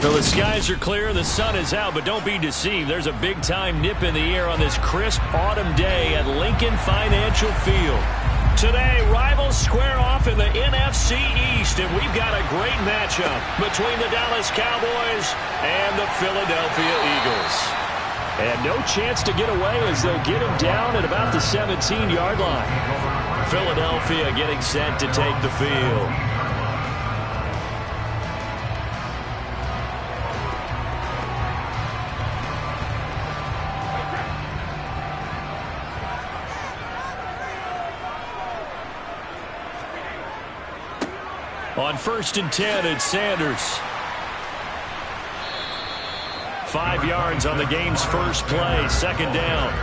Well, the skies are clear and the sun is out, but don't be deceived. There's a big-time nip in the air on this crisp autumn day at Lincoln Financial Field. Today, rivals square off in the NFC East, and we've got a great matchup between the Dallas Cowboys and the Philadelphia Eagles. And no chance to get away as they'll get him down at about the 17-yard line. Philadelphia getting set to take the field. On 1st and 10, it's Sanders. 5 yards on the game's first play, 2nd down.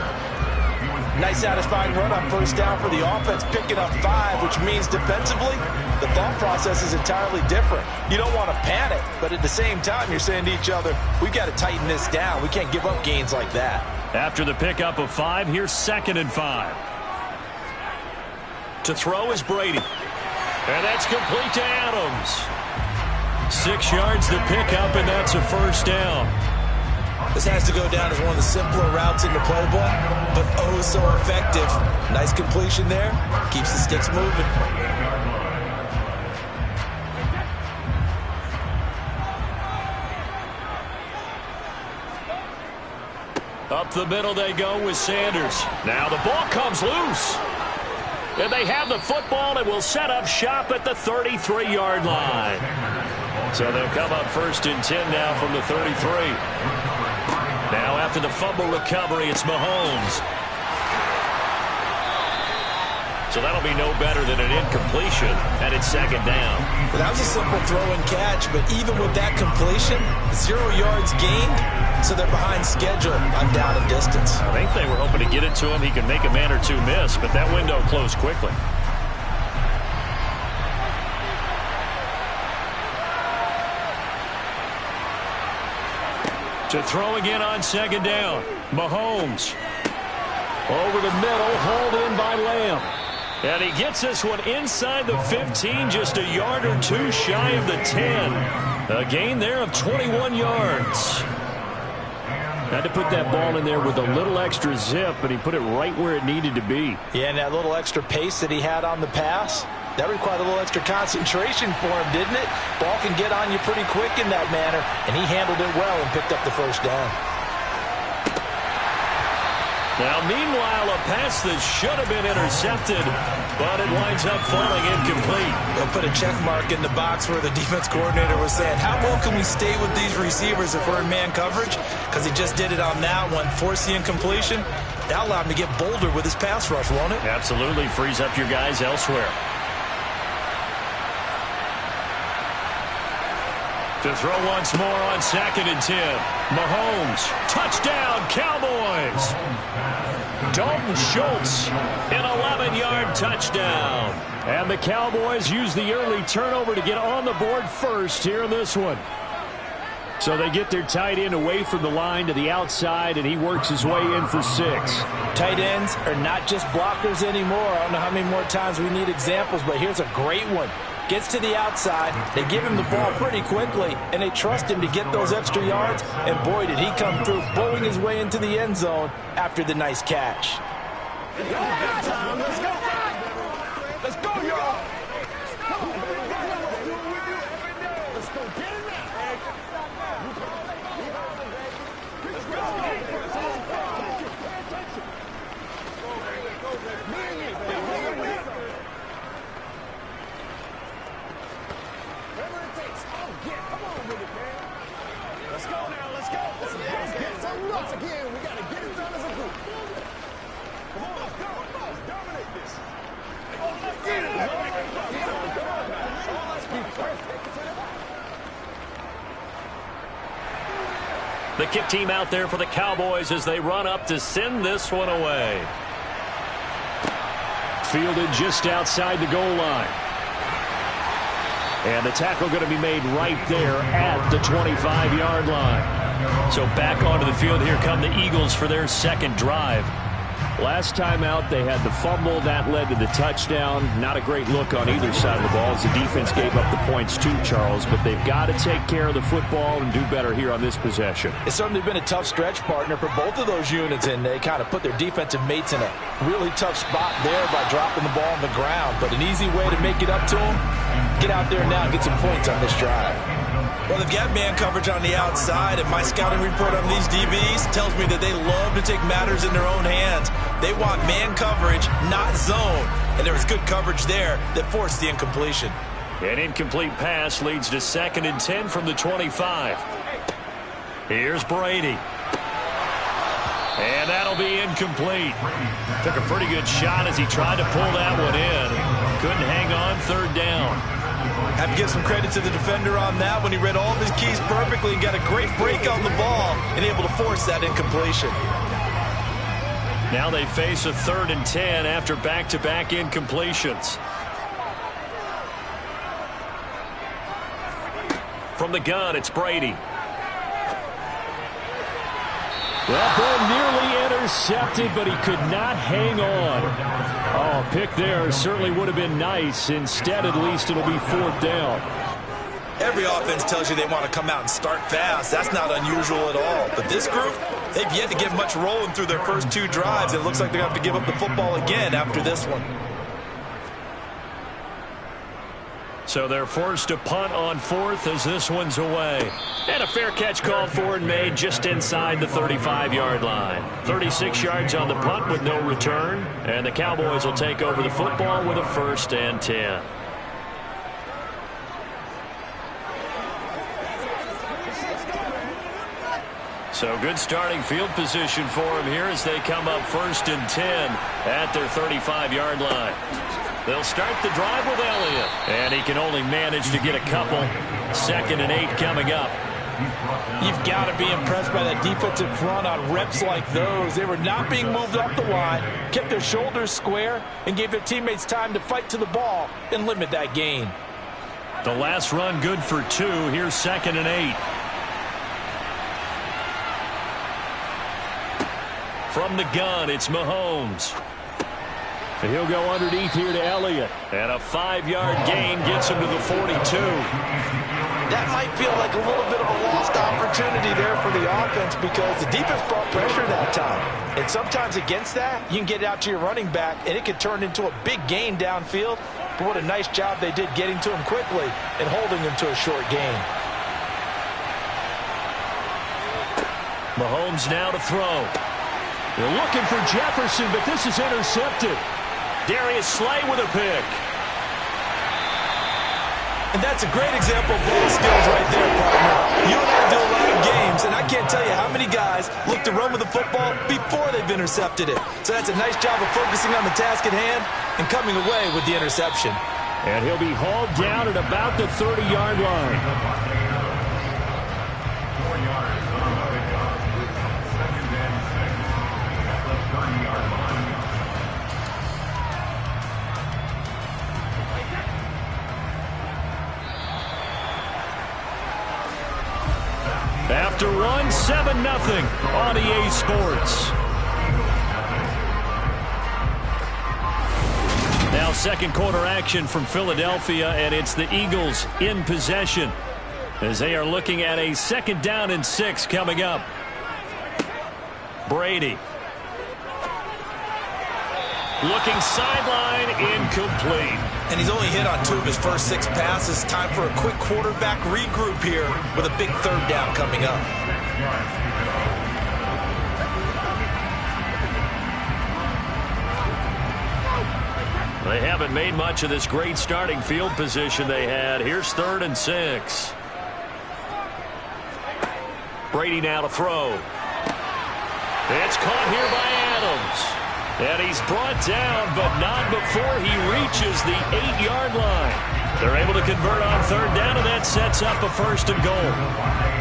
Nice satisfying run on 1st down for the offense, picking up 5, which means defensively, the thought process is entirely different. You don't want to panic, but at the same time, you're saying to each other, we've got to tighten this down. We can't give up gains like that. After the pickup of 5, here's 2nd and 5. To throw is Brady. And that's complete to Adams. 6 yards to pick up, and that's a 1st down. This has to go down as one of the simpler routes in the playbook, but oh so effective. Nice completion there. Keeps the sticks moving. Up the middle they go with Sanders. Now the ball comes loose. And they have the football and will set up shop at the 33-yard line. So they'll come up 1st and 10 now from the 33. Now after the fumble recovery, it's Mahomes. So that'll be no better than an incompletion, and it's 2nd down. Well, that was a simple throw and catch, but even with that completion, 0 yards gained, so they're behind schedule on down and distance. I think they were hoping to get it to him. He could make a man or two miss, but that window closed quickly. To throw again on 2nd down. Mahomes. Over the middle, hauled in by Lamb. And he gets this one inside the 15, just a yard or two shy of the 10. A gain there of 21 yards. Had to put that ball in there with a little extra zip, but he put it right where it needed to be. Yeah, and that little extra pace that he had on the pass, that required a little extra concentration for him, didn't it? Ball can get on you pretty quick in that manner, and he handled it well and picked up the 1st down. Now, meanwhile, a pass that should have been intercepted, but it winds up falling incomplete. They'll put a check mark in the box where the defense coordinator was saying, how well can we stay with these receivers if we're in man coverage? Because he just did it on that one, forced the incompletion. That allowed him to get bolder with his pass rush, won't it? Absolutely, frees up your guys elsewhere. To throw once more on 2nd and 10. Mahomes, touchdown, Cowboys. Dalton Schultz, an 11-yard touchdown. And the Cowboys use the early turnover to get on the board first here in this one. So they get their tight end away from the line to the outside, and he works his way in for 6. Tight ends are not just blockers anymore. I don't know how many more times we need examples, but here's a great one. Gets to the outside, they give him the ball pretty quickly, and they trust him to get those extra yards, and boy, did he come through, bowling his way into the end zone after the nice catch. Let's go! Let's go, y'all! Let's go get it now! Let's go now, let's go. Let's get some looks again. We got to get it done as a group. Come on, let's go. Let's dominate this. Oh, let's get it. The kick team out there for the Cowboys as they run up to send this one away. Fielded just outside the goal line. And the tackle going to be made right there at the 25-yard line. So back onto the field, here come the Eagles for their 2nd drive. Last time out, they had the fumble. That led to the touchdown. Not a great look on either side of the ball as the defense gave up the points too, Charles. But they've got to take care of the football and do better here on this possession. It's certainly been a tough stretch, partner, for both of those units, and they kind of put their defensive mates in a really tough spot there by dropping the ball on the ground. But an easy way to make it up to them, get out there now and get some points on this drive. Well, they've got man coverage on the outside, and my scouting report on these DBs tells me that they love to take matters in their own hands. They want man coverage, not zone. And there was good coverage there that forced the incompletion. An incomplete pass leads to 2nd and 10 from the 25. Here's Brady. And that'll be incomplete. Took a pretty good shot as he tried to pull that one in. Couldn't hang on 3rd down. Have to give some credit to the defender on that when he read all of his keys perfectly and got a great break on the ball and able to force that incompletion. Now they face a 3rd and 10 after back-to-back incompletions. From the gun, it's Brady. That ball nearly intercepted, but he could not hang on. Oh, pick there certainly would have been nice. Instead, at least, it'll be 4th down. Every offense tells you they want to come out and start fast. That's not unusual at all. But this group, they've yet to get much rolling through their first 2 drives. It looks like they're going to have to give up the football again after this one. So they're forced to punt on 4th as this one's away. And a fair catch called for and made just inside the 35-yard line. 36 yards on the punt with no return. And the Cowboys will take over the football with a 1st and 10. So good starting field position for them here as they come up 1st and 10 at their 35-yard line. They'll start the drive with Elliott. And he can only manage to get a couple. 2nd and 8 coming up. You've got to be impressed by that defensive front on reps like those. They were not being moved off the line, kept their shoulders square, and gave their teammates time to fight to the ball and limit that gain. The last run good for 2. Here's 2nd and 8. From the gun, it's Mahomes. He'll go underneath here to Elliott. And a 5-yard gain gets him to the 42. That might feel like a little bit of a lost opportunity there for the offense because the defense brought pressure that time. And sometimes against that, you can get out to your running back, and it can turn into a big gain downfield. But what a nice job they did getting to him quickly and holding him to a short gain. Mahomes now to throw. They're looking for Jefferson, but this is intercepted. Darius Slay with a pick. And that's a great example of ball skills right there, partner. You and I do a lot of games, and I can't tell you how many guys look to run with the football before they've intercepted it. So that's a nice job of focusing on the task at hand and coming away with the interception. And he'll be hauled down at about the 30-yard line. After one, 7-0 on EA Sports. Now 2nd quarter action from Philadelphia, and it's the Eagles in possession as they are looking at a 2nd down and 6 coming up. Brady. Looking sideline, incomplete. And he's only hit on 2 of his first 6 passes. Time for a quick quarterback regroup here with a big 3rd down coming up. They haven't made much of this great starting field position they had. Here's 3rd and 6. Brady now to throw. It's caught here by Adams. And he's brought down, but not before he reaches the 8-yard line. They're able to convert on 3rd down, and that sets up a 1st and goal.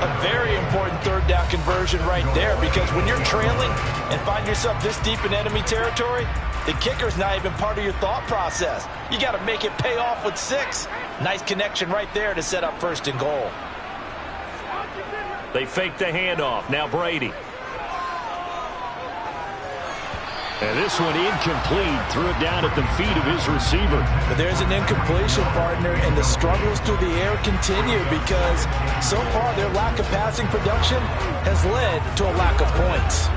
A very important 3rd down conversion right there, because when you're trailing and find yourself this deep in enemy territory, the kicker's not even part of your thought process. You got to make it pay off with 6. Nice connection right there to set up 1st and goal. They fake the handoff. Now Brady. And this one incomplete. Threw it down at the feet of his receiver. But there's an incompletion, partner, and the struggles through the air continue because so far their lack of passing production has led to a lack of points.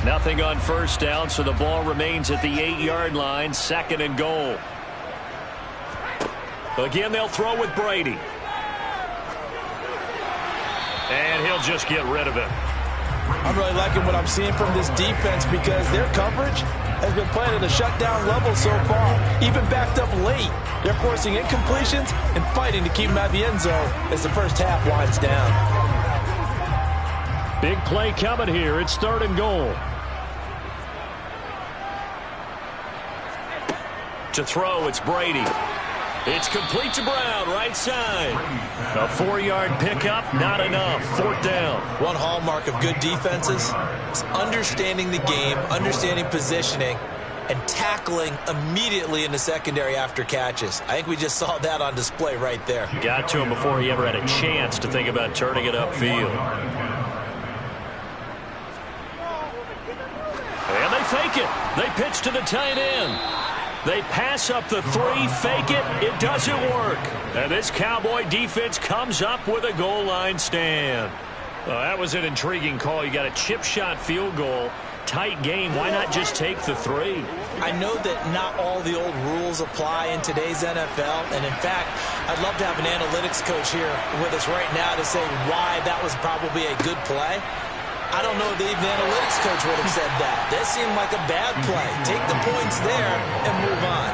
Nothing on first down, so the ball remains at the 8-yard line, 2nd and goal. Again, they'll throw with Brady. And he'll just get rid of it. I'm really liking what I'm seeing from this defense because their coverage has been playing at a shutdown level so far. Even backed up late, they're forcing incompletions and fighting to keep them out of the end zone as the first half winds down. Big play coming here. It's 3rd and goal. To throw, it's Brady. It's complete to Brown, right side. A 4-yard pickup, not enough. 4th down. One hallmark of good defenses is understanding the game, understanding positioning, and tackling immediately in the secondary after catches. I think we just saw that on display right there. Got to him before he ever had a chance to think about turning it upfield. And they fake it. They pitch to the tight end. They pass up the 3, fake it. It doesn't work. And this Cowboy defense comes up with a goal line stand. Well, that was an intriguing call. You got a chip shot field goal. Tight game. Why not just take the 3? I know that not all the old rules apply in today's NFL. And, in fact, I'd love to have an analytics coach here with us right now to say why that was probably a good play. I don't know if the analytics coach would have said that. That seemed like a bad play. Take the points there and move on.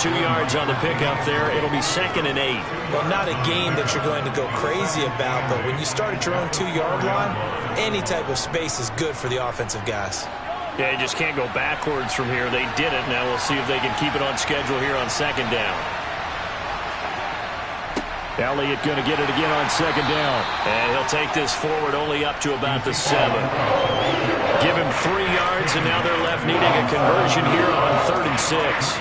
2 yards on the pickup there. It'll be 2nd and 8. Well, not a game that you're going to go crazy about, but when you start at your own 2-yard line, any type of space is good for the offensive guys. Yeah, you just can't go backwards from here. They did it. Now we'll see if they can keep it on schedule here on 2nd down. Elliott going to get it again on 2nd down. And he'll take this forward only up to about the 7. Give him 3 yards, and now they're left needing a conversion here on 3rd and 6.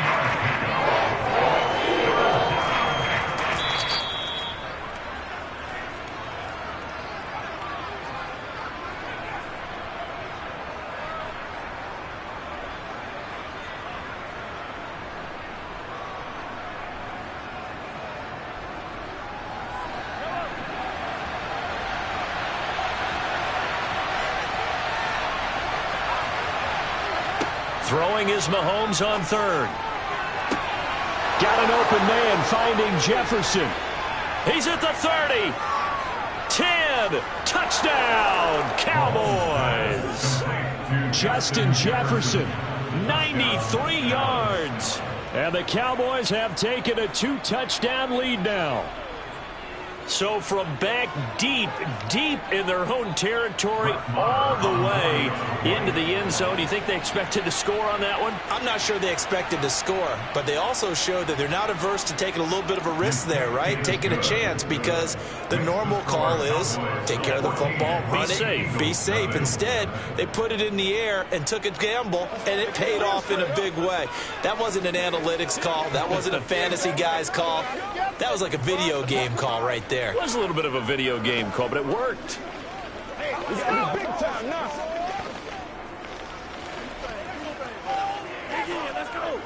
Throwing is Mahomes on 3rd. Got an open man finding Jefferson. He's at the 30. 10. Touchdown, Cowboys. Justin Jefferson, 93 yards. And the Cowboys have taken a 2-touchdown lead now. So from back deep in their own territory all the way into the end zone, do you think they expected to score on that one? I'm not sure they expected to score, but they also showed that they're not averse to taking a little bit of a risk there, right? Taking a chance because the normal call is take care of the football, run it, be safe. Instead, they put it in the air and took a gamble, and it paid off in a big way. That wasn't an analytics call. That wasn't a fantasy guy's call. That was like a video game call right there. It was a little bit of a video game call, but it worked. Hey, we got big time now. Let's go.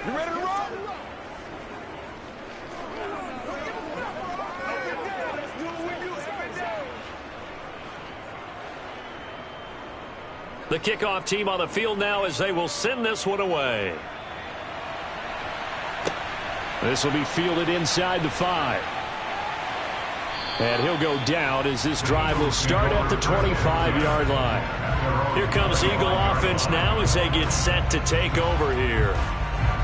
You ready to roll? The kickoff team on the field now as they will send this one away. This will be fielded inside the 5. And he'll go down as this drive will start at the 25-yard line. Here comes Eagle offense now as they get set to take over here.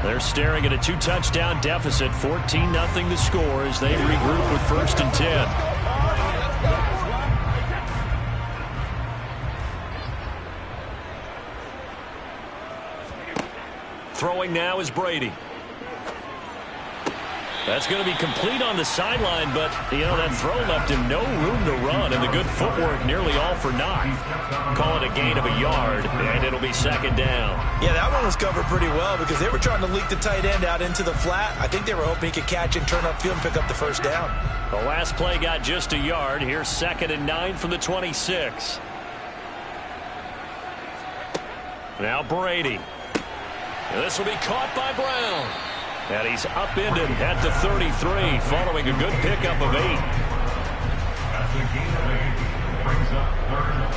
They're staring at a 2-touchdown deficit, 14-0 the score as they regroup with 1st and 10. Throwing now is Brady. That's going to be complete on the sideline, but, that throw left him no room to run, and the good footwork nearly all for naught. Call it a gain of a yard, and it'll be second down. Yeah, that one was covered pretty well because they were trying to leak the tight end out into the flat. I think they were hoping he could catch and turn upfield and pick up the first down. The last play got just a yard. Here's 2nd and 9 from the 26. Now Brady. This will be caught by Brown. And he's upended at the 33, following a good pickup of 8. That's a gain of 8. Brings up 3rd and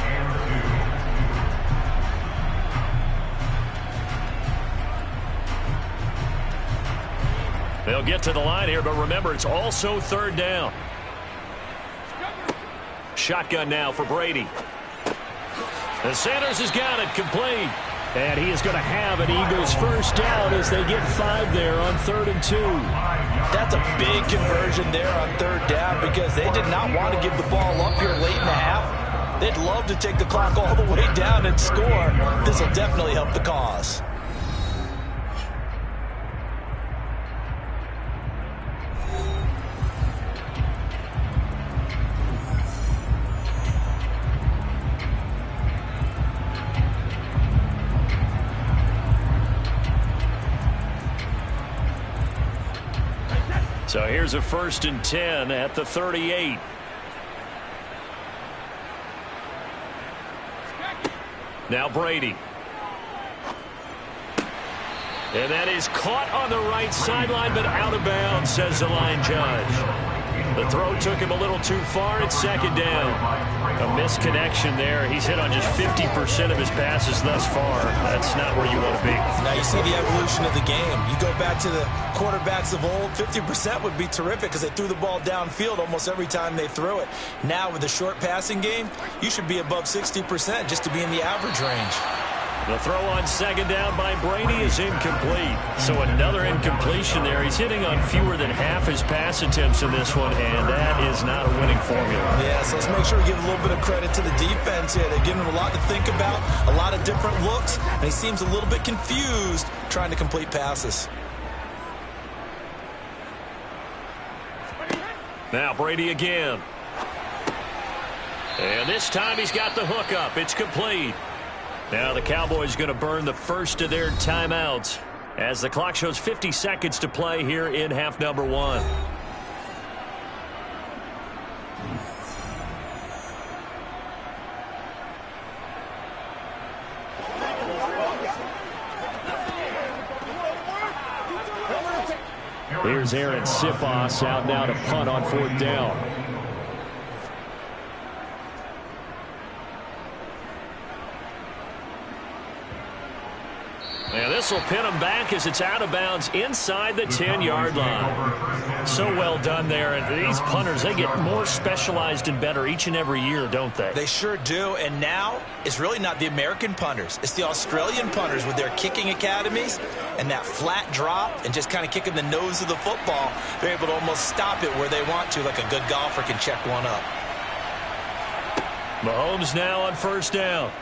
2. They'll get to the line here, but remember, it's also 3rd down. Shotgun now for Brady. And Sanders has got it complete. And he is going to have an Eagles first down as they get 5 there on 3rd and 2. That's a big conversion there on 3rd down because they did not want to give the ball up here late in the half. They'd love to take the clock all the way down and score. This will definitely help the cause. So here's a 1st and 10 at the 38. Now Brady. And that is caught on the right sideline, but out of bounds, says the line judge. The throw took him a little too far. It's 2nd down. A misconnection there. He's hit on just 50% of his passes thus far. That's not where you want to be. Now you see the evolution of the game. You go back to the quarterbacks of old, 50% would be terrific because they threw the ball downfield almost every time they threw it. Now with the short passing game, you should be above 60% just to be in the average range. The throw on 2nd down by Brady is incomplete. So another incompletion there. He's hitting on fewer than half his pass attempts in this one, and that is not a winning formula. Yeah, so let's make sure we give a little bit of credit to the defense here. They're giving him a lot to think about, a lot of different looks, and he seems a little bit confused trying to complete passes. Now Brady again. And this time he's got the hook up. It's complete. Now the Cowboys going to burn the first of their timeouts as the clock shows 50 seconds to play here in half number 1. Here's Aaron Sipos out now to punt on 4th down. And this will pin him back as it's out of bounds inside the 10-yard line. So well done there. And these punters, they get more specialized and better each and every year, don't they? They sure do. And now it's really not the American punters. It's the Australian punters with their kicking academies and that flat drop and just kind of kicking the nose of the football. They're able to almost stop it where they want to, like a good golfer can check one up. Mahomes now on 1st down.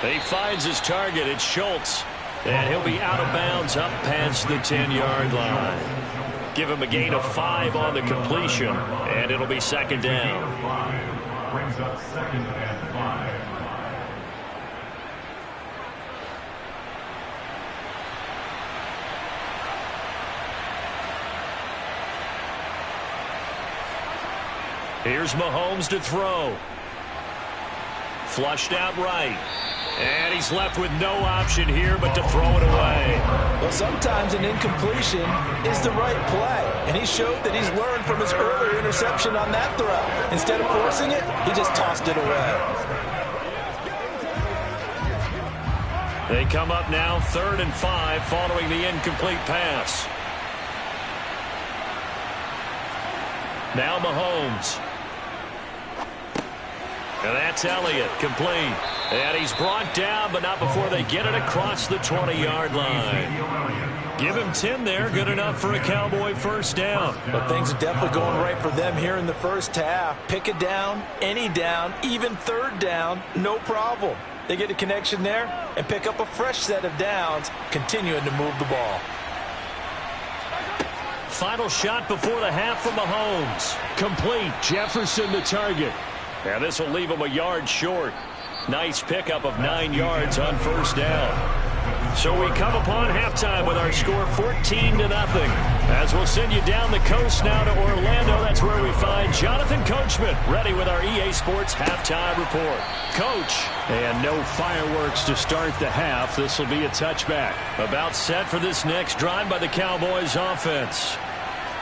He finds his target. It's Schultz. And he'll be out of bounds up past the 10-yard line. Give him a gain of 5 on the completion. And it'll be 2nd down. Brings up 2nd and 5. Here's Mahomes to throw. Flushed out right. And he's left with no option here but to throw it away. Well, sometimes an incompletion is the right play. And he showed that he's learned from his earlier interception on that throw. Instead of forcing it, he just tossed it away. They come up now 3rd and 5 following the incomplete pass. Now Mahomes. And that's Elliott, complete. And he's brought down, but not before they get it across the 20-yard line. Give him 10 there, good enough for a Cowboy first down. But things are definitely going right for them here in the first half. Pick a down, any down, even 3rd down, no problem. They get a connection there and pick up a fresh set of downs, continuing to move the ball. Final shot before the half from Mahomes. Complete. Jefferson the target. And this will leave him a yard short. Nice pickup of 9 yards on first down. So we come upon halftime with our score 14-0. As we'll send you down the coast now to Orlando, that's where we find Jonathan Coachman ready with our EA Sports halftime report. Coach. And no fireworks to start the half. This will be a touchback. About set for this next drive by the Cowboys offense.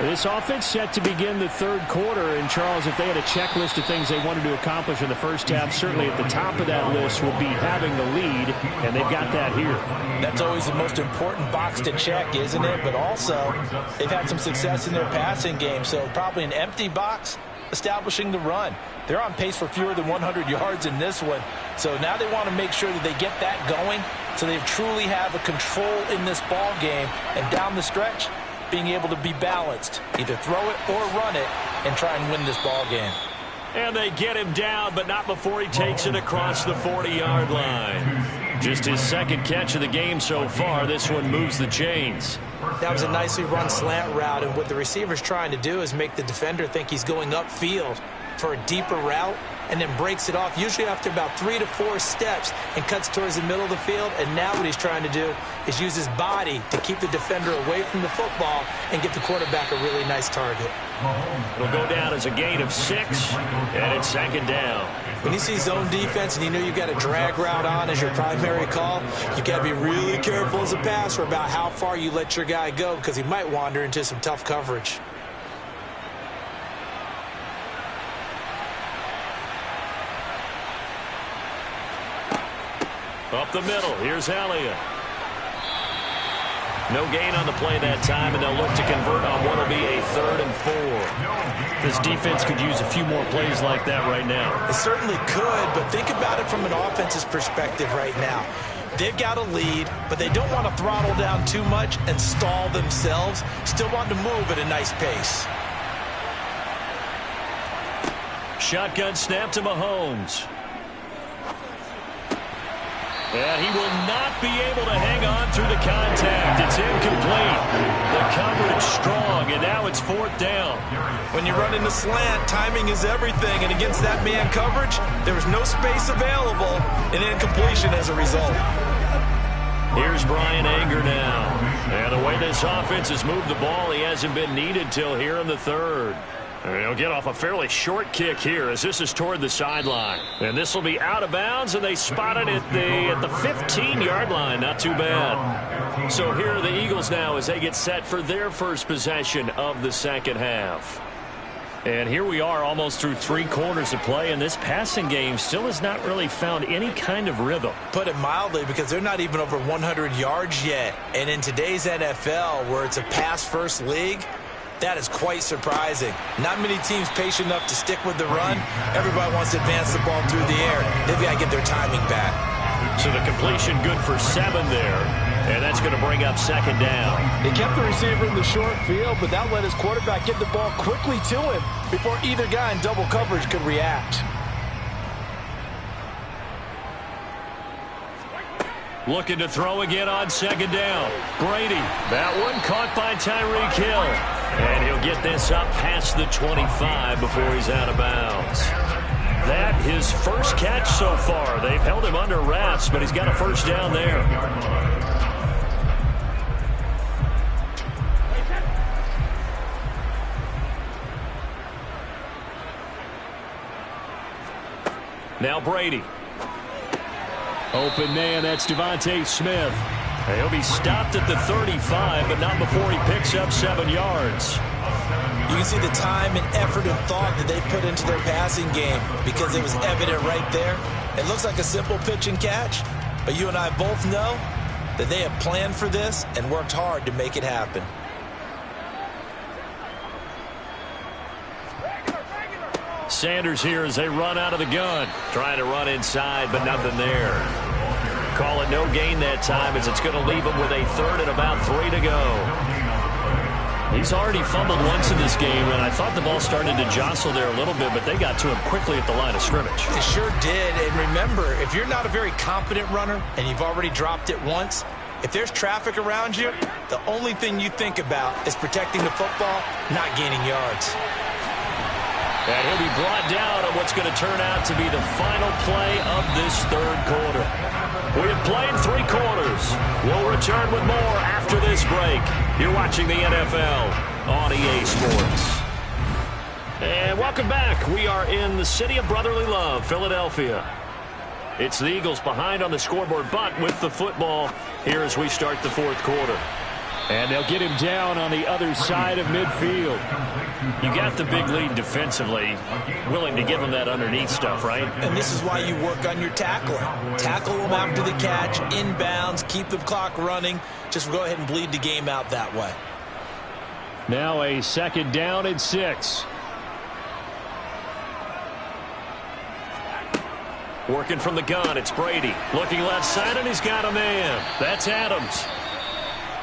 This offense set to begin the third quarter, and Charles, if they had a checklist of things they wanted to accomplish in the first half, certainly at the top of that list would be having the lead, and they've got that here. That's always the most important box to check, isn't it? But also, they've had some success in their passing game, so probably an empty box establishing the run. They're on pace for fewer than 100 yards in this one, so now they want to make sure that they get that going so they truly have a control in this ball game, and down the stretch, being able to be balanced, either throw it or run it, and try and win this ball game. And they get him down, but not before he takes it across the 40-yard line. Just his second catch of the game so far. This one moves the chains. That was a nicely run slant route, and what the receiver's trying to do is make the defender think he's going upfield for a deeper route, and then breaks it off, usually after about 3 to 4 steps, and cuts towards the middle of the field. And now what he's trying to do is use his body to keep the defender away from the football and get the quarterback a really nice target. It'll go down as a gain of 6, and it's second down. When you see zone defense and you know you've got a drag route on as your primary call, you got to be really careful as a passer about how far you let your guy go, because he might wander into some tough coverage. Up the middle, here's Elliott. No gain on the play that time, and they'll look to convert on what will be a 3rd and 4. This defense could use a few more plays like that right now. It certainly could, but think about it from an offense's perspective right now. They've got a lead, but they don't want to throttle down too much and stall themselves. Still want to move at a nice pace. Shotgun snap to Mahomes. And he will not be able to hang on through the contact. It's incomplete. The coverage strong, and now it's 4th down. When you run in the slant, timing is everything, and against that man coverage, there was no space available, and incompletion as a result. Here's Brian Anger now. And the way this offense has moved the ball, he hasn't been needed till here in the 3rd. And he'll get off a fairly short kick here as this is toward the sideline. And this will be out of bounds, and they spot it at the 15-yard line. Not too bad. So here are the Eagles now as they get set for their first possession of the second half. And here we are almost through 3 quarters of play, and this passing game still has not really found any kind of rhythm. Put it mildly, because they're not even over 100 yards yet. And in today's NFL, where it's a pass-first league, that is quite surprising. Not many teams patient enough to stick with the run. Everybody wants to advance the ball through the air. They've got to get their timing back. So the completion good for 7 there. And that's going to bring up second down. They kept the receiver in the short field, but that let his quarterback get the ball quickly to him before either guy in double coverage could react. Looking to throw again on second down. Brady. That one caught by Tyreek Hill. And he'll get this up past the 25 before he's out of bounds. That his first catch so far. They've held him under wraps, but he's got a first down there. Now Brady. Open man, that's Devontae Smith. And he'll be stopped at the 35, but not before he picks up 7 yards. You can see the time and effort and thought that they put into their passing game, because it was evident right there. It looks like a simple pitch and catch, but you and I both know that they have planned for this and worked hard to make it happen. Sanders here as they run out of the gun. Trying to run inside, but nothing there. Call it no gain that time, as it's going to leave him with a 3rd and about 3 to go. He's already fumbled once in this game, and I thought the ball started to jostle there a little bit, but they got to him quickly at the line of scrimmage. It sure did, and remember, if you're not a very confident runner and you've already dropped it once, If there's traffic around you, the only thing you think about is protecting the football, not gaining yards. And he'll be brought down on what's going to turn out to be the final play of this third quarter. We have played 3 quarters. We'll return with more after this break. You're watching the NFL on EA Sports. And welcome back. We are in the city of brotherly love, Philadelphia. It's the Eagles behind on the scoreboard, but with the football here as we start the fourth quarter. And they'll get him down on the other side of midfield. You got the big lead defensively, willing to give him that underneath stuff, right? And this is why you work on your tackling. Tackle them after the catch, inbounds, keep the clock running. Just go ahead and bleed the game out that way. Now a second down and 6. Working from the gun, it's Brady. Looking left side, and he's got a man. That's Adams.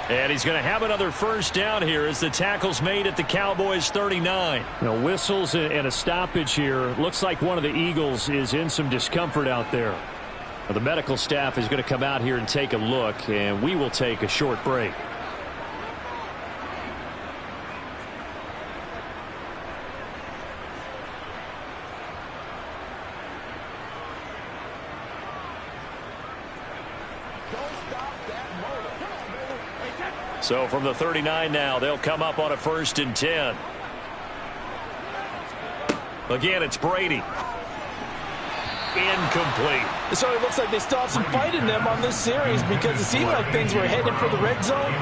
And he's going to have another first down here as the tackle's made at the Cowboys' 39. Whistles and a stoppage here. Looks like one of the Eagles is in some discomfort out there. Well, the medical staff is going to come out here and take a look, and we will take a short break. So from the 39 now, they'll come up on a 1st and 10. Again, it's Brady. Incomplete. So it looks like they still have some fight in them on this series because it seemed like things were headed for the red zone.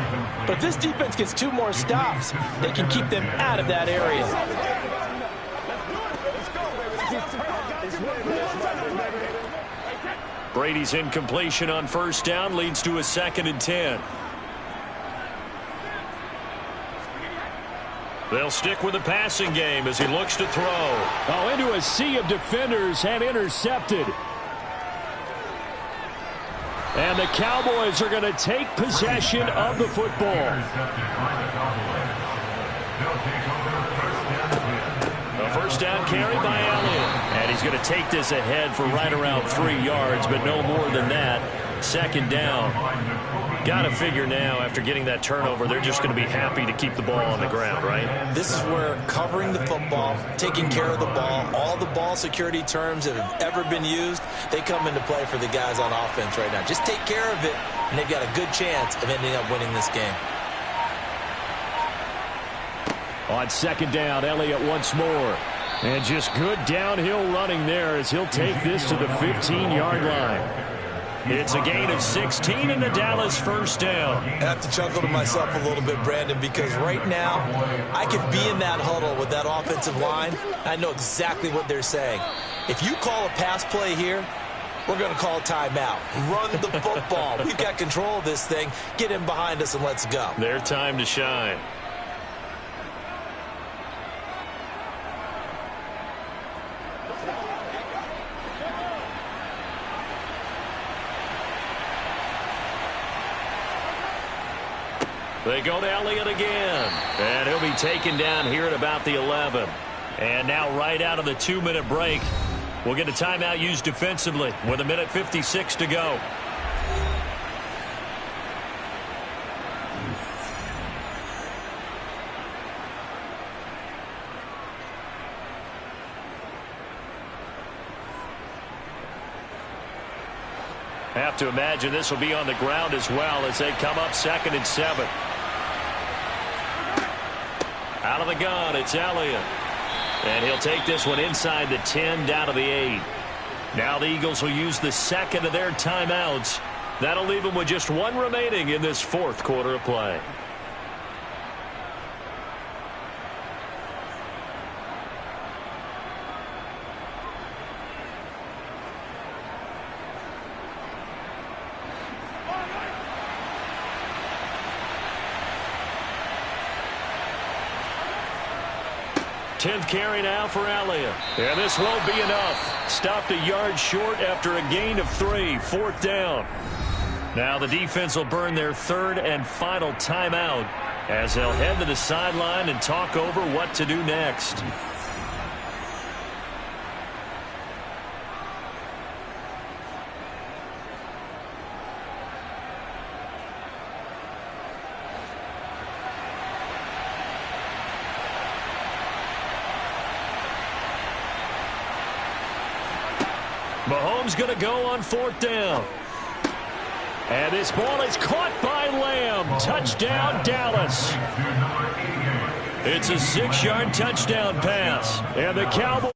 But if this defense gets 2 more stops, they can keep them out of that area. Brady's incompletion on 1st down leads to a 2nd and 10. They'll stick with the passing game as he looks to throw. Oh, into a sea of defenders and intercepted. And the Cowboys are going to take possession of the football. A first down carry by Elliott. And he's going to take this ahead for right around 3 yards, but no more than that. 2nd down. Got to figure now, after getting that turnover, they're just going to be happy to keep the ball on the ground, right? This is where covering the football, taking care of the ball, all the ball security terms that have ever been used, they come into play for the guys on offense right now. Just take care of it, and they've got a good chance of ending up winning this game. On 2nd down, Elliott once more. And just good downhill running there as he'll take this to the 15-yard line. It's a gain of 16 and the Dallas first down. I have to chuckle to myself a little bit, Brandon, because right now I could be in that huddle with that offensive line. I know exactly what they're saying. If you call a pass play here, we're going to call a timeout. Run the football. We've got control of this thing. Get him behind us and let's go. Their time to shine. They go to Elliott again. And he'll be taken down here at about the 11. And now right out of the 2-minute break, we'll get a timeout used defensively with 1:56 to go. Have to imagine this will be on the ground as well as they come up 2nd and 7. Out of the gun, it's Elliott. And he'll take this one inside the 10 down to the 8. Now the Eagles will use the 2nd of their timeouts. That'll leave them with just 1 remaining in this 4th quarter of play. Tenth carry now for Elliott. And this won't be enough. Stopped a yard short after a gain of 3. 4th down. Now the defense will burn their 3rd and final timeout as they'll head to the sideline and talk over what to do next. Mahomes going to go on 4th down. And this ball is caught by Lamb. Touchdown, Dallas. It's a 6-yard touchdown pass. And the Cowboys.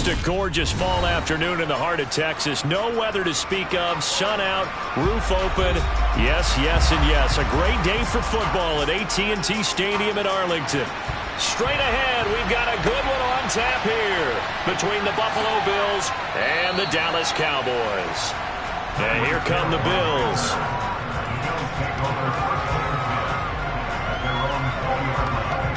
Just a gorgeous fall afternoon in the heart of Texas. No weather to speak of. Sun out, roof open. Yes, yes, and yes. A great day for football at AT&T Stadium in Arlington. Straight ahead, we've got a good one on tap here between the Buffalo Bills and the Dallas Cowboys. And here come the Bills. Take over first quarter at their own 40-yard line.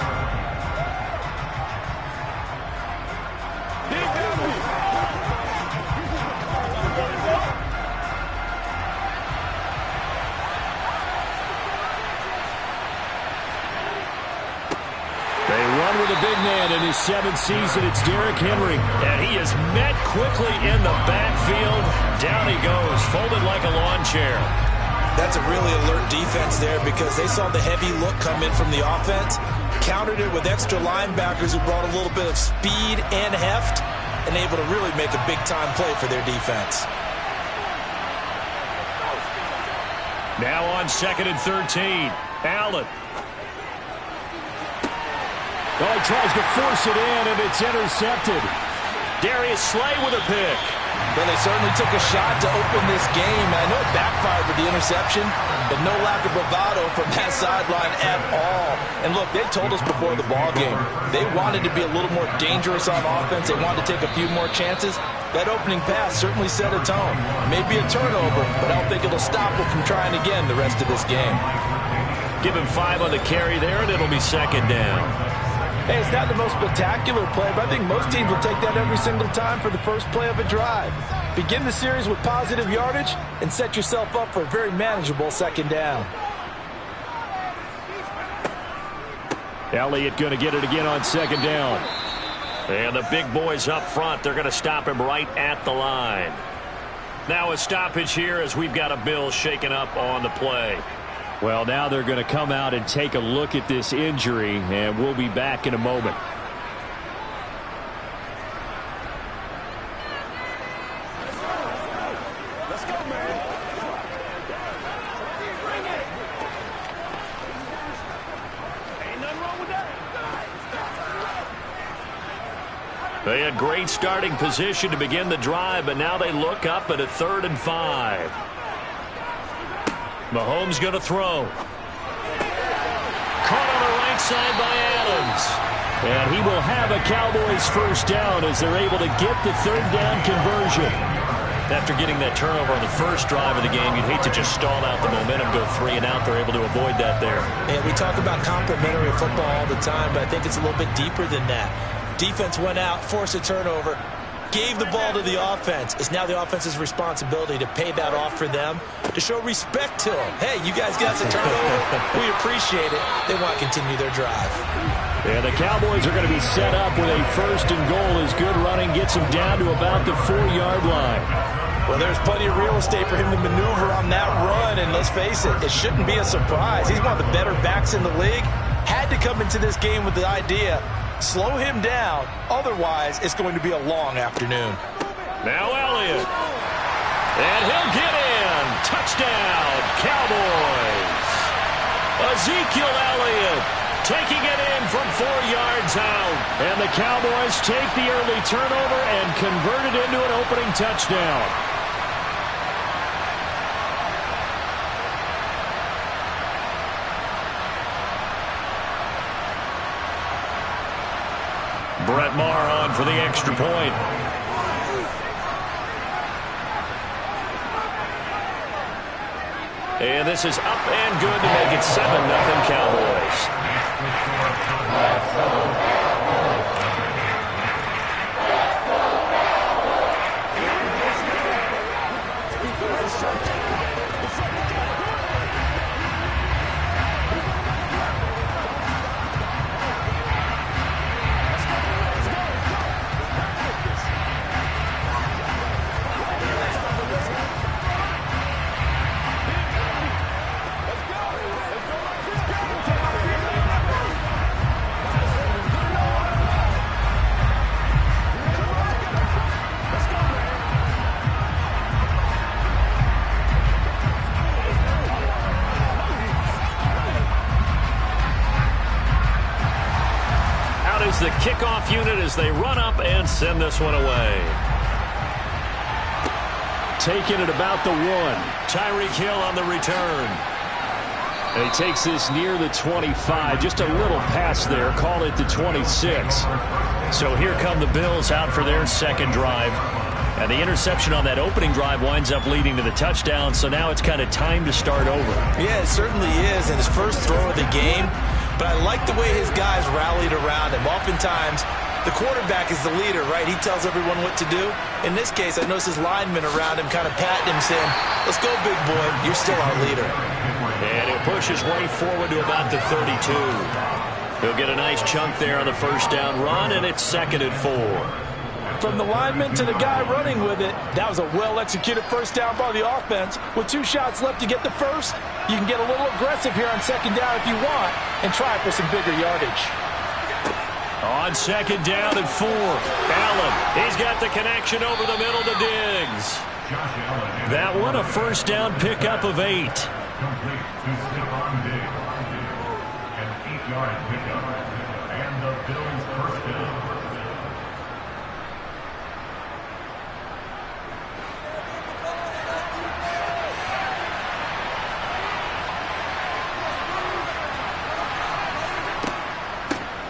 With a big man in his 7th season, it's Derrick Henry. And he is met quickly in the backfield. Down he goes, folded like a lawn chair. That's a really alert defense there because they saw the heavy look come in from the offense, countered it with extra linebackers who brought a little bit of speed and heft, and able to really make a big-time play for their defense. Now on 2nd and 13, Allen. Oh, he tries to force it in, and it's intercepted. Darius Slay with a pick. Well, they certainly took a shot to open this game. I know it backfired with the interception, but no lack of bravado from that sideline at all. And look, they told us before the ball game, they wanted to be a little more dangerous on offense. They wanted to take a few more chances. That opening pass certainly set a tone. Maybe a turnover, but I don't think it'll stop them from trying again the rest of this game. Give him 5 on the carry there, and it'll be 2nd down. Hey, it's not the most spectacular play, but I think most teams will take that every single time for the first play of a drive. Begin the series with positive yardage and set yourself up for a very manageable 2nd down. Elliott going to get it again on 2nd down. And the big boys up front, they're going to stop him right at the line. Now a stoppage here as we've got a Bill shaken up on the play. Well, now they're going to come out and take a look at this injury, and we'll be back in a moment. Let's go, man. Ain't nothing wrong with that. They had great starting position to begin the drive, but now they look up at a 3rd and 5. Mahomes going to throw. Caught on the right side by Adams. And he will have a Cowboys first down as they're able to get the 3rd down conversion. After getting that turnover on the first drive of the game, you'd hate to just stall out the momentum, go 3 and out. They're able to avoid that there. And we talk about complementary football all the time, but I think it's a little bit deeper than that. Defense went out, forced a turnover, gave the ball to the offense. It's now the offense's responsibility to pay that off for them, to show respect to them. Hey, you guys got us a turnover. We appreciate it. They want to continue their drive. And the Cowboys are going to be set up with a 1st and goal as good running gets them down to about the 4-yard line. Well, there's plenty of real estate for him to maneuver on that run, and let's face it, it shouldn't be a surprise. He's one of the better backs in the league. Had to come into this game with the idea, slow him down, otherwise it's going to be a long afternoon. Now Elliott. And he'll get in. Touchdown, Cowboys. Ezekiel Elliott taking it in from 4 yards out. And the Cowboys take the early turnover and convert it into an opening touchdown. Brett Maher on for the extra point. And this is up and good to make it 7-0 Cowboys. the kickoff unit as they run up and send this one away. Taking it about the 1. Tyreek Hill on the return. And he takes this near the 25. Just a little pass there. Call it the 26. So here come the Bills out for their second drive. And the interception on that opening drive winds up leading to the touchdown. So now it's kind of time to start over. Yeah, it certainly is. And his first throw of the game. But I like the way his guys rallied around him. Oftentimes, the quarterback is the leader, right? He tells everyone what to do. In this case, I noticed his linemen around him kind of patting him, saying, let's go, big boy. You're still our leader. And he'll push his way forward to about the 32. He'll get a nice chunk there on the first down run, and it's 2nd and 4. From the lineman to the guy running with it, that was a well-executed first down by the offense. With 2 shots left to get the first, you can get a little aggressive here on 2nd down if you want and try for some bigger yardage. On 2nd down and 4, Allen. He's got the connection over the middle to Diggs. That one a first down pickup of 8. Complete to Stephon Diggs. An 8-yard pickup. And the Bills' first down.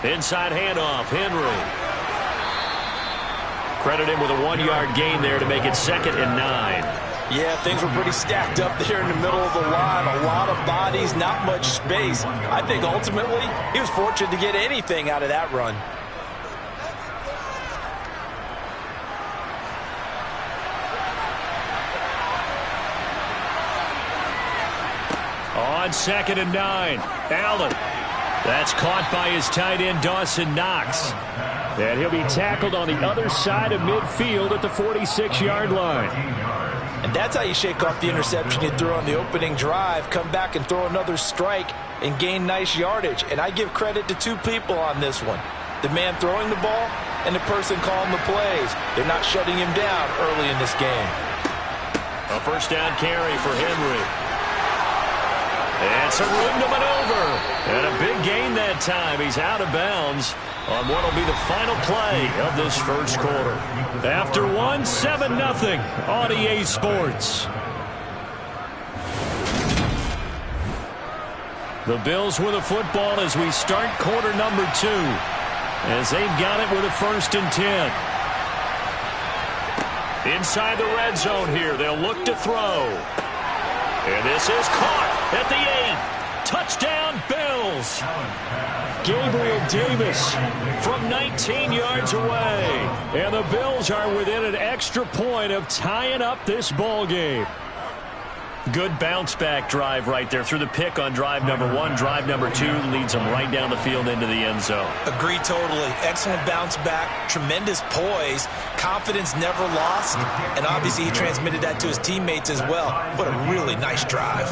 Inside handoff, Henry. Credit him with a 1-yard gain there to make it 2nd and 9. Yeah, things were pretty stacked up there in the middle of the line. A lot of bodies, not much space. I think ultimately he was fortunate to get anything out of that run. On 2nd and 9, Allen. That's caught by his tight end, Dawson Knox. And he'll be tackled on the other side of midfield at the 46-yard line. And that's how you shake off the interception you threw on the opening drive, come back and throw another strike and gain nice yardage. And I give credit to 2 people on this one. The man throwing the ball and the person calling the plays. They're not shutting him down early in this game. A first down carry for Henry. And some room to maneuver. And a big gain that time. He's out of bounds on what will be the final play of this first quarter. After 1, 7-0 on EA Sports. The Bills with the football as we start quarter number 2. As they've got it with a 1st and 10. Inside the red zone here. They'll look to throw. And this is caught at the 8. Touchdown, Bills. Gabriel Davis from 19 yards away. And the Bills are within an extra point of tying up this ball game. Good bounce-back drive right there through the pick on drive number 1. Drive number 2 leads them right down the field into the end zone. Agree totally. Excellent bounce back, tremendous poise, confidence never lost, and obviously he transmitted that to his teammates as well. What a really nice drive.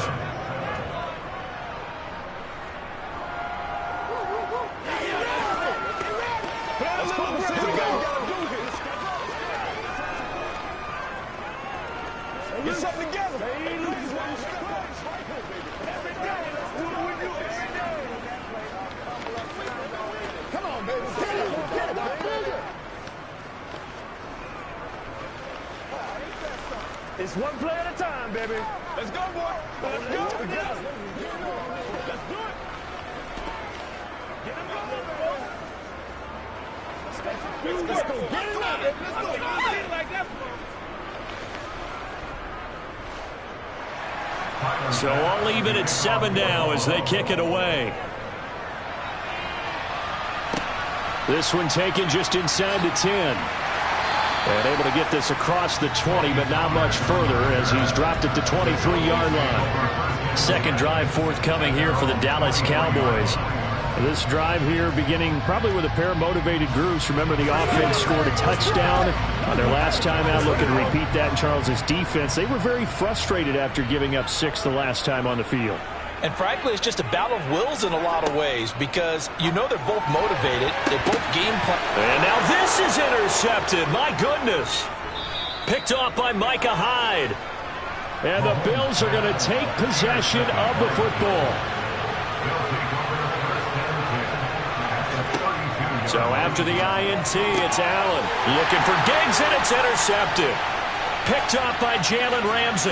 Get something together. Come on, baby. Get it. It's one play at a time, baby. Let's go, boy. Let's go. Let's do it. Get him out there, boy. Let's go. Get him out there. Let's go. Like that. So all even at 7 now as they kick it away. This one taken just inside the 10. And able to get this across the 20, but not much further as he's dropped at the 23-yard line. Second drive forthcoming here for the Dallas Cowboys. This drive here beginning probably with a pair of motivated groups. Remember, the offense scored a touchdown on their last time out. Looking to repeat that in Charles's defense. They were very frustrated after giving up 6 the last time on the field. And frankly, it's just a battle of wills in a lot of ways because you know they're both motivated. They're both game plan. And now this is intercepted. My goodness. Picked off by Micah Hyde. And the Bills are going to take possession of the football. So after the INT, it's Allen. Looking for Diggs, and it's intercepted. Picked off by Jalen Ramsey.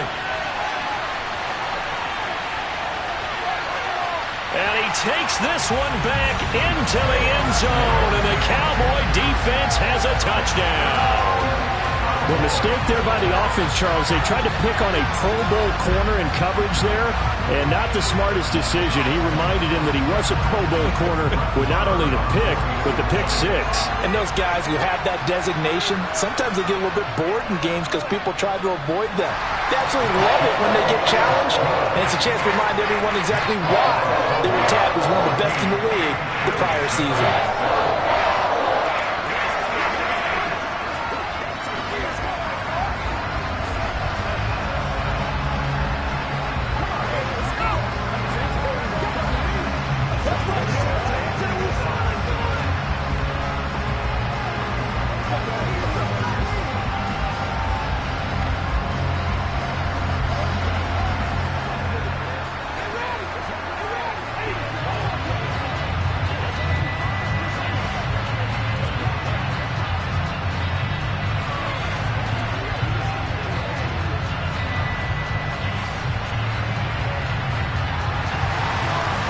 And he takes this one back into the end zone, and the Cowboy defense has a touchdown. Well, mistake there by the offense, Charles. They tried to pick on a Pro Bowl corner in coverage there, and not the smartest decision. He reminded him that he was a Pro Bowl corner with not only the pick, but the pick six. And those guys who have that designation, sometimes they get a little bit bored in games because people try to avoid them. They absolutely love it when they get challenged, and it's a chance to remind everyone exactly why they were tabbed as one of the best in the league the prior season.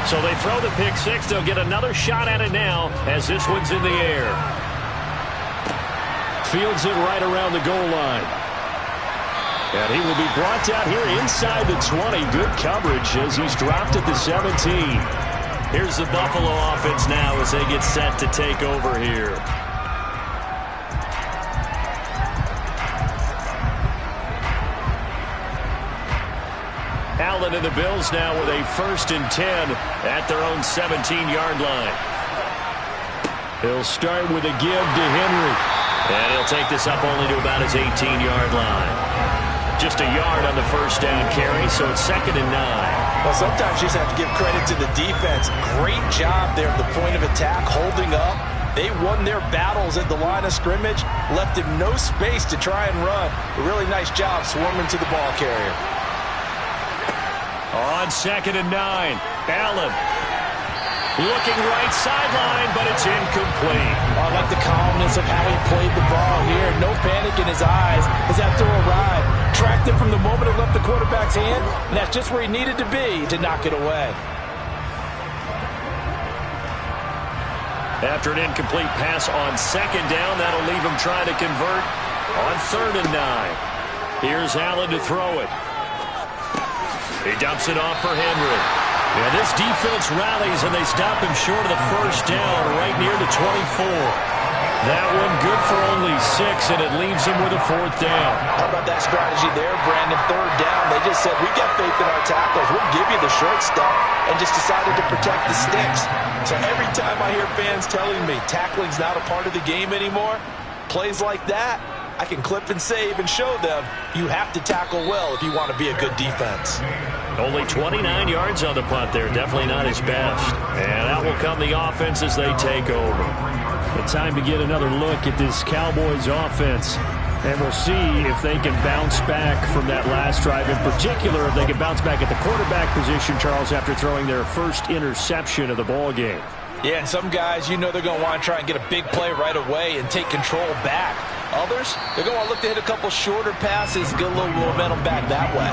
So they throw the pick six. They'll get another shot at it now as this one's in the air. Fields it right around the goal line. And he will be brought down here inside the 20. Good coverage as he's dropped at the 17. Here's the Buffalo offense now as they get set to take over here. Allen and the Bills now with a 1st and 10 at their own 17-yard line. He'll start with a give to Henry. And he'll take this up only to about his 18-yard line. Just a yard on the first down carry, so it's 2nd and 9. Well, sometimes you just have to give credit to the defense. Great job there at the point of attack, holding up. They won their battles at the line of scrimmage, left him no space to try and run. A really nice job swarming to the ball carrier. On 2nd and 9, Allen looking right sideline, but it's incomplete. I like the calmness of how he played the ball here. No panic in his eyes as that throw arrived. Tracked it from the moment it left the quarterback's hand, and that's just where he needed to be to knock it away. After an incomplete pass on 2nd down, that'll leave him trying to convert on 3rd and 9. Here's Allen to throw it. He dumps it off for Henry. Yeah, this defense rallies, and they stop him short of the 1st down right near the 24. That one good for only 6, and it leaves him with a 4th down. How about that strategy there, Brandon? 3rd down, they just said, we got faith in our tackles. We'll give you the short stuff, and just decided to protect the sticks. So every time I hear fans telling me tackling's not a part of the game anymore, plays like that, I can clip and save and show them you have to tackle well if you want to be a good defense. Only 29 yards on the punt there. Definitely not his best. And out will come the offense as they take over. It's time to get another look at this Cowboys offense. And we'll see if they can bounce back from that last drive. In particular, if they can bounce back at the quarterback position, Charles, after throwing their first interception of the ball game. Yeah, and some guys, you know they're going to want to try and get a big play right away and take control back. Others, they're going to look to hit a couple shorter passes, get a little momentum back that way.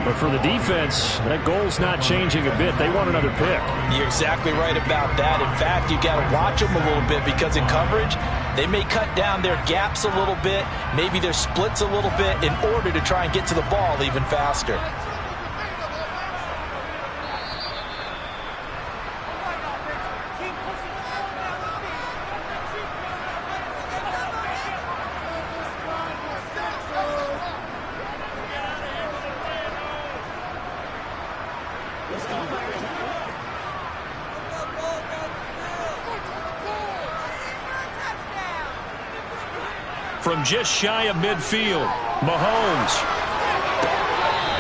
But for the defense, that goal's not changing a bit. They want another pick. You're exactly right about that. In fact, you got to watch them a little bit because in coverage, they may cut down their gaps a little bit, maybe their splits a little bit in order to try and get to the ball even faster. From just shy of midfield, Mahomes.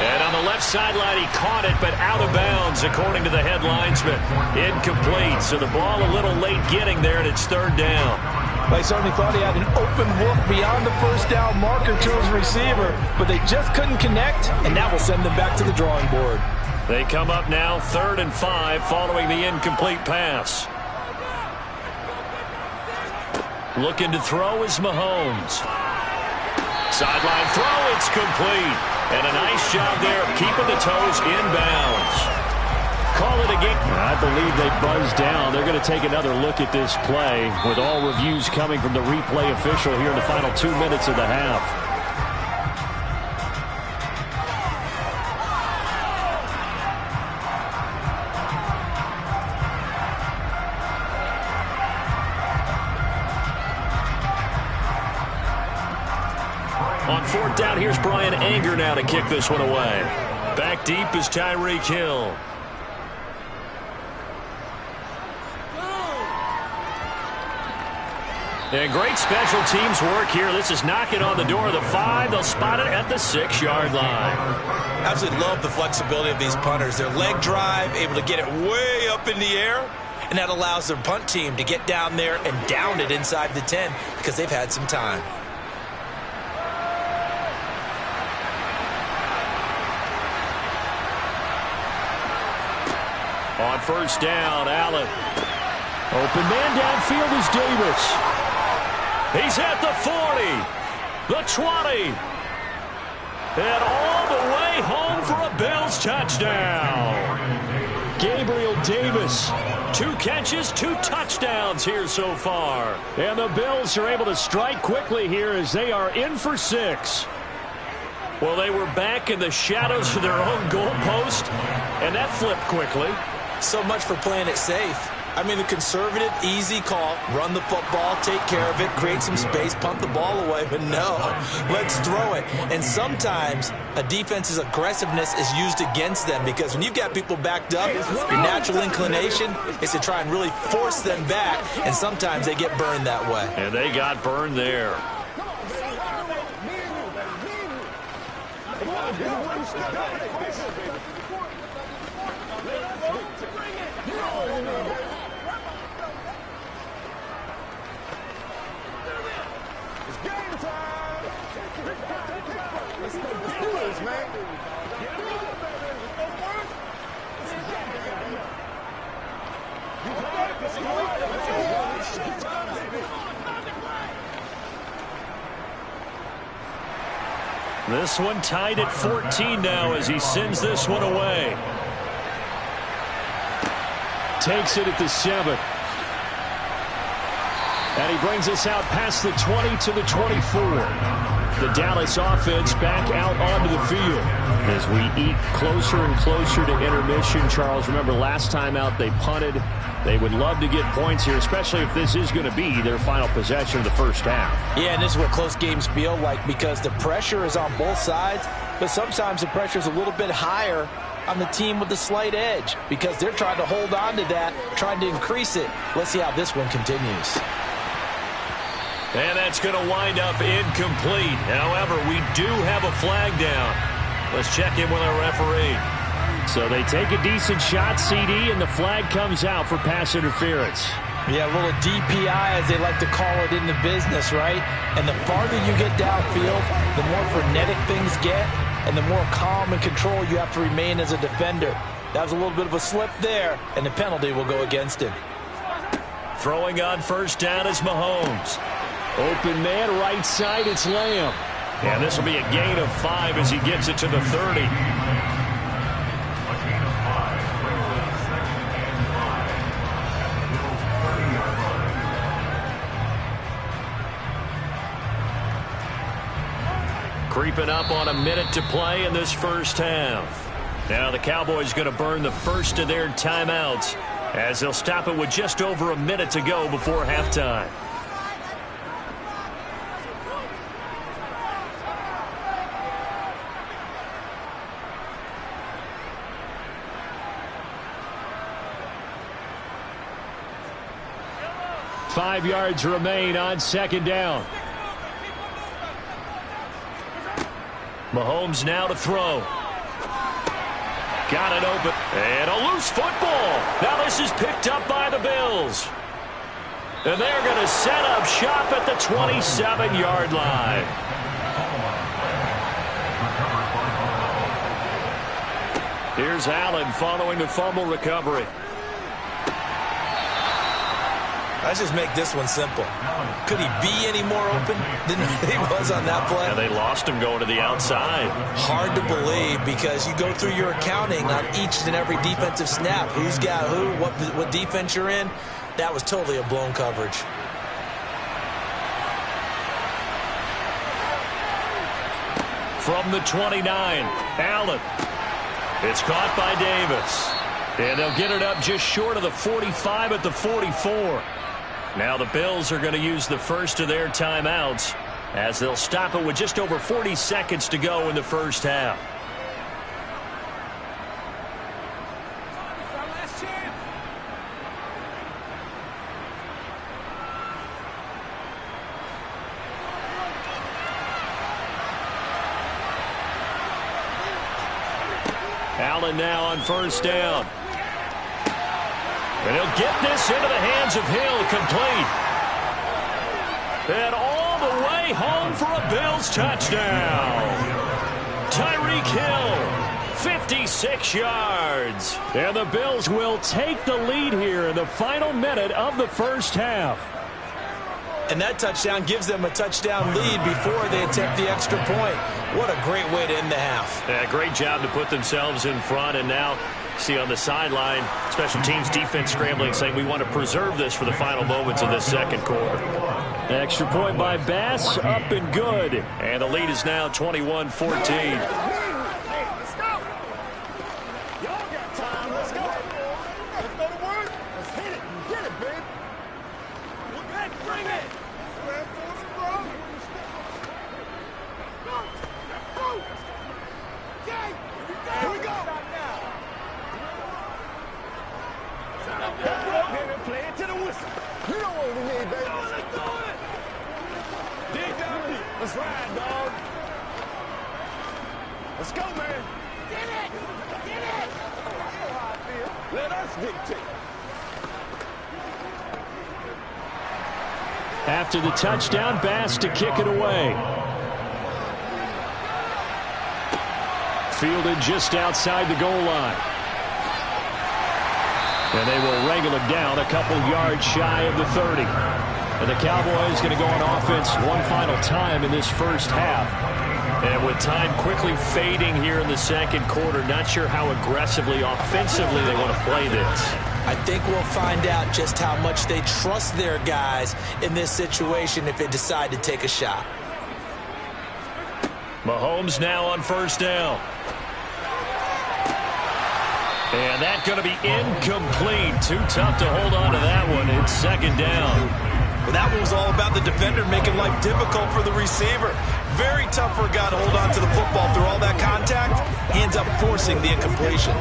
And on the left sideline, he caught it, but out of bounds, according to the head linesman. Incomplete, so the ball a little late getting there, and it's 3rd down. They certainly thought he had an open look beyond the 1st down marker to his receiver, but they just couldn't connect, and that will send them back to the drawing board. They come up now 3rd and 5 following the incomplete pass. Looking to throw is Mahomes. Sideline throw, it's complete. And a nice job there of keeping the toes inbounds. Call it a game. I believe they buzzed down. They're going to take another look at this play with all reviews coming from the replay official here in the final 2 minutes of the half. On fourth down, here's Brian Anger now to kick this one away. Back deep is Tyreek Hill. And great special teams work here. This is knocking on the door of the 5. They'll spot it at the 6-yard line. Absolutely love the flexibility of these punters. Their leg drive, able to get it way up in the air, and that allows their punt team to get down there and down it inside the 10 because they've had some time. On first down, Allen. Open man downfield is Davis. He's at the 40, the 20, and all the way home for a Bills touchdown. Gabriel Davis. 2 catches, 2 touchdowns here so far. And the Bills are able to strike quickly here as they are in for 6. Well, they were back in the shadows of their own goalpost, and that flipped quickly. So much for playing it safe. I mean, the conservative, easy call, run the football, take care of it, create some space, punt the ball away. But no, let's throw it. And sometimes a defense's aggressiveness is used against them because when you've got people backed up, your natural inclination is to try and really force them back, and sometimes they get burned that way. And they got burned there. This one tied at 14 now as he sends this one away. Takes it at the 7. And he brings us out past the 20 to the 24. The Dallas offense back out onto the field. As we eat closer and closer to intermission, Charles, remember last time out they punted. They would love to get points here, especially if this is going to be their final possession of the first half. Yeah, and this is what close games feel like because the pressure is on both sides, but sometimes the pressure is a little bit higher on the team with the slight edge because they're trying to hold on to that, trying to increase it. Let's see how this one continues. And that's going to wind up incomplete. However, we do have a flag down. Let's check in with our referee. So they take a decent shot, CD, and the flag comes out for pass interference. Yeah, a little DPI, as they like to call it in the business, right? And the farther you get downfield, the more frenetic things get, and the more calm and control you have to remain as a defender. That was a little bit of a slip there, and the penalty will go against him. Throwing on first down is Mahomes. Open man, right side, it's Lamb. And this will be a gain of 5 as he gets it to the 30. Creeping up on a minute to play in this first half. Now the Cowboys going to burn the first of their timeouts as they'll stop it with just over a minute to go before halftime. Five yards remain on second down. Mahomes now to throw. Got it open. And a loose football. Now this is picked up by the Bills. And they're going to set up shop at the 27-yard line. Here's Allen following the fumble recovery. Let's just make this one simple. Could he be any more open than he was on that play? And they lost him going to the outside. Hard to believe because you go through your accounting on each and every defensive snap. Who's got who, what defense you're in. That was totally a blown coverage. From the 29, Allen. It's caught by Davis. And they'll get it up just short of the 45 at the 44. Now the Bills are going to use the first of their timeouts as they'll stop it with just over 40 seconds to go in the first half. Allen now on first down. And he'll get this into the hands of Hill, complete. And all the way home for a Bills touchdown. Tyreek Hill, 56 yards. And the Bills will take the lead here in the final minute of the first half. And that touchdown gives them a touchdown lead before they attempt the extra point. What a great way to end the half. Yeah, great job to put themselves in front. And now, see on the sideline, special teams defense scrambling, saying we want to preserve this for the final moments of this second quarter. Extra point by Bass, up and good. And the lead is now 21-14. Let's go. Y'all got time. Let's go. Let's go to work. Let's hit it. Get it, babe. Look at it. Bring it. Stand for the bro. Go. Okay. Here we go. Play it to the whistle. You know what we need, baby. Let's do it. Dig down deep. Let's ride, dog. Let's go, man. Get it. Get it. I know how I feel. Let us dictate. After the touchdown, Bass to kick it away. Fielded just outside the goal line. And they will wrangle him down a couple yards shy of the 30. And the Cowboys going to go on offense one final time in this first half. And with time quickly fading here in the second quarter, not sure how aggressively, offensively they want to play this. I think we'll find out just how much they trust their guys in this situation if they decide to take a shot. Mahomes now on first down. And that's going to be incomplete. Too tough to hold on to that one. It's second down. Well, that one was all about the defender making life difficult for the receiver. Very tough for a guy to hold on to the football through all that contact. He ends up forcing the incompletion.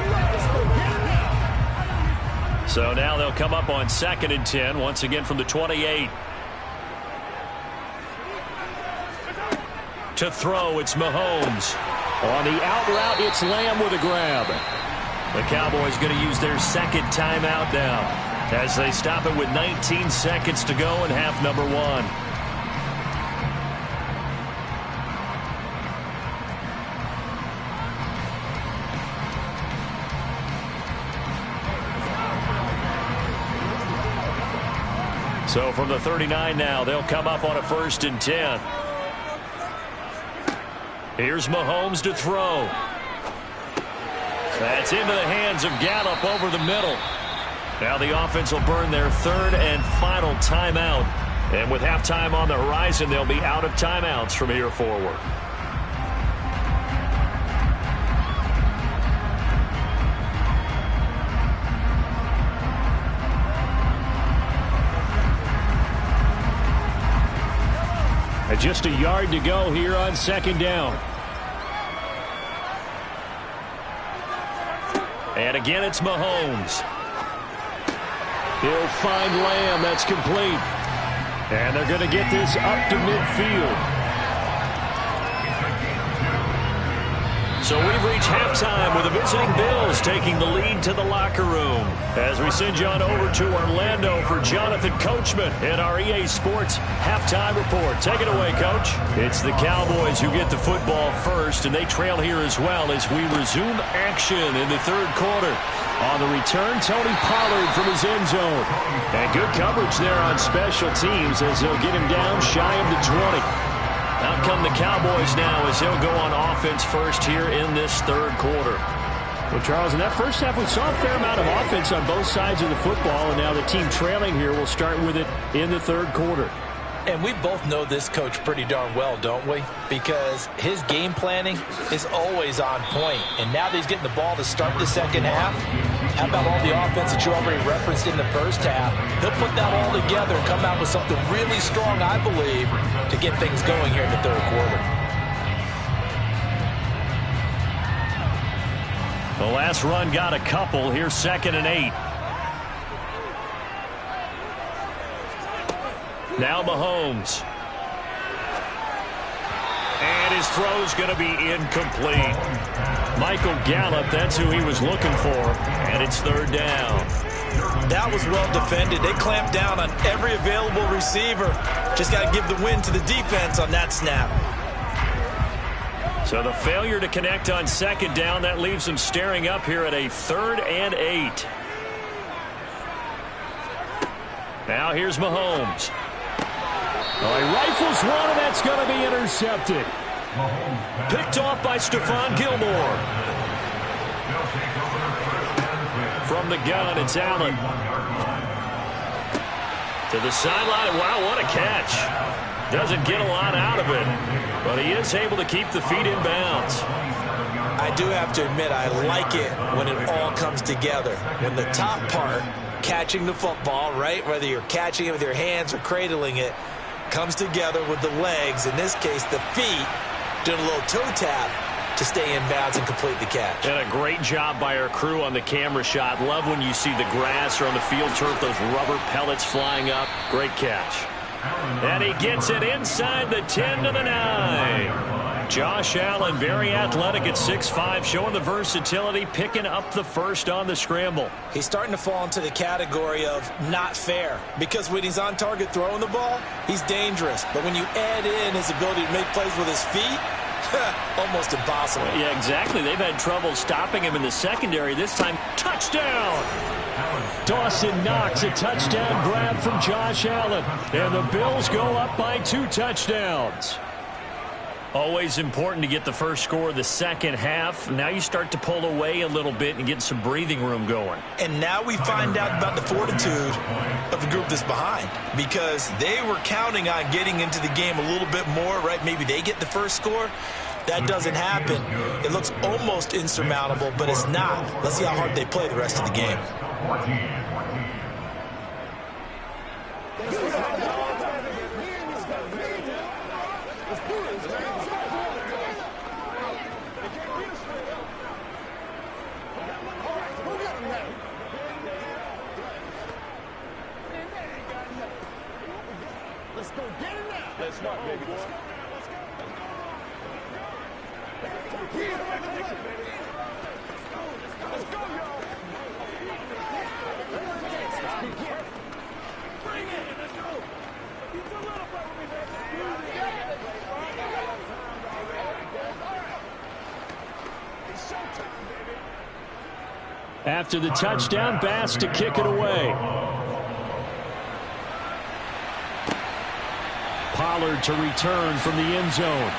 So now they'll come up on 2nd and 10, once again from the 28. To throw, it's Mahomes. On the out route, it's Lamb with a grab. The Cowboys going to use their second timeout now as they stop it with 19 seconds to go in half number one. So from the 39 now, they'll come up on a 1st and 10. Here's Mahomes to throw. That's into the hands of Gallup over the middle. Now the offense will burn their 3rd and final timeout. And with halftime on the horizon, they'll be out of timeouts from here forward. Just a yard to go here on 2nd down. And again, it's Mahomes. He'll find Lamb. That's complete. And they're going to get this up to midfield. So we've reached halftime with the visiting Bills taking the lead to the locker room. As we send you on over to Orlando for Jonathan Coachman in our EA Sports halftime report. Take it away, Coach. It's the Cowboys who get the football first, and they trail here as well as we resume action in the third quarter. On the return, Tony Pollard from his end zone. And good coverage there on special teams as they'll get him down shy of the 20. Out come the Cowboys now as they'll go on offense first here in this third quarter. Well, Charles, in that first half, we saw a fair amount of offense on both sides of the football, and now the team trailing here will start with it in the third quarter. And we both know this coach pretty darn well, don't we? Because his game planning is always on point. And now that he's getting the ball to start the second half, how about all the offense that you already referenced in the first half? He'll put that all together and come out with something really strong, I believe, to get things going here in the third quarter. The last run got a couple. Here's 2nd and 8. Now Mahomes. And his throw's going to be incomplete. Michael Gallup, that's who he was looking for. And it's third down. That was well defended. They clamped down on every available receiver. Just got to give the win to the defense on that snap. So the failure to connect on 2nd down, that leaves them staring up here at a 3rd and 8. Now here's Mahomes. Well, he rifles one, and that's going to be intercepted. Picked off by Stephon Gilmore. From the gun, it's Allen. To the sideline. Wow, what a catch. Doesn't get a lot out of it, but he is able to keep the feet in bounds. I do have to admit, I like it when it all comes together. When the top part, catching the football, right, whether you're catching it with your hands or cradling it, comes together with the legs, in this case the feet, doing a little toe tap to stay in bounds and complete the catch. And a great job by our crew on the camera shot. Love when you see the grass or on the field turf, those rubber pellets flying up. Great catch. And he gets it inside the 10 to the 9. Josh Allen, very athletic at 6'5", showing the versatility, picking up the first on the scramble. He's starting to fall into the category of not fair, because when he's on target throwing the ball, he's dangerous. But when you add in his ability to make plays with his feet, almost impossible. Yeah, exactly. They've had trouble stopping him in the secondary. This time, touchdown! Dawson Knox, a touchdown grab from Josh Allen. And the Bills go up by 2 touchdowns. Always important to get the first score of the second half. Now you start to pull away a little bit and get some breathing room going. And now we find out about the fortitude of the group that's behind, because they were counting on getting into the game a little bit more, right? Maybe they get the first score. That doesn't happen. It looks almost insurmountable, but it's not. Let's see how hard they play the rest of the game. Let's go get it now. Let's go, baby. Let's go. Let's go, y'all. Bring it. Let's go. You too little for me, It's showtime, baby. After the touchdown, Bass to kick it away. Pollard to return from the end zone.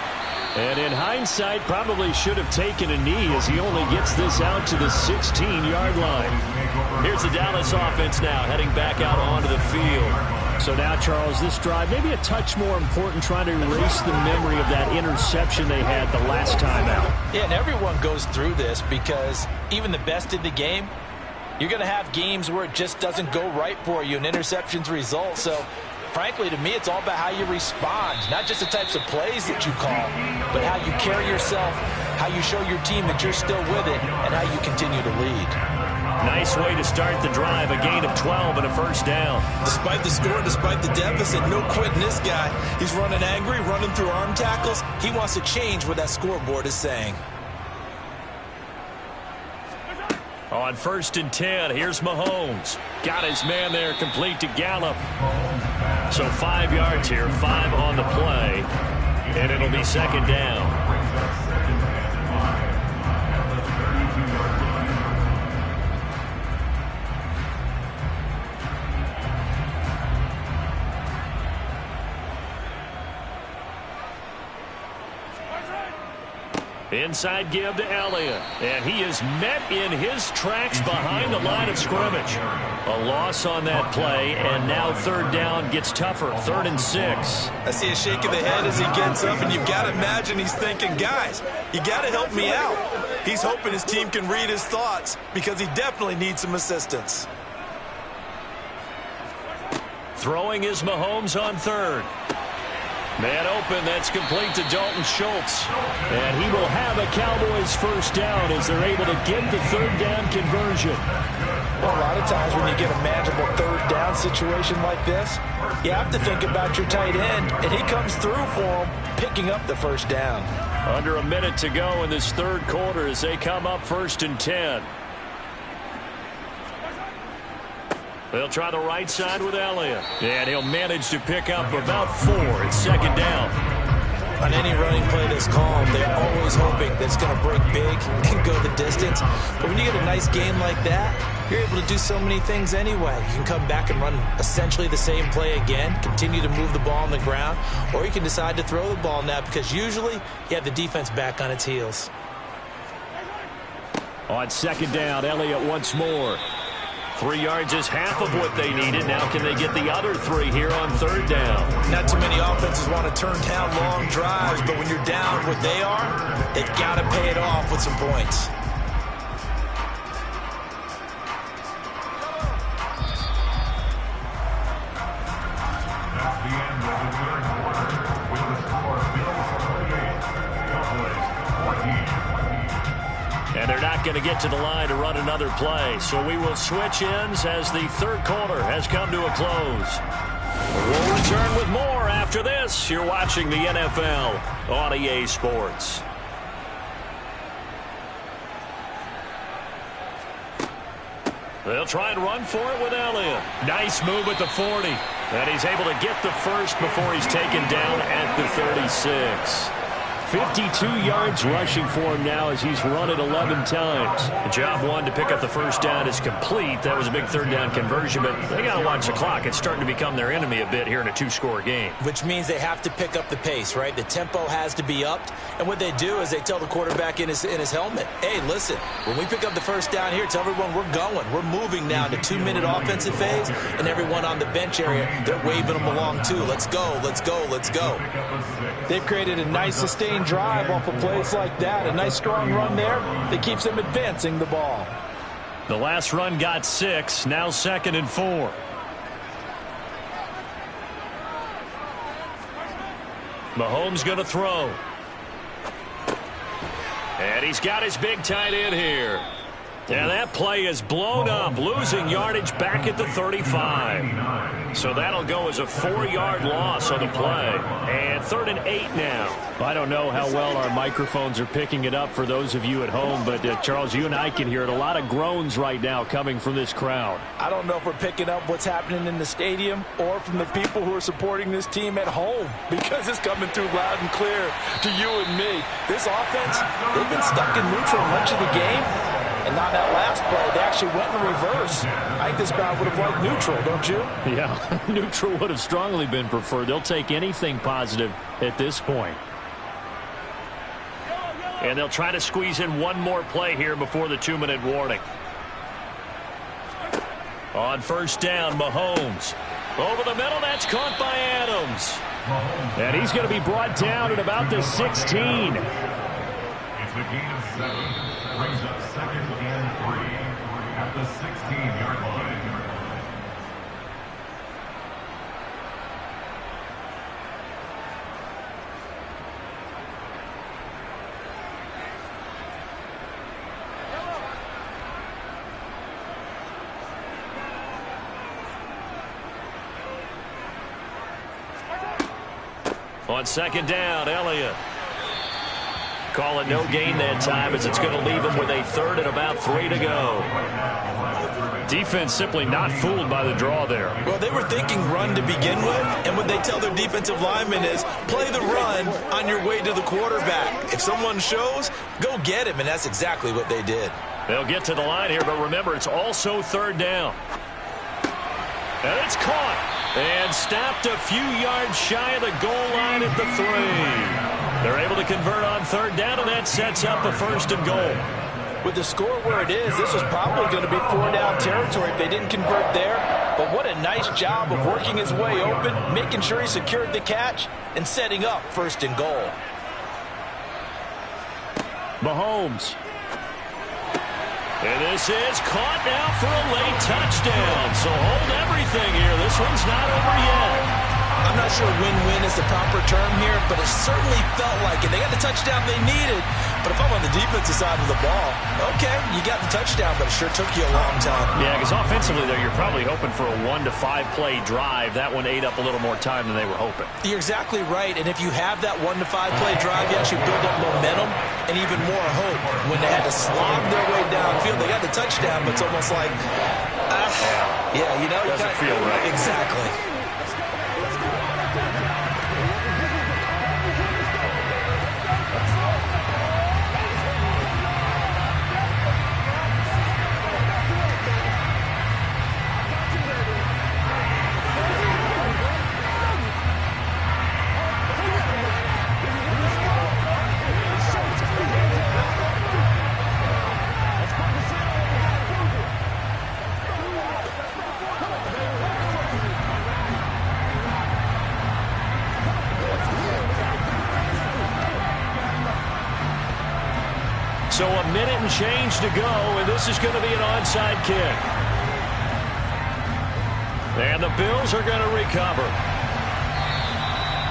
And in hindsight, probably should have taken a knee as he only gets this out to the 16-yard line. Here's the Dallas offense now heading back out onto the field. So now, Charles, this drive maybe a touch more important, trying to erase the memory of that interception they had the last time out. Yeah, and everyone goes through this because even the best in the game, you're going to have games where it just doesn't go right for you and interceptions result. So frankly, to me, it's all about how you respond, not just the types of plays that you call, but how you carry yourself, how you show your team that you're still with it, and how you continue to lead. Nice way to start the drive, a gain of 12 and a first down. Despite the score, despite the deficit, no quitting this guy. He's running angry, running through arm tackles. He wants to change what that scoreboard is saying. On 1st and 10, here's Mahomes. Got his man there, complete to Gallup. So 5 yards here, 5 on the play, and it'll be 2nd down. Inside give to Elliott, and he is met in his tracks behind the line of scrimmage. A loss on that play, and now 3rd down gets tougher, 3rd and 6. I see a shake of the head as he gets up, and you've got to imagine he's thinking, guys, you got to help me out. He's hoping his team can read his thoughts because he definitely needs some assistance. Throwing is Mahomes on 3rd. Man open, that's complete to Dalton Schultz. And he will have a Cowboys 1st down as they're able to get the 3rd down conversion. Well, a lot of times when you get a manageable 3rd down situation like this, you have to think about your tight end, and he comes through for him, picking up the 1st down. Under a minute to go in this 3rd quarter as they come up 1st and 10. They'll try the right side with Elliott. And he'll manage to pick up about 4. It's 2nd down. On any running play that's called, they're always hoping that it's going to break big and go the distance. But when you get a nice game like that, you're able to do so many things anyway. You can come back and run essentially the same play again, continue to move the ball on the ground, or you can decide to throw the ball now because usually you have the defense back on its heels. On 2nd down, Elliott once more. 3 yards is half of what they needed. Now can they get the other 3 here on 3rd down? Not too many offenses want to turn down long drives, but when you're down what they are, they've got to pay it off with some points. That's the end of the 3rd quarter with the score Bills 38, Cowboys 14. And they're not going to get to the line to run another play. So we will switch ends as the 3rd quarter has come to a close. We'll return with more after this. You're watching the NFL on EA Sports. They'll try and run for it with Elliott. Nice move at the 40. And he's able to get the first before he's taken down at the 36. 52 yards rushing for him now as he's run it 11 times. The job one to pick up the 1st down is complete. That was a big 3rd down conversion, but they got to watch the clock. It's starting to become their enemy a bit here in a 2-score game. Which means they have to pick up the pace, right? The tempo has to be upped. And what they do is they tell the quarterback in his helmet, hey, listen, when we pick up the 1st down here, tell everyone we're going. We're moving now to 2-minute offensive phase, and everyone on the bench area, they're waving them along too. Let's go, let's go, let's go. They've created a nice sustained drive off of plays like that. A nice strong run there that keeps them advancing the ball. The last run got 6. Now 2nd and 4. Mahomes going to throw. And he's got his big tight end here. And that play is blown up, losing yardage back at the 35. So that'll go as a 4-yard loss on the play. And 3rd and 8 now. I don't know how well our microphones are picking it up for those of you at home, but Charles, you and I can hear it. A lot of groans right now coming from this crowd. I don't know if we're picking up what's happening in the stadium or from the people who are supporting this team at home, because it's coming through loud and clear to you and me. This offense, they've been stuck in neutral much of the game. And on that last play, they actually went in reverse. I think this crowd would have liked neutral, don't you? Yeah, neutral would have strongly been preferred. They'll take anything positive at this point. And they'll try to squeeze in one more play here before the 2-minute warning. On 1st down, Mahomes. Over the middle, that's caught by Adams. And he's going to be brought down at about the 16. It's the gain of 7. Brings up 2nd and 3 at the 16-yard line. On 2nd down, Elliott. Call it no gain that time as it's going to leave them with a third and about 3 to go. Defense simply not fooled by the draw there. Well, they were thinking run to begin with, and what they tell their defensive linemen is play the run on your way to the quarterback. If someone shows, go get him, and that's exactly what they did. They'll get to the line here, but remember, it's also third down. And it's caught and stopped a few yards shy of the goal line at the 3. They're able to convert on third down, and that sets up a first and goal. With the score where it is, this was probably going to be 4-down territory if they didn't convert there. But what a nice job of working his way open, making sure he secured the catch, and setting up first and goal. Mahomes. And this is caught now for a late touchdown. So hold everything here. This one's not over yet. I'm not sure win-win is the proper term here, but it certainly felt like it. They got the touchdown they needed, but if I'm on the defensive side of the ball, okay, you got the touchdown, but it sure took you a long time. Yeah, because offensively, though, you're probably hoping for a 1 to 5 play drive. That one ate up a little more time than they were hoping. You're exactly right, and if you have that 1 to 5 play drive, you actually build up momentum and even more hope. When they had to slog their way downfield, they got the touchdown, but it's almost like, yeah, you know, doesn't feel right. Exactly. So a minute and change to go, and this is going to be an onside kick. And the Bills are going to recover.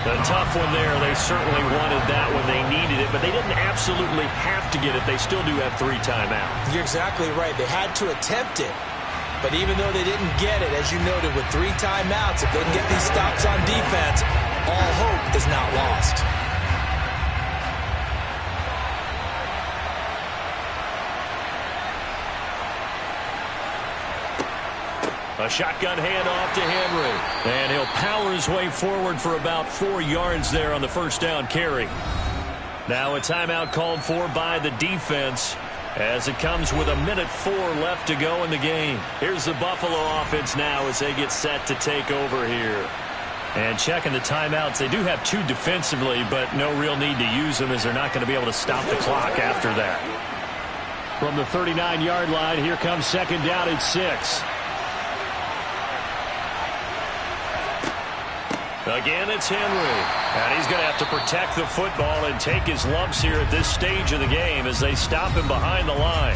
The tough one there. They certainly wanted that when they needed it, but they didn't absolutely have to get it. They still do have 3 timeouts. You're exactly right. They had to attempt it. But even though they didn't get it, as you noted, with 3 timeouts, if they can get these stops on defense, all hope is not lost. A shotgun handoff to Henry. And he'll power his way forward for about 4 yards there on the first down carry. Now a timeout called for by the defense as it comes with 1:04 left to go in the game. Here's the Buffalo offense now as they get set to take over here. And checking the timeouts, they do have 2 defensively, but no real need to use them as they're not going to be able to stop the clock after that. From the 39-yard line, here comes second down at 6. Again, it's Henry. And he's going to have to protect the football and take his lumps here at this stage of the game as they stop him behind the line.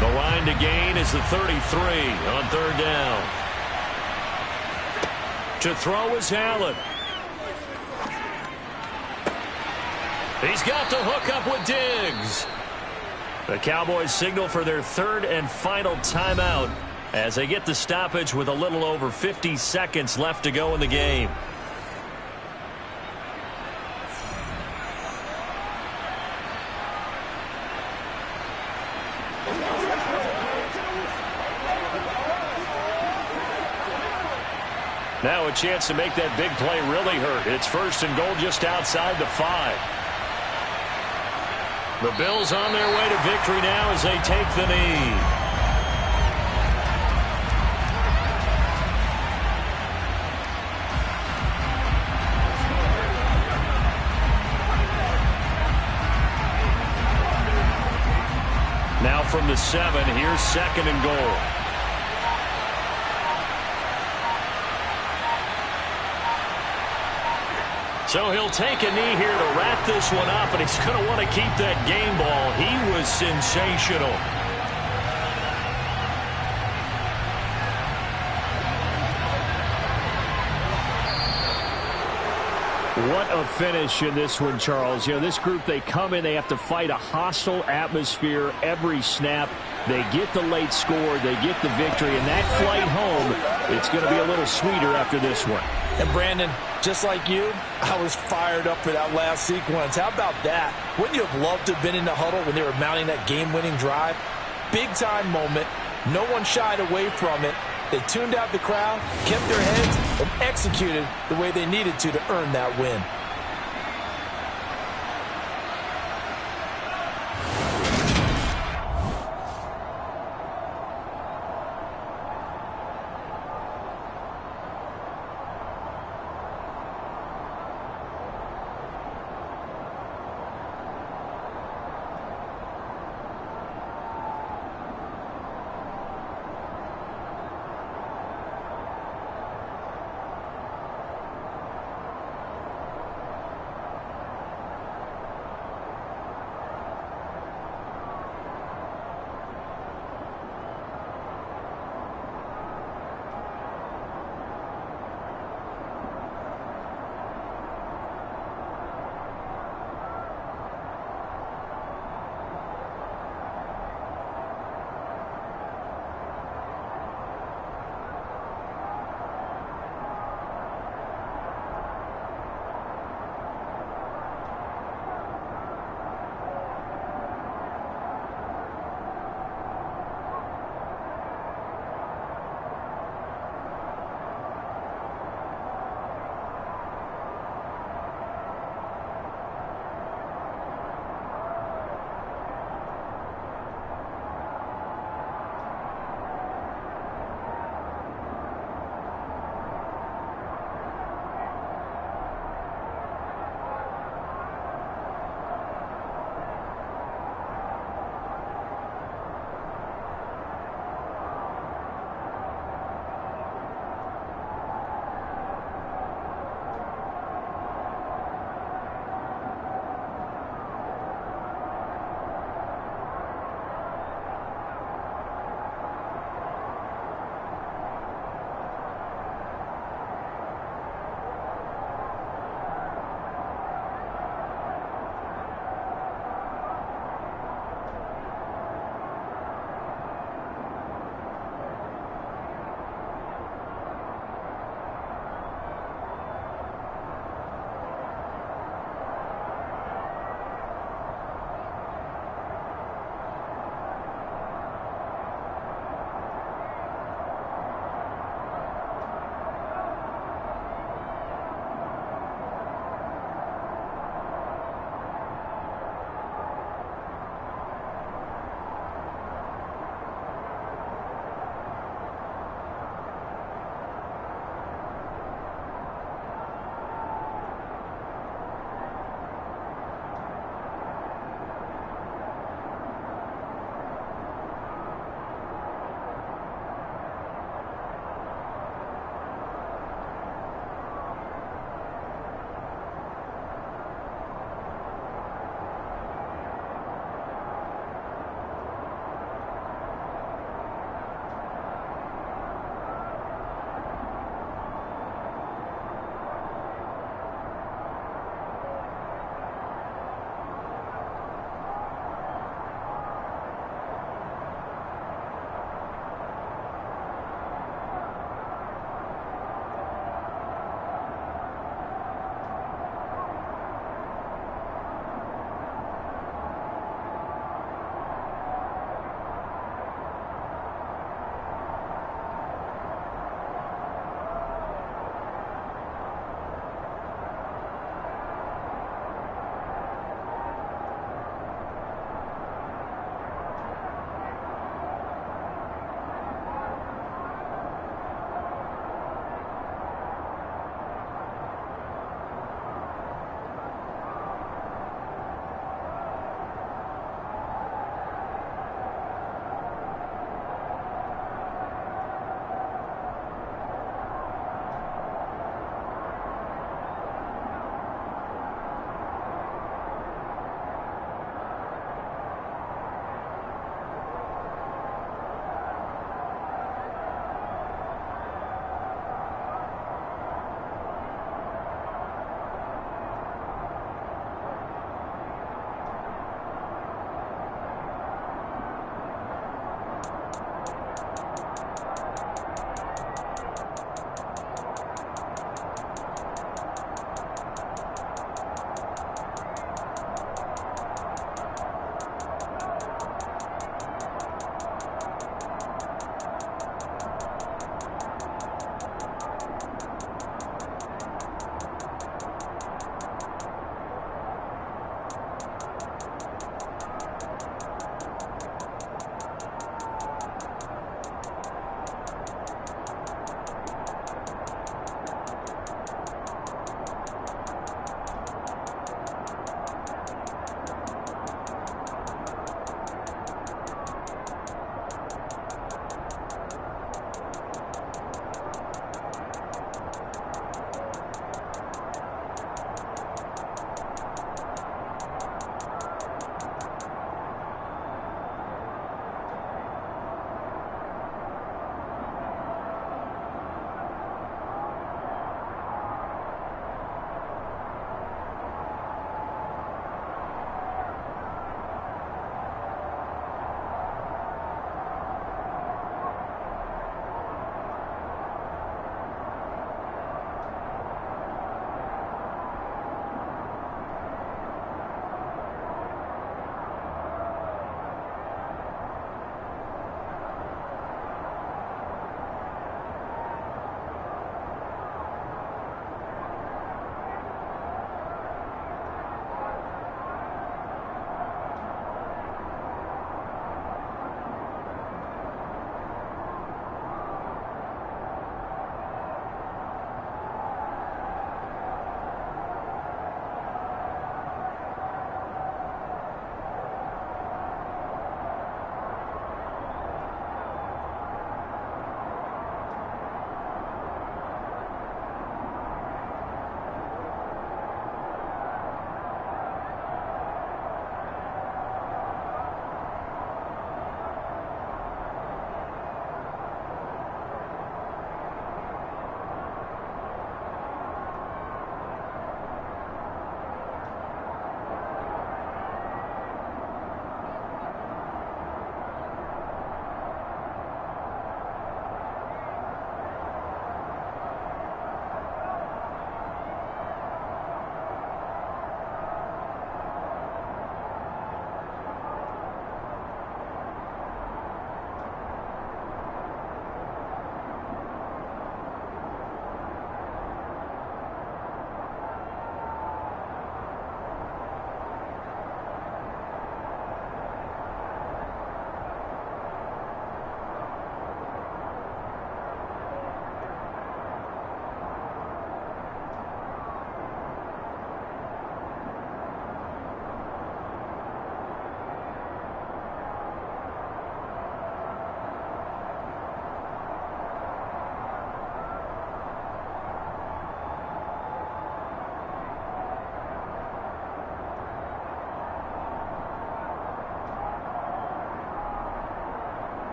The line to gain is the 33 on third down. To throw is Allen. He's got the hook up with Diggs. The Cowboys signal for their 3rd and final timeout as they get the stoppage with a little over 50 seconds left to go in the game. Now a chance to make that big play really hurt. It's first and goal just outside the 5. The Bills on their way to victory now as they take the knee. Now from the 7, here's second and goal. So he'll take a knee here to wrap this one up, and he's going to want to keep that game ball. He was sensational. What a finish in this one, Charles. You know, this group, they come in, they have to fight a hostile atmosphere every snap. They get the late score, they get the victory, and that flight home, it's going to be a little sweeter after this one. And Brandon, just like you, I was fired up for that last sequence. How about that? Wouldn't you have loved to have been in the huddle when they were mounting that game-winning drive? Big-time moment. No one shied away from it. They tuned out the crowd, kept their heads, and executed the way they needed to earn that win.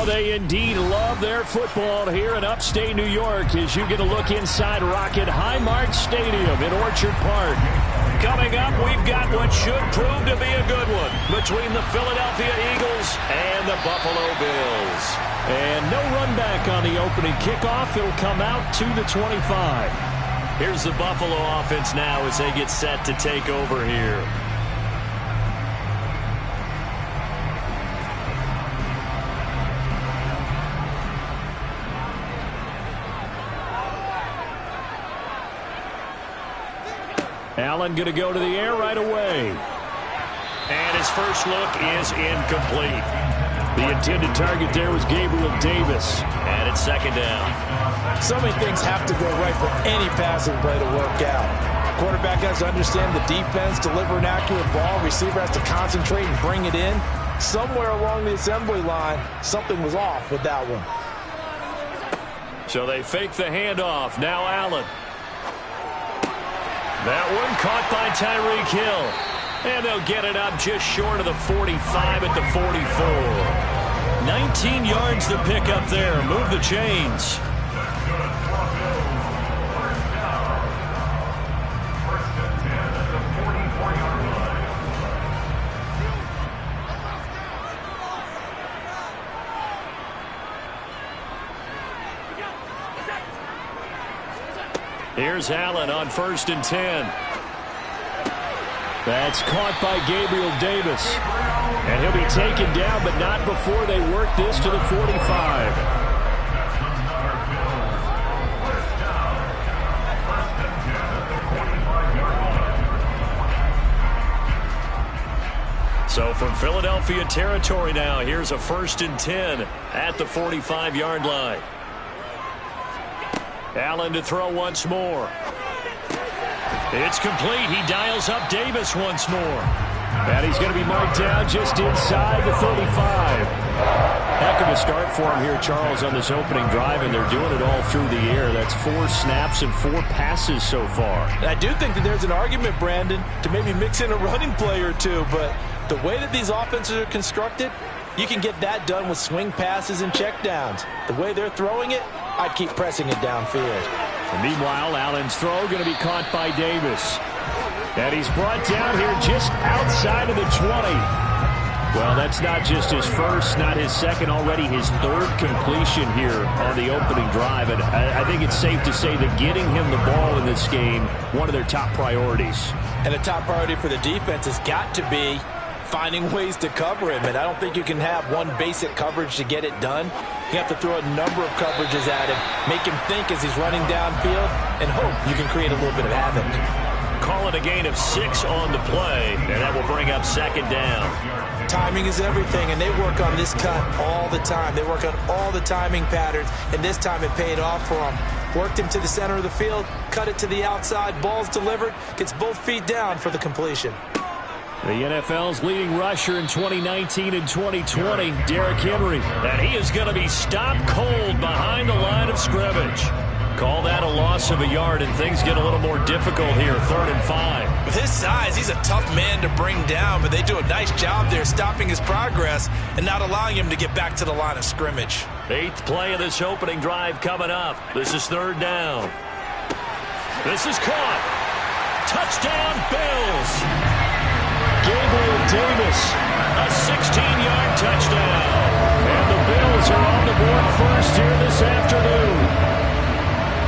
Oh, they indeed love their football here in upstate New York as you get a look inside Rocket Highmark Stadium in Orchard Park. Coming up, we've got what should prove to be a good one between the Philadelphia Eagles and the Buffalo Bills. And no run back on the opening kickoff. It'll come out to the 25. Here's the Buffalo offense now as they get set to take over here. Allen going to go to the air right away. And his first look is incomplete. The intended target there was Gabriel Davis. And it's second down. So many things have to go right for any passing play to work out. Quarterback has to understand the defense, deliver an accurate ball. Receiver has to concentrate and bring it in. Somewhere along the assembly line, something was off with that one. So they fake the handoff. Now Allen. That one caught by Tyreek Hill. And they'll get it up just short of the 45 at the 44. 19 yards to pick up there. Move the chains. Here's Allen on 1st and 10. That's caught by Gabriel Davis. And he'll be taken down, but not before they work this to the 45. So from Philadelphia territory now, here's a 1st and 10 at the 45-yard line. Allen to throw once more. It's complete. He dials up Davis once more. And he's going to be marked down just inside the 35. Heck of a start for him here, Charles, on this opening drive, and they're doing it all through the air. That's 4 snaps and 4 passes so far. And I do think that there's an argument, Brandon, to maybe mix in a running play or two, but the way that these offenses are constructed, you can get that done with swing passes and checkdowns. The way they're throwing it, I'd keep pressing it downfield. And meanwhile, Allen's throw going to be caught by Davis. And he's brought down here just outside of the 20. Well, that's not just his first, not his second, already his 3rd completion here on the opening drive. And I think it's safe to say that getting him the ball in this game, one of their top priorities. And a top priority for the defense has got to be finding ways to cover him, and I don't think you can have one basic coverage to get it done. You have to throw a number of coverages at him, make him think as he's running downfield, and hope you can create a little bit of havoc. Call it a gain of 6 on the play, and that will bring up 2nd down. Timing is everything, and they work on this cut all the time. They work on all the timing patterns, and this time it paid off for them. Worked him to the center of the field, cut it to the outside, ball's delivered, gets both feet down for the completion. The NFL's leading rusher in 2019 and 2020, Derrick Henry. And he is going to be stopped cold behind the line of scrimmage. Call that a loss of a yard, and things get a little more difficult here, 3rd and 5. With his size, he's a tough man to bring down, but they do a nice job there stopping his progress and not allowing him to get back to the line of scrimmage. 8th play of this opening drive coming up. This is 3rd down. This is caught. Touchdown, Bills. Gabriel Davis, a 16-yard touchdown. And the Bills are on the board first here this afternoon.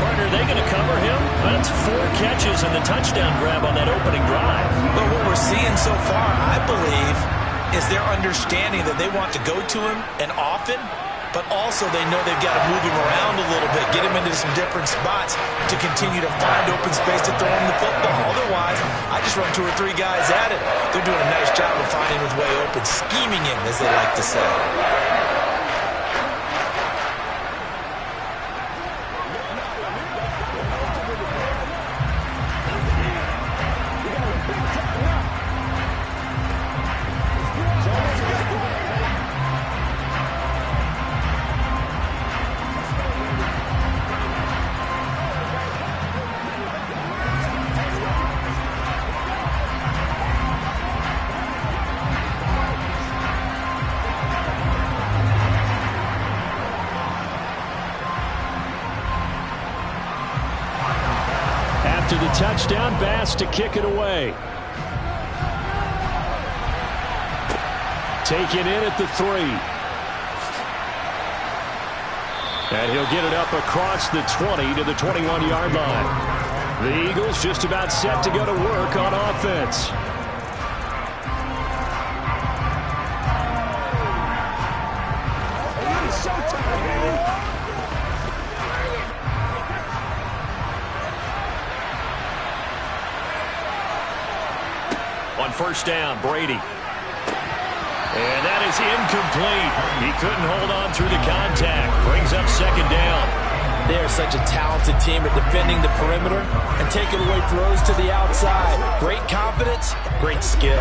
Partner, are they going to cover him? That's 4 catches and the touchdown grab on that opening drive. But what we're seeing so far, I believe, is their understanding that they want to go to him and often, but also they know they've got to move him around a little bit, get him into some different spots to continue to find open space to throw him the football. Otherwise, I just run 2 or 3 guys at it. They're doing a nice job of finding his way open, scheming him, as they like to say. after the touchdown. Bass to kick it away. Taken in at the 3. And he'll get it up across the 20 to the 21-yard line. The Eagles just about set to go to work on offense. On first down, Brady. And that is incomplete. He couldn't hold on through the contact. Brings up second down. They're such a talented team at defending the perimeter and taking away throws to the outside. Great confidence, great skill.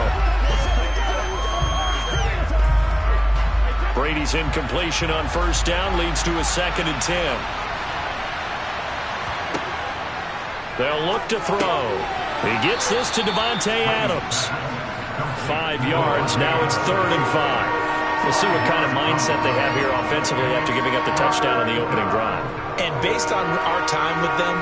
Brady's incompletion on first down leads to a 2nd and 10. They'll look to throw. He gets this to Davante Adams. 5 yards. Now it's 3rd and 5. We'll see what kind of mindset they have here offensively after giving up the touchdown on the opening drive. And based on our time with them,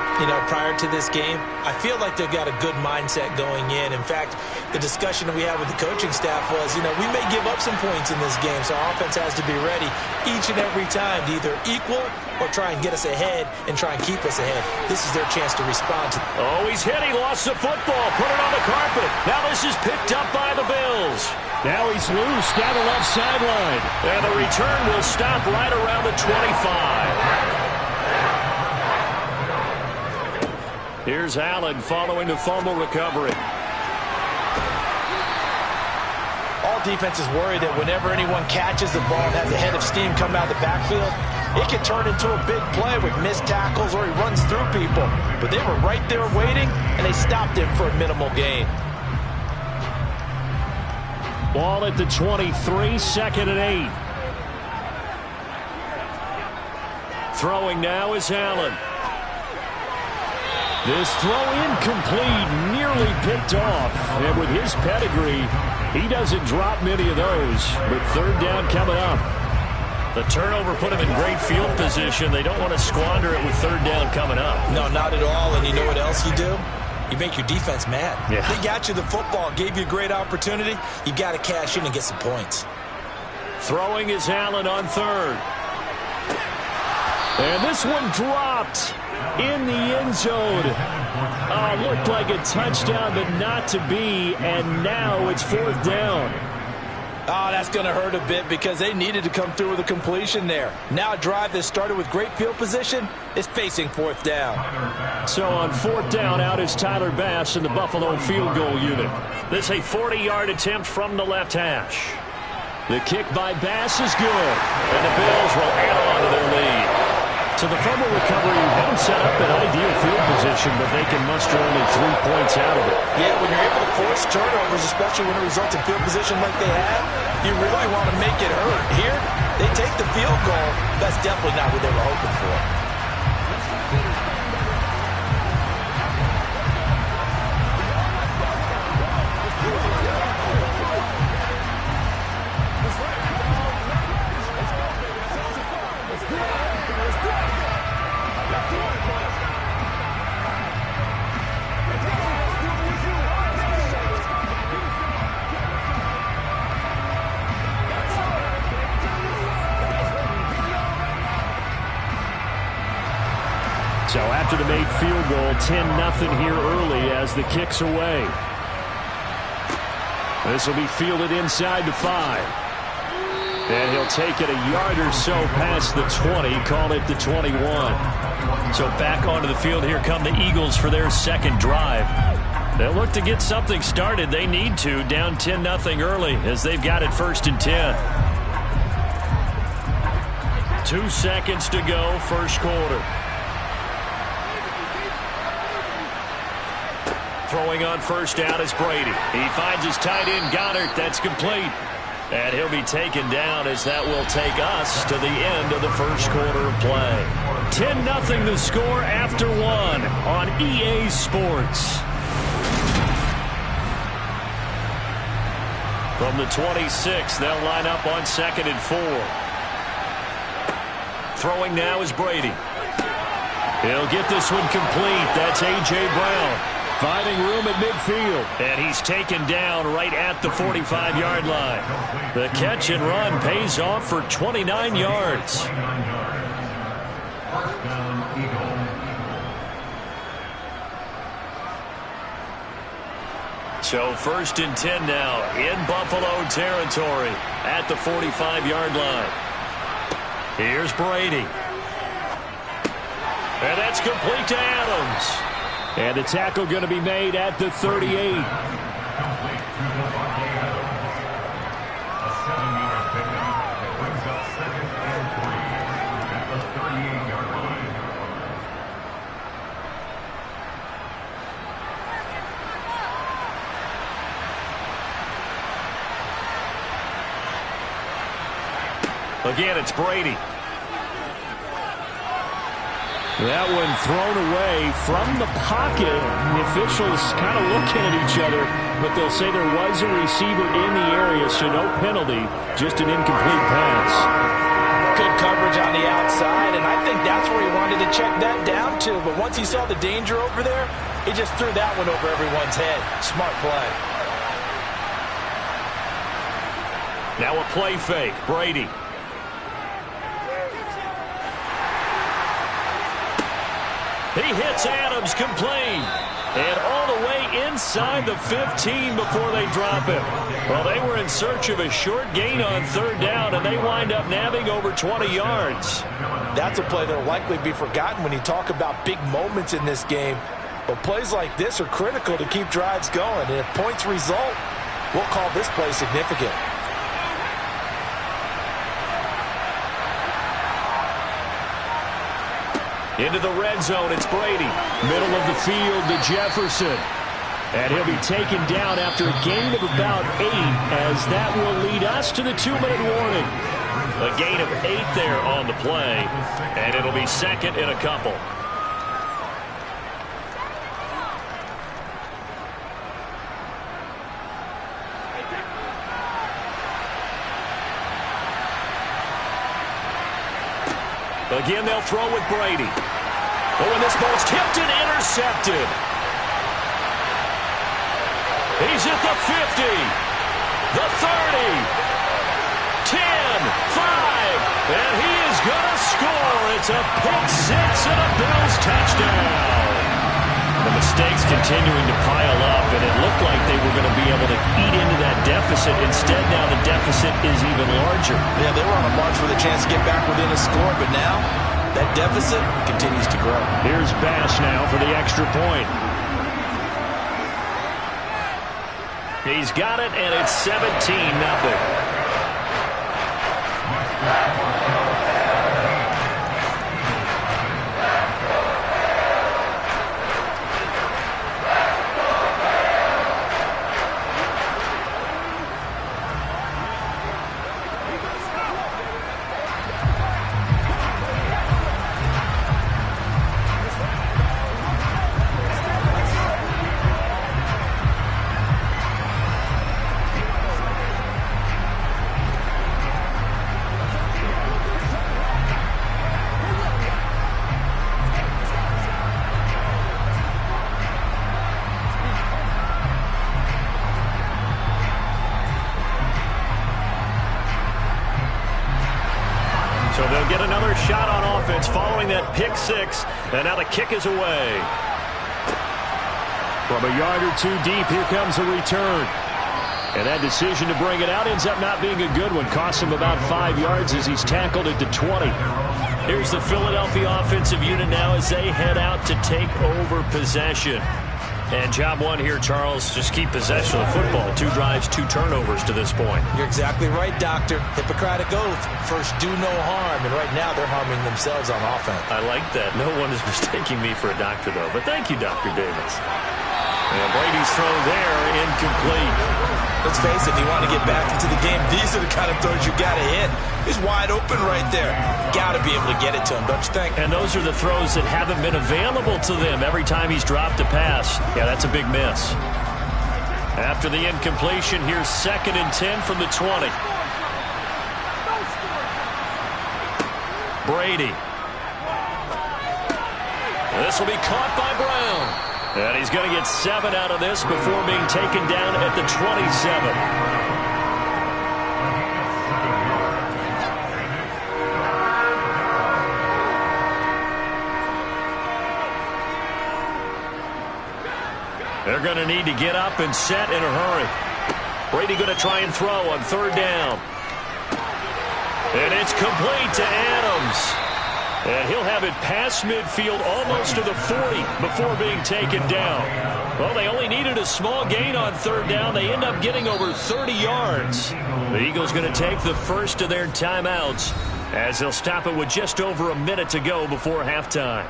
prior to this game, I feel like they've got a good mindset going in. In fact, the discussion that we had with the coaching staff was, we may give up some points in this game, so our offense has to be ready each and every time to either equal or try and get us ahead and try and keep us ahead. This is their chance to respond to. Oh, he's hit. He lost the football. Put it on the carpet. Now this is picked up by the Bills. Now he's loose down the left sideline. And the return will stop right around the 25. Here's Allen following the fumble recovery. All defenses worry that whenever anyone catches the ball and has a head of steam come out of the backfield, it can turn into a big play with missed tackles or he runs through people. But they were right there waiting, and they stopped him for a minimal gain. Ball at the 23, 2nd and 8. Throwing now is Allen. This throw incomplete, nearly picked off. And with his pedigree, he doesn't drop many of those. But 3rd down coming up. The turnover put him in great field position. They don't want to squander it with 3rd down coming up. No, not at all. And you know what else you do? You make your defense mad. Yeah. They got you the football, gave you a great opportunity. You got to cash in and get some points. Throwing is Allen on 3rd. And this one dropped in the end zone. Looked like a touchdown, but not to be. And now it's 4th down. That's going to hurt a bit because they needed to come through with a completion there. Now a drive that started with great field position is facing 4th down. So on 4th down, out is Tyler Bass in the Buffalo field goal unit. This a 40-yard attempt from the left hash. The kick by Bass is good. And the Bills will add on to their lead. So the fumble recovery had them set up in ideal field position, but they can muster only 3 points out of it. Yeah, when you're able to force turnovers, especially when it results in field position like they have, you really want to make it hurt. Here, they take the field goal. That's definitely not what they were hoping for. So after the made field goal, 10-0 here early as the kick's away. This will be fielded inside the 5. And he'll take it a yard or so past the 20, call it the 21. So back onto the field, here come the Eagles for their 2nd drive. They'll look to get something started. They need to, down 10-0 early as they've got it 1st and 10. 2 seconds to go, 1st quarter. Throwing on 1st down is Brady. He finds his tight end, Goddard. That's complete. And he'll be taken down as that will take us to the end of the 1st quarter of play. 10-0 the score after 1 on EA Sports. From the 26, they'll line up on 2nd and 4. Throwing now is Brady. He'll get this one complete. That's A.J. Brown. Finding room at midfield. And he's taken down right at the 45-yard line. The catch and run pays off for 29 yards. First down, Eagle. So 1st and 10 now in Buffalo territory at the 45-yard line. Here's Brady. And that's complete to Adams. And the tackle going to be made at the 38. Complete to Devontae Adams. A 7-yard pickup. It brings up 2nd and 3 at the 38-yard line. Again, it's Brady. That one thrown away from the pocket. The officials kind of looking at each other, but they'll say there was a receiver in the area, so no penalty, just an incomplete pass. Good coverage on the outside, and I think that's where he wanted to check that down to. But once he saw the danger over there, he just threw that one over everyone's head. Smart play. Now a play fake. Brady. He hits Adams complete. And all the way inside the 15 before they drop him. Well, they were in search of a short gain on 3rd down, and they wind up nabbing over 20 yards. That's a play that will likely be forgotten when you talk about big moments in this game. But plays like this are critical to keep drives going. And if points result, we'll call this play significant. Into the red zone, it's Brady. Middle of the field to Jefferson. And he'll be taken down after a gain of about 8, as that will lead us to the 2-minute warning. A gain of 8 there on the play, and it'll be 2nd and a couple. Again, they'll throw with Brady. Oh, and this ball's tipped and intercepted. He's at the 50, the 30, 10, 5, and he is going to score. It's a pick 6 and a Bills touchdown. The mistakes continuing to pile up, and it looked like they were going to be able to eat into that deficit. Instead, now the deficit is even larger. Yeah, they were on a march with a chance to get back within a score, but now that deficit continues to grow. Here's Bass now for the extra point. He's got it, and it's 17-0. So they'll get another shot on offense following that pick 6, and now the kick is away. From a yard or 2 deep, here comes a return. And that decision to bring it out ends up not being a good one. Costs him about 5 yards as he's tackled at the 20. Here's the Philadelphia offensive unit now as they head out to take over possession. And job one here, Charles, just keep possession of the football. 2 drives, 2 turnovers to this point. You're exactly right, Doctor. Hippocratic oath. First, do no harm. And right now, they're harming themselves on offense. I like that. No one is mistaking me for a doctor, though. But thank you, Dr. Davis. And Brady's throw there, incomplete. Let's face it, if you want to get back into the game, these are the kind of throws you got to hit. He's wide open right there. Got to be able to get it to him, don't you think? And those are the throws that haven't been available to them every time he's dropped a pass. Yeah, that's a big miss. After the incompletion, here's 2nd and 10 from the 20. Brady. This will be caught by Brown. And he's going to get 7 out of this before being taken down at the 27. They're going to need to get up and set in a hurry. Brady going to try and throw on 3rd down. And it's complete to Adams. And he'll have it past midfield almost to the 40 before being taken down. Well, they only needed a small gain on 3rd down. They end up getting over 30 yards. The Eagles going to take the first of their timeouts as they'll stop it with just over a minute to go before halftime.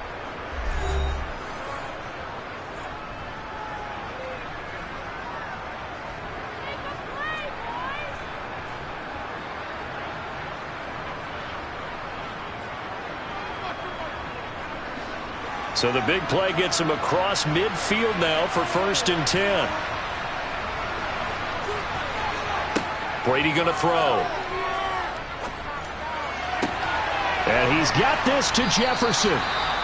So the big play gets him across midfield now for 1st and 10. Brady going to throw. And he's got this to Jefferson.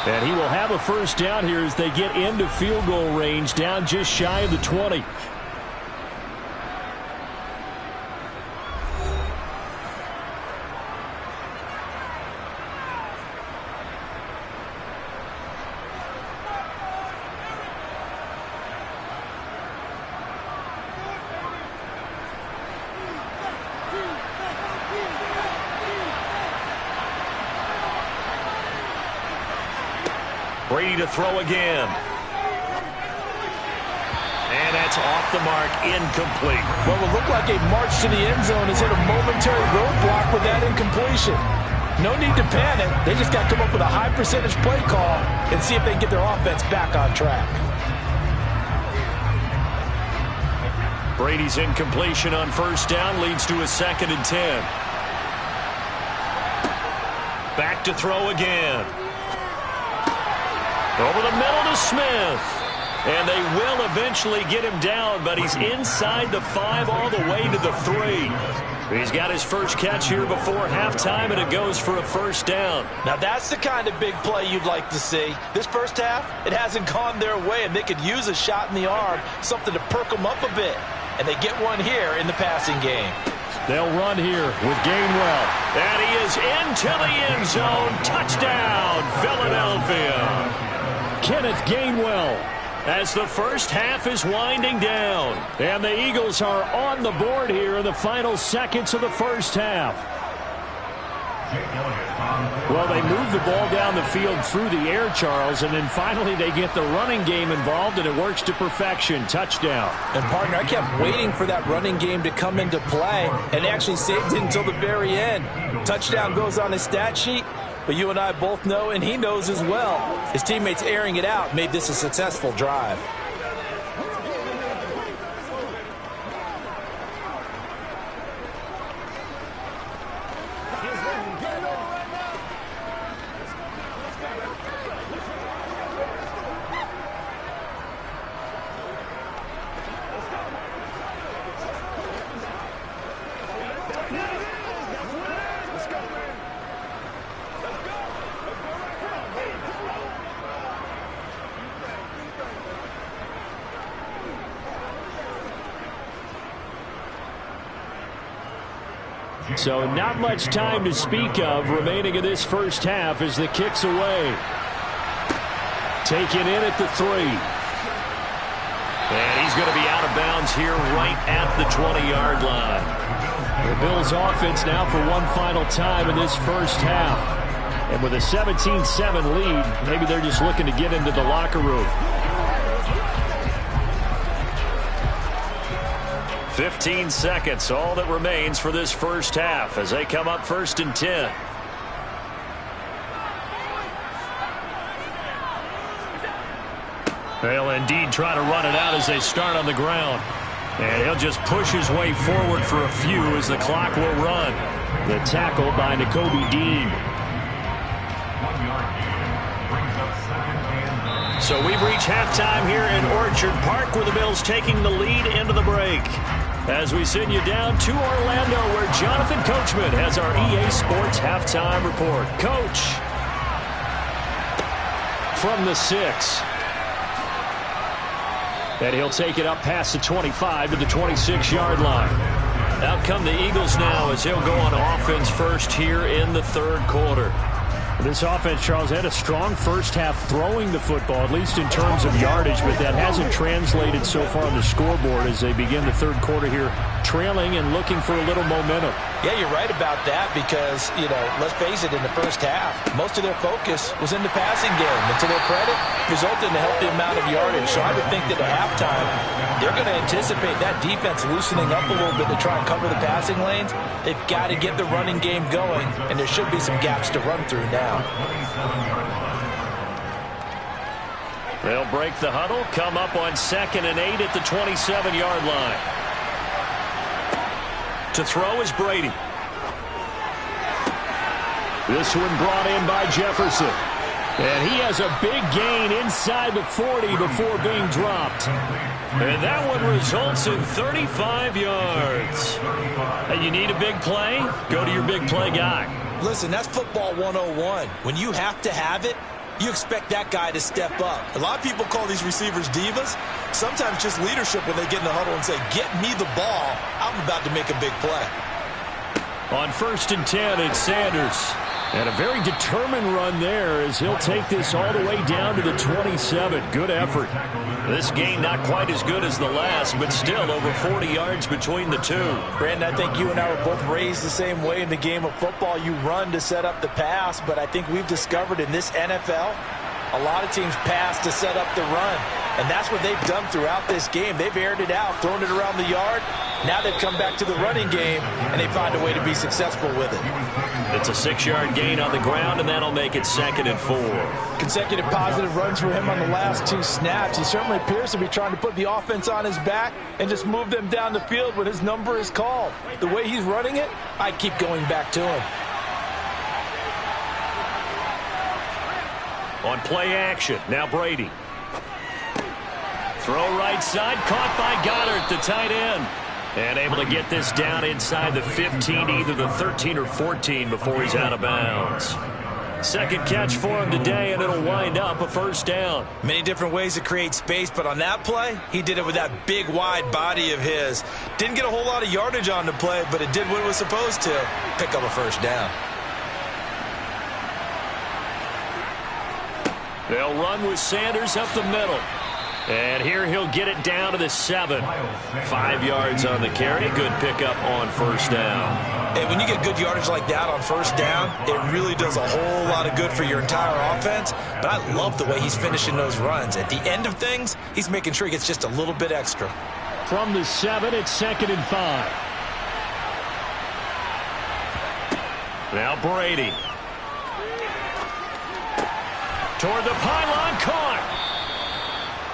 And he will have a 1st down here as they get into field goal range, down just shy of the 20. Brady to throw again. And that's off the mark, incomplete. What will look like a march to the end zone has hit a momentary roadblock with that incompletion. No need to panic. They just got to come up with a high percentage play call and see if they can get their offense back on track. Brady's incompletion on 1st down leads to a 2nd and 10. Back to throw again. Over the middle to Smith. And they will eventually get him down, but he's inside the 5 all the way to the 3. He's got his first catch here before halftime, and it goes for a 1st down. Now that's the kind of big play you'd like to see. This first half, it hasn't gone their way, and they could use a shot in the arm, something to perk them up a bit. And they get one here in the passing game. They'll run here with Gainwell. And he is into the end zone. Touchdown, Philadelphia. Kenneth Gainwell. As the first half is winding down. And the Eagles are on the board here in the final seconds of the first half. Well, they move the ball down the field through the air, Charles, and then finally they get the running game involved, and it works to perfection. Touchdown. And, partner, I kept waiting for that running game to come into play and actually saved it until the very end. Touchdown goes on his stat sheet, but you and I both know, and he knows as well, his teammates airing it out made this a successful drive. So not much time to speak of remaining in this first half as the kick's away. Taken in at the 3. And he's going to be out of bounds here right at the 20-yard line. The Bills offense now for one final time in this first half. And with a 17-7 lead, maybe they're just looking to get into the locker room. 15 seconds, all that remains for this first half as they come up 1st and 10. They'll indeed try to run it out as they start on the ground. And he'll just push his way forward for a few as the clock will run. The tackle by Nakobe Dean. So we've reached halftime here in Orchard Park with the Bills taking the lead into the break. As we send you down to Orlando where Jonathan Coachman has our EA Sports halftime report. Coach. from the 6. And he'll take it up past the 25 to the 26-yard line. Out come the Eagles now as he'll go on offense first here in the third quarter. This offense, Charles, had a strong first half throwing the football, at least in terms of yardage, but that hasn't translated so far on the scoreboard as they begin the third quarter here, trailing and looking for a little momentum. Yeah, you're right about that because, let's face it, in the first half, most of their focus was in the passing game. And to their credit, resulted in a healthy amount of yardage. So I would think that at halftime, they're going to anticipate that defense loosening up a little bit to try and cover the passing lanes. They've got to get the running game going, and there should be some gaps to run through now. They'll break the huddle, come up on 2nd and 8 at the 27-yard line. To throw is Brady. This one brought in by Jefferson. And he has a big gain inside the 40 before being dropped. And that one results in 35 yards. And you need a big play? Go to your big play guy. Listen, that's football 101. When you have to have it, you expect that guy to step up. A lot of people call these receivers divas. Sometimes just leadership when they get in the huddle and say, get me the ball. I'm about to make a big play. On 1st and 10, it's Sanders. And a very determined run there as he'll take this all the way down to the 27. Good effort. This game not quite as good as the last, but still over 40 yards between the two. Brandon, I think you and I were both raised the same way in the game of football. You run to set up the pass, but I think we've discovered in this NFL, a lot of teams pass to set up the run. And that's what they've done throughout this game. They've aired it out, thrown it around the yard. Now they've come back to the running game, and they find a way to be successful with it. It's a 6-yard gain on the ground, and that'll make it 2nd and 4. Consecutive positive runs for him on the last 2 snaps. He certainly appears to be trying to put the offense on his back and just move them down the field when his number is called. The way he's running it, I keep going back to him. On play action, now Brady. Throw right side, caught by Goddard, the tight end. And able to get this down inside the 15, either the 13 or 14 before he's out of bounds. Second catch for him today, and it'll wind up a first down. Many different ways to create space, but on that play, he did it with that big, wide body of his. Didn't get a whole lot of yardage on the play, but it did what it was supposed to. Pick up a first down. They'll run with Sanders up the middle. And here he'll get it down to the 7. 5 yards on the carry. Good pickup on first down. And when you get good yardage like that on first down, it really does a whole lot of good for your entire offense. But I love the way he's finishing those runs. At the end of things, he's making sure he gets just a little bit extra. From the 7, it's 2nd and 5. Now Brady. Toward the pylon, caught.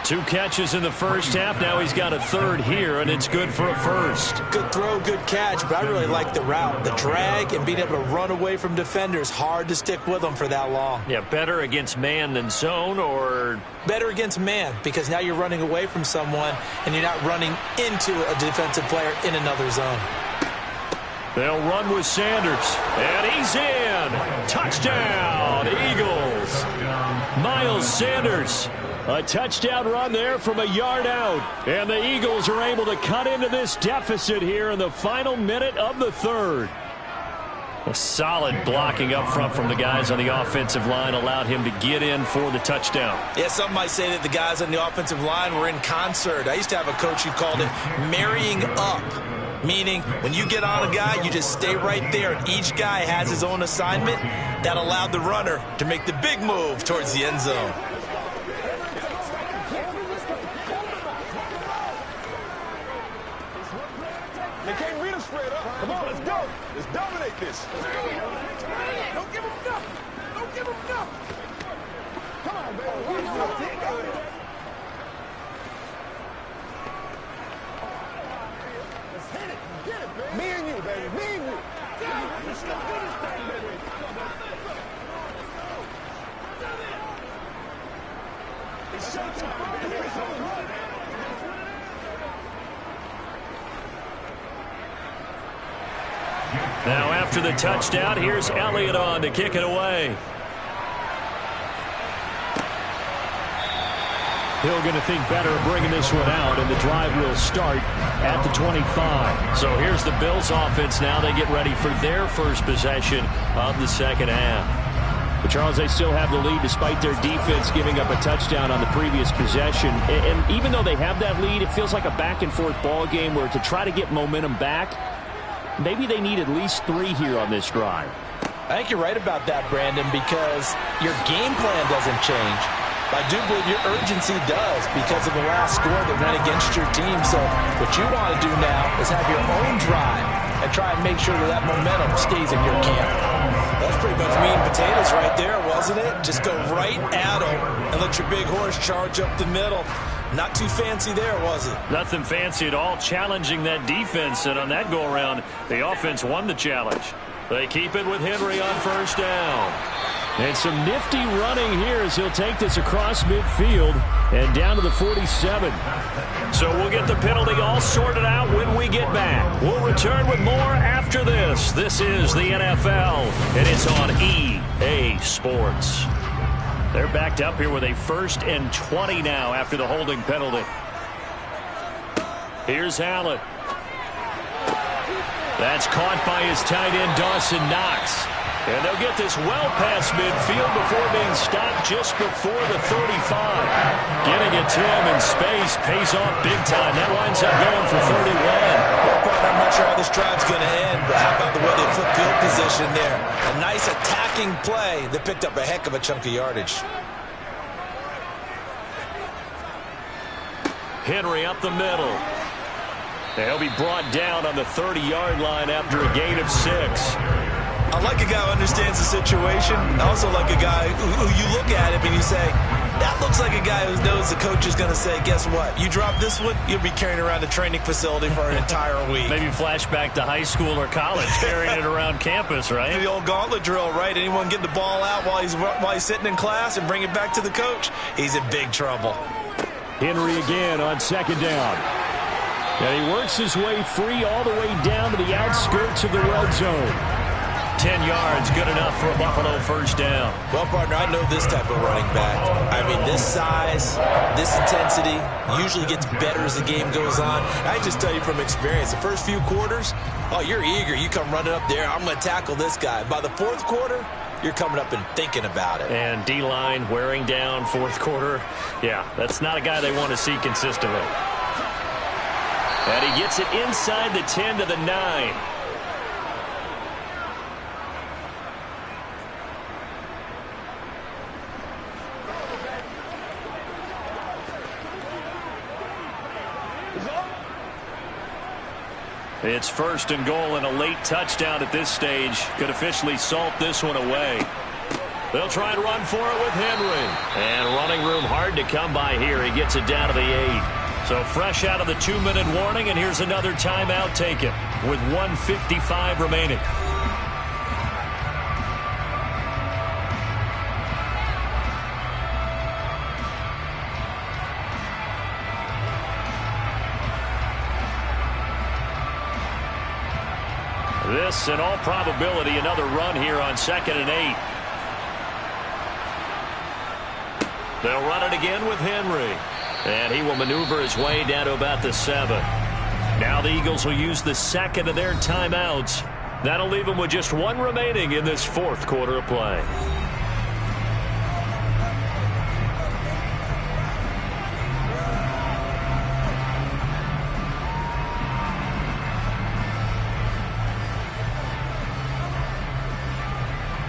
2 catches in the first half. Now he's got a third here, and it's good for a first. Good throw, good catch, but I really like the route. The drag and being able to run away from defenders. Hard to stick with them for that long. Yeah, better against man than zone, or? Better against man, because now you're running away from someone, and you're not running into a defensive player in another zone. They'll run with Sanders, and he's in. Touchdown, Eagles. Miles Sanders. A touchdown run there from a yard out. And the Eagles are able to cut into this deficit here in the final minute of the third. A solid blocking up front from the guys on the offensive line allowed him to get in for the touchdown. Yeah, some might say that the guys on the offensive line were in concert. I used to have a coach who called it marrying up. Meaning, when you get on a guy, you just stay right there, and each guy has his own assignment. That allowed the runner to make the big move towards the end zone. They can't read us straight up. Come on, let's go. Let's dominate this. Don't give them nothing. Don't give them nothing. Come on, baby. Let's hit it. Get it, baby. Me and you, baby. Me and you. Let's go do this thing, baby. It's showtime, baby. It's over. Now after the touchdown, here's Elliott on to kick it away. Hill going to think better of bringing this one out, and the drive will start at the 25. So here's the Bills offense now. They get ready for their first possession of the second half. But Charles, they still have the lead despite their defense giving up a touchdown on the previous possession. And even though they have that lead, it feels like a back-and-forth ball game where to try to get momentum back, maybe they need at least 3 here on this drive. I think you're right about that, Brandon, because your game plan doesn't change. I do believe your urgency does because of the last score that went against your team. So what you want to do now is have your own drive and try and make sure that momentum stays in your camp. That's pretty much meat and potatoes right there, wasn't it? Just go right at them and let your big horse charge up the middle. Not too fancy there, was it? Nothing fancy at all, challenging that defense. And on that go-around, the offense won the challenge. They keep it with Henry on first down. And some nifty running here as he'll take this across midfield and down to the 47. So we'll get the penalty all sorted out when we get back. We'll return with more after this. This is the NFL, and it's on EA Sports. They're backed up here with a 1st and 20 now after the holding penalty. Here's Allen. That's caught by his tight end, Dawson Knox. And they'll get this well past midfield before being stopped just before the 35. Getting it to him in space pays off big time. That winds up going for 31. I'm not sure how this drive's going to end, but how about the way they flip field position there? A nice attacking play that picked up a heck of a chunk of yardage. Henry up the middle. He'll be brought down on the 30-yard line after a gain of 6. I like a guy who understands the situation. I also like a guy who you look at him and you say, that looks like a guy who knows the coach is going to say, guess what? You drop this one, you'll be carrying around the training facility for an entire week. Maybe flashback to high school or college, carrying it around campus, right? The old gauntlet drill, right? Anyone get the ball out while he's sitting in class and bring it back to the coach? He's in big trouble. Henry again on 2nd down. And he works his way free all the way down to the outskirts of the red zone. 10 yards, good enough for a Buffalo first down. Well, partner, I know this type of running back. I mean, this size, this intensity usually gets better as the game goes on. I just tell you from experience, the first few quarters, oh, you're eager. You come running up there, I'm going to tackle this guy. By the 4th quarter, you're coming up and thinking about it. And D-line wearing down 4th quarter. Yeah, that's not a guy they want to see consistently. And he gets it inside the 10 to the 9. It's 1st and goal and a late touchdown at this stage. Could officially salt this one away. They'll try and run for it with Henry. And running room hard to come by here. He gets it down to the 8. So fresh out of the 2-minute warning, and here's another timeout taken with 1:55 remaining. This, in all probability, another run here on 2nd and 8. They'll run it again with Henry. And he will maneuver his way down to about the 7. Now the Eagles will use the 2nd of their timeouts. That'll leave them with just 1 remaining in this 4th quarter of play.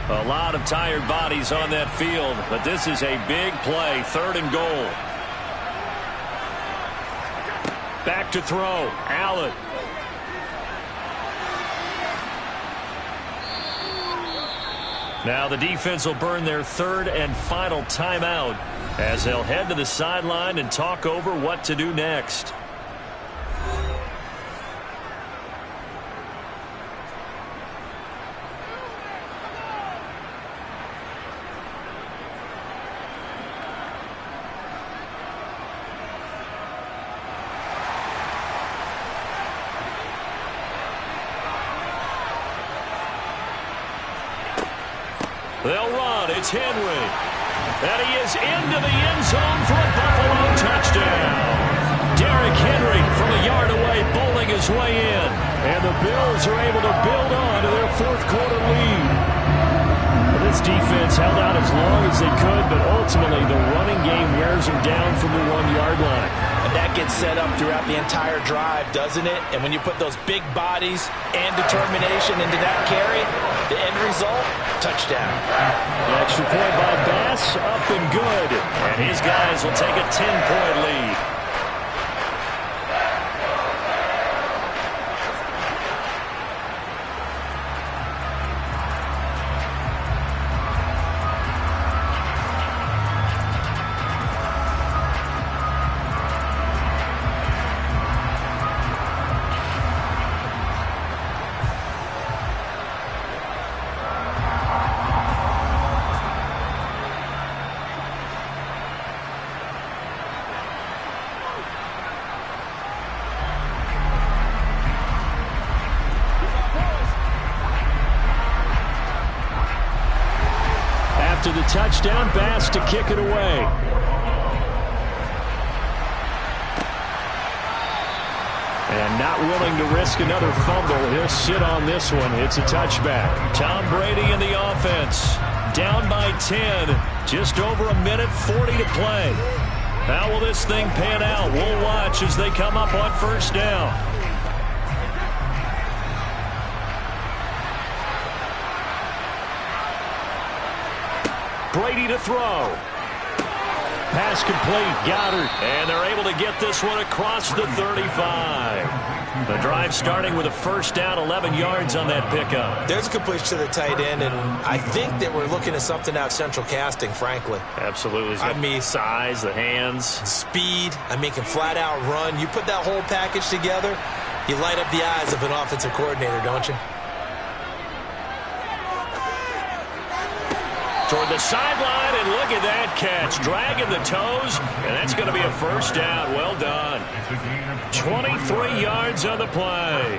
A lot of tired bodies on that field, but this is a big play, 3rd and goal. Back to throw, Allen. Now the defense will burn their 3rd and final timeout as they'll head to the sideline and talk over what to do next. They'll run. It's Henry. And he is into the end zone for a Buffalo touchdown. touchdown. Derrick Henry from a yard away, bowling his way in. And the Bills are able to build on to their fourth quarter lead. This defense held out as long as they could, but ultimately the running game wears them down from the 1-yard line. And that gets set up throughout the entire drive, doesn't it? And when you put those big bodies and determination into that carry, the end result, touchdown. The extra point by Bass, up and good. And his guys will take a 10-point lead. To the touchdown, Bass to kick it away. And not willing to risk another fumble. He'll sit on this one. It's a touchback. Tom Brady in the offense. Down by 10. Just over a minute, 40 to play. How will this thing pan out? We'll watch as they come up on first down. Brady to throw. Pass complete. Goddard. And they're able to get this one across the 35. The drive starting with a first down, 11 yards on that pickup. There's a completion to the tight end, and I think that we're looking at something out of central casting, frankly. Absolutely. I mean, size, the hands. Speed. I mean, can flat out run. You put that whole package together, you light up the eyes of an offensive coordinator, don't you? Toward the sideline, and look at that catch. Dragging the toes, and that's going to be a first down. Well done. 23 yards on the play.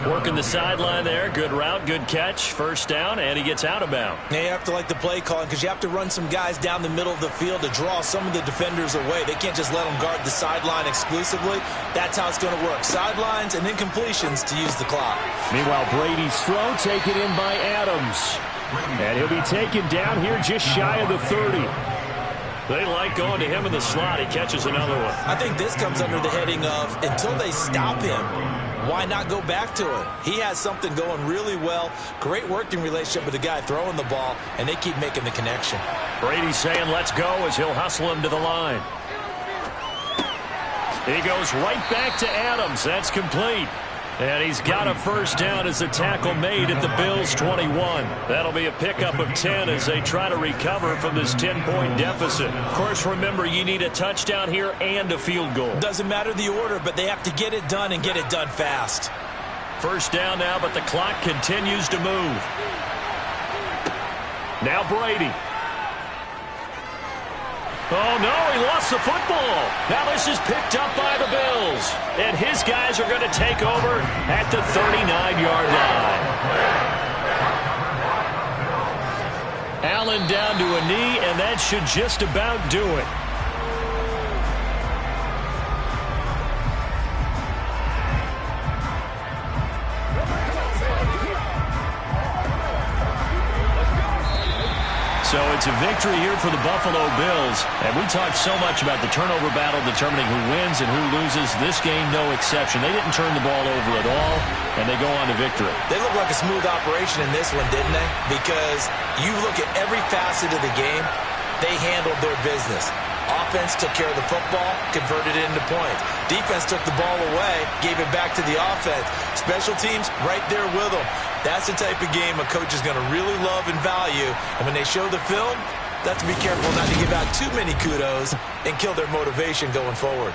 Working the sideline there. Good route, good catch. First down, and he gets out of bounds. Now you have to like the play calling because you have to run some guys down the middle of the field to draw some of the defenders away. They can't just let them guard the sideline exclusively. That's how it's going to work. Sidelines and then completions to use the clock. Meanwhile, Brady's throw taken in by Adams. And he'll be taken down here just shy of the 30. They like going to him in the slot. He catches another one. I think this comes under the heading of until they stop him, why not go back to him? He has something going really well. Great working relationship with the guy throwing the ball, and they keep making the connection. Brady's saying let's go as he'll hustle him to the line. He goes right back to Adams. That's complete. And he's got a first down as the tackle made at the Bills' 21. That'll be a pickup of 10 as they try to recover from this 10-point deficit. Of course, remember, you need a touchdown here and a field goal. Doesn't matter the order, but they have to get it done and get it done fast. First down now, but the clock continues to move. Now Brady. Oh, no, he lost the football. Now this is picked up by the Bills. And his guys are going to take over at the 39-yard line. Allen down to a knee, and that should just about do it. So it's a victory here for the Buffalo Bills. And we talked so much about the turnover battle determining who wins and who loses. This game, no exception. They didn't turn the ball over at all, and they go on to victory. They look like a smooth operation in this one, didn't they? Because you look at every facet of the game, they handled their business. Offense took care of the football, converted it into points. Defense took the ball away, gave it back to the offense. Special teams right there with them. That's the type of game a coach is going to really love and value. And when they show the film, they have to be careful not to give out too many kudos and kill their motivation going forward.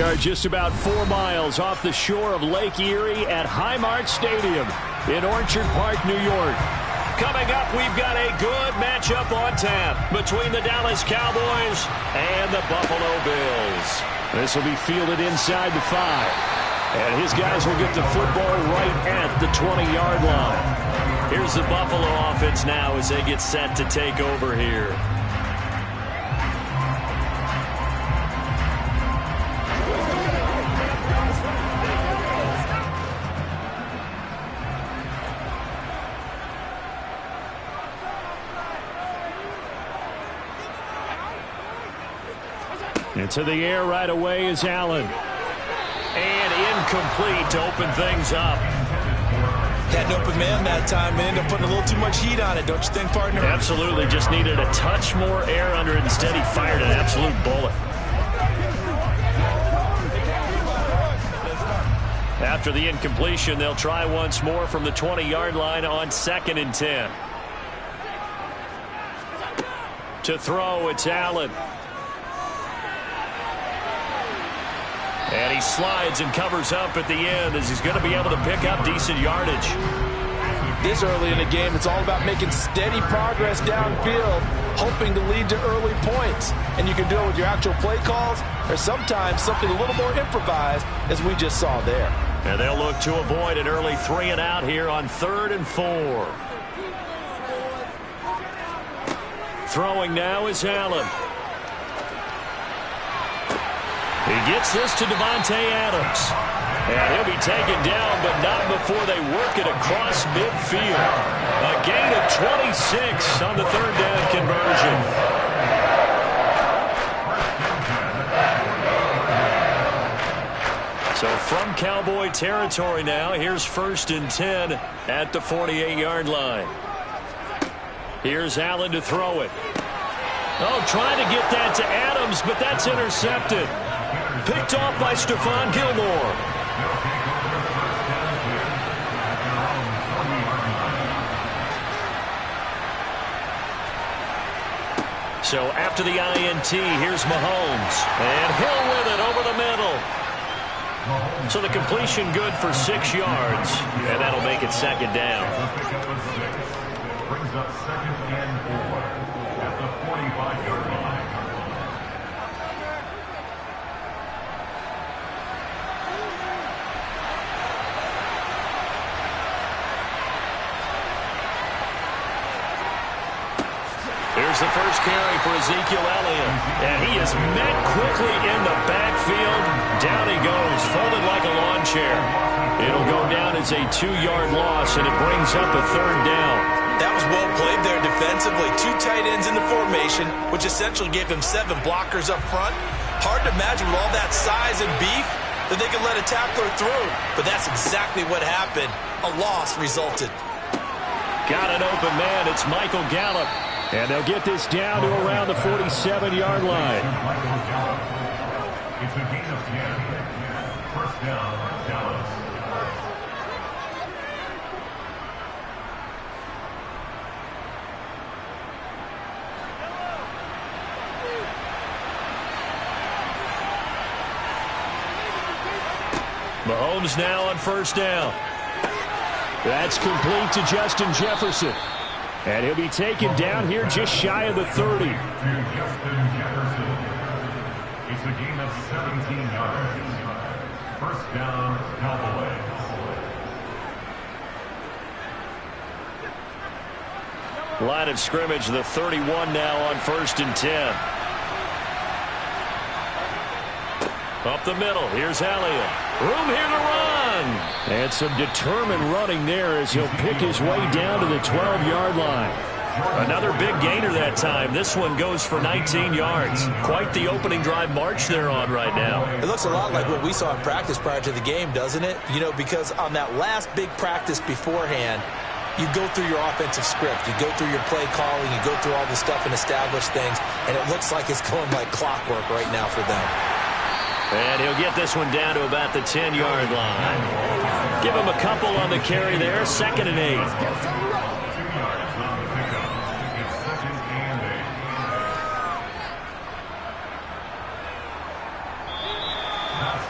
We are just about 4 miles off the shore of Lake Erie at Highmark Stadium in Orchard Park, New York. Coming up, we've got a good matchup on tap between the Dallas Cowboys and the Buffalo Bills. This will be fielded inside the 5. And his guys will get the football right at the 20-yard line. Here's the Buffalo offense now as they get set to take over here. Into the air right away is Allen. And incomplete to open things up. Had an open man that time and ended up putting a little too much heat on it, don't you think, partner? Absolutely. Just needed a touch more air under it. Instead, he fired an absolute bullet. After the incompletion, they'll try once more from the 20-yard line on 2nd and 10. To throw, it's Allen. And he slides and covers up at the end as he's going to be able to pick up decent yardage. This early in the game, it's all about making steady progress downfield, hoping to lead to early points. And you can do it with your actual play calls or sometimes something a little more improvised, as we just saw there. And they'll look to avoid an early 3 and out here on 3rd and 4. Throwing now is Allen. He gets this to Davante Adams. And he'll be taken down, but not before they work it across midfield. A gain of 26 on the 3rd down conversion. So from Cowboy territory now, here's 1st and 10 at the 48-yard line. Here's Allen to throw it. Oh, trying to get that to Adams, but that's intercepted. Picked off by Stephon Gilmore. So after the INT, here's Mahomes. And Hill with it over the middle. So the completion good for 6 yards. And that'll make it 2nd down. Brings up 2nd and 4 at the 45-yard line. Here's the first carry for Ezekiel Elliott. And he is met quickly in the backfield. Down he goes, folded like a lawn chair. It'll go down as a 2-yard loss, and it brings up a 3rd down. That was well played there defensively. 2 tight ends in the formation, which essentially gave him 7 blockers up front. Hard to imagine with all that size and beef that they could let a tackler through. But that's exactly what happened. A loss resulted. Got an open man. It's Michael Gallup. And they'll get this down to around the 47-yard line. It's a gain of 10. 1st down, Dallas. Mahomes now on 1st down. That's complete to Justin Jefferson. And he'll be taken down here just shy of the 30. To Justin Jefferson. It's a gain of 17 yards. 1st down, Cowboys. Line of scrimmage, the 31 now on 1st and 10. Up the middle, here's Elliott. Room here to run. And some determined running there as he'll pick his way down to the 12-yard line. Another big gainer that time. This one goes for 19 yards. Quite the opening drive march they're on right now. It looks a lot like what we saw in practice prior to the game, doesn't it? You know, because on that last big practice beforehand, you go through your offensive script. You go through your play calling. You go through all the stuff and establish things. And it looks like it's going like clockwork right now for them. And he'll get this one down to about the 10-yard line. Give him a couple on the carry there. 2nd and 8. 2 yards on the pickup. It's 2nd and 8. Pass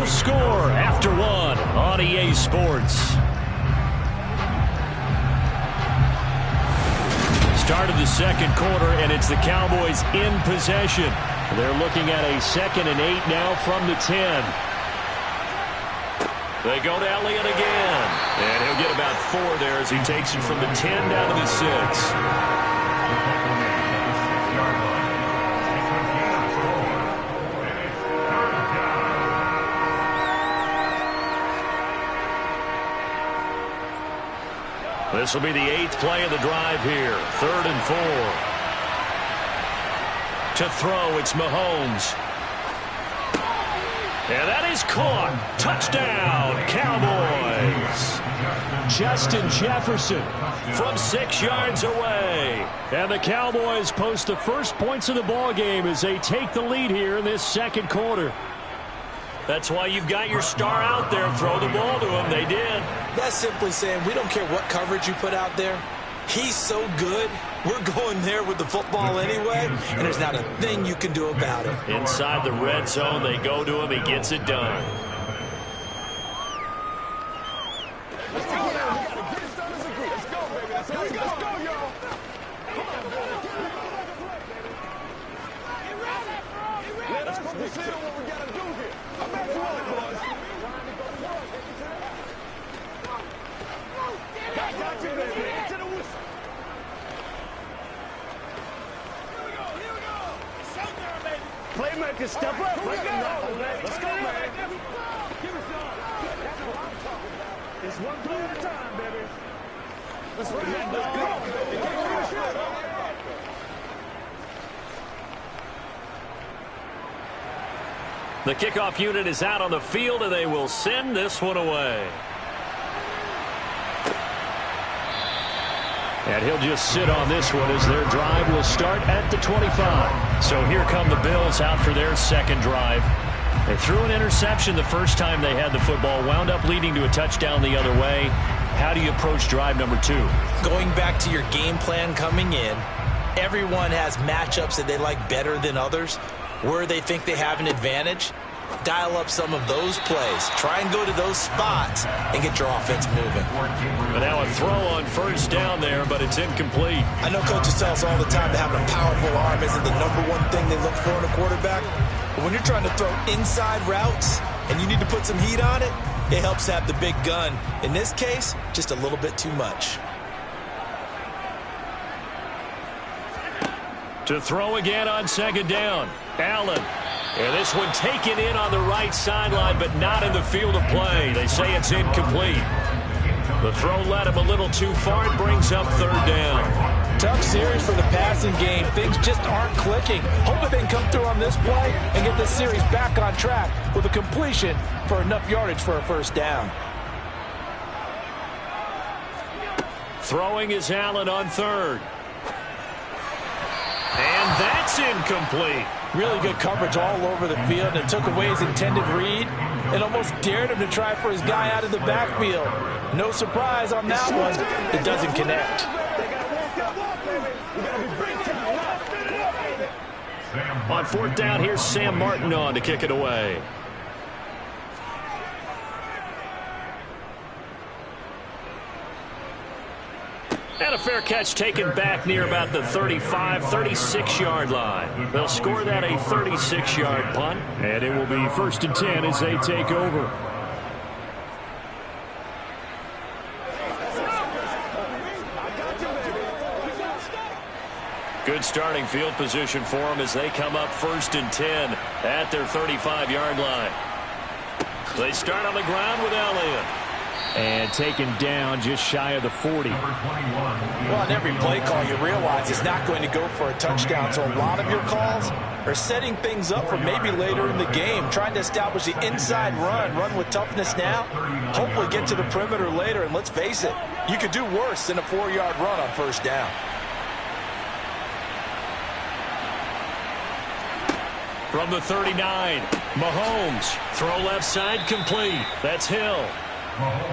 no score after one on EA Sports. Start of the second quarter, and it's the Cowboys in possession. They're looking at a 2nd and 8 now from the 10. They go to Elliott again. And he'll get about 4 there as he takes it from the 10 down to the 6. This will be the 8th play of the drive here. 3rd and 4. To throw, it's Mahomes. And that is caught. Touchdown, Cowboys. Justin Jefferson from 6 yards away. And the Cowboys post the first points of the ball game as they take the lead here in this second quarter. That's why you've got your star out there. Throw the ball to him. They did. That's simply saying we don't care what coverage you put out there. He's so good. We're going there with the football anyway, and there's not a thing you can do about it. Inside the red zone, they go to him. He gets it done. Let's go, baby. Let's go, y'all. Let us decide what we got to do here. I'm back to work, boys. Got you, baby. Into the whistle. Here we go. Showdown, baby. Playmaker, step up. Let's go, man. Give us some. That's what I'm talking about. It's one play at a time, baby. Let's go. The kickoff unit is out on the field, and they will send this one away. And he'll just sit on this one as their drive will start at the 25. So here come the Bills out for their second drive. They threw an interception the first time they had the football, wound up leading to a touchdown the other way. How do you approach drive number 2? Going back to your game plan coming in, everyone has matchups that they like better than others. Where they think they have an advantage, dial up some of those plays. Try and go to those spots and get your offense moving. But now a throw on first down there, but it's incomplete. I know coaches tell us all the time that having a powerful arm isn't the #1 thing they look for in a quarterback. But when you're trying to throw inside routes and you need to put some heat on it, it helps have the big gun. In this case, just a little bit too much. To throw again on second down. Allen. And this one taken in on the right sideline, but not in the field of play. They say it's incomplete. The throw led him a little too far. It brings up 3rd down. Tough series for the passing game. Things just aren't clicking. Hoping they can come through on this play and get this series back on track with a completion for enough yardage for a first down. Throwing is Allen on 3rd. And that's incomplete. Really good coverage all over the field, and took away his intended read and almost dared him to try for his guy out of the backfield. No surprise on that one. It doesn't connect. On 4th down, here's Sam Martin on to kick it away. And a fair catch taken back near about the 35, 36-yard line. They'll score that a 36-yard punt. And it will be 1st and 10 as they take over. Good starting field position for them as they come up 1st and 10 at their 35-yard line. They start on the ground with Elliott. And taken down just shy of the 40. Well, on every play call, you realize it's not going to go for a touchdown. So a lot of your calls are setting things up for maybe later in the game, trying to establish the inside run with toughness now, hopefully get to the perimeter later. And let's face it, you could do worse than a 4-yard run on first down. From the 39, Mahomes. Throw left side complete. That's Hill.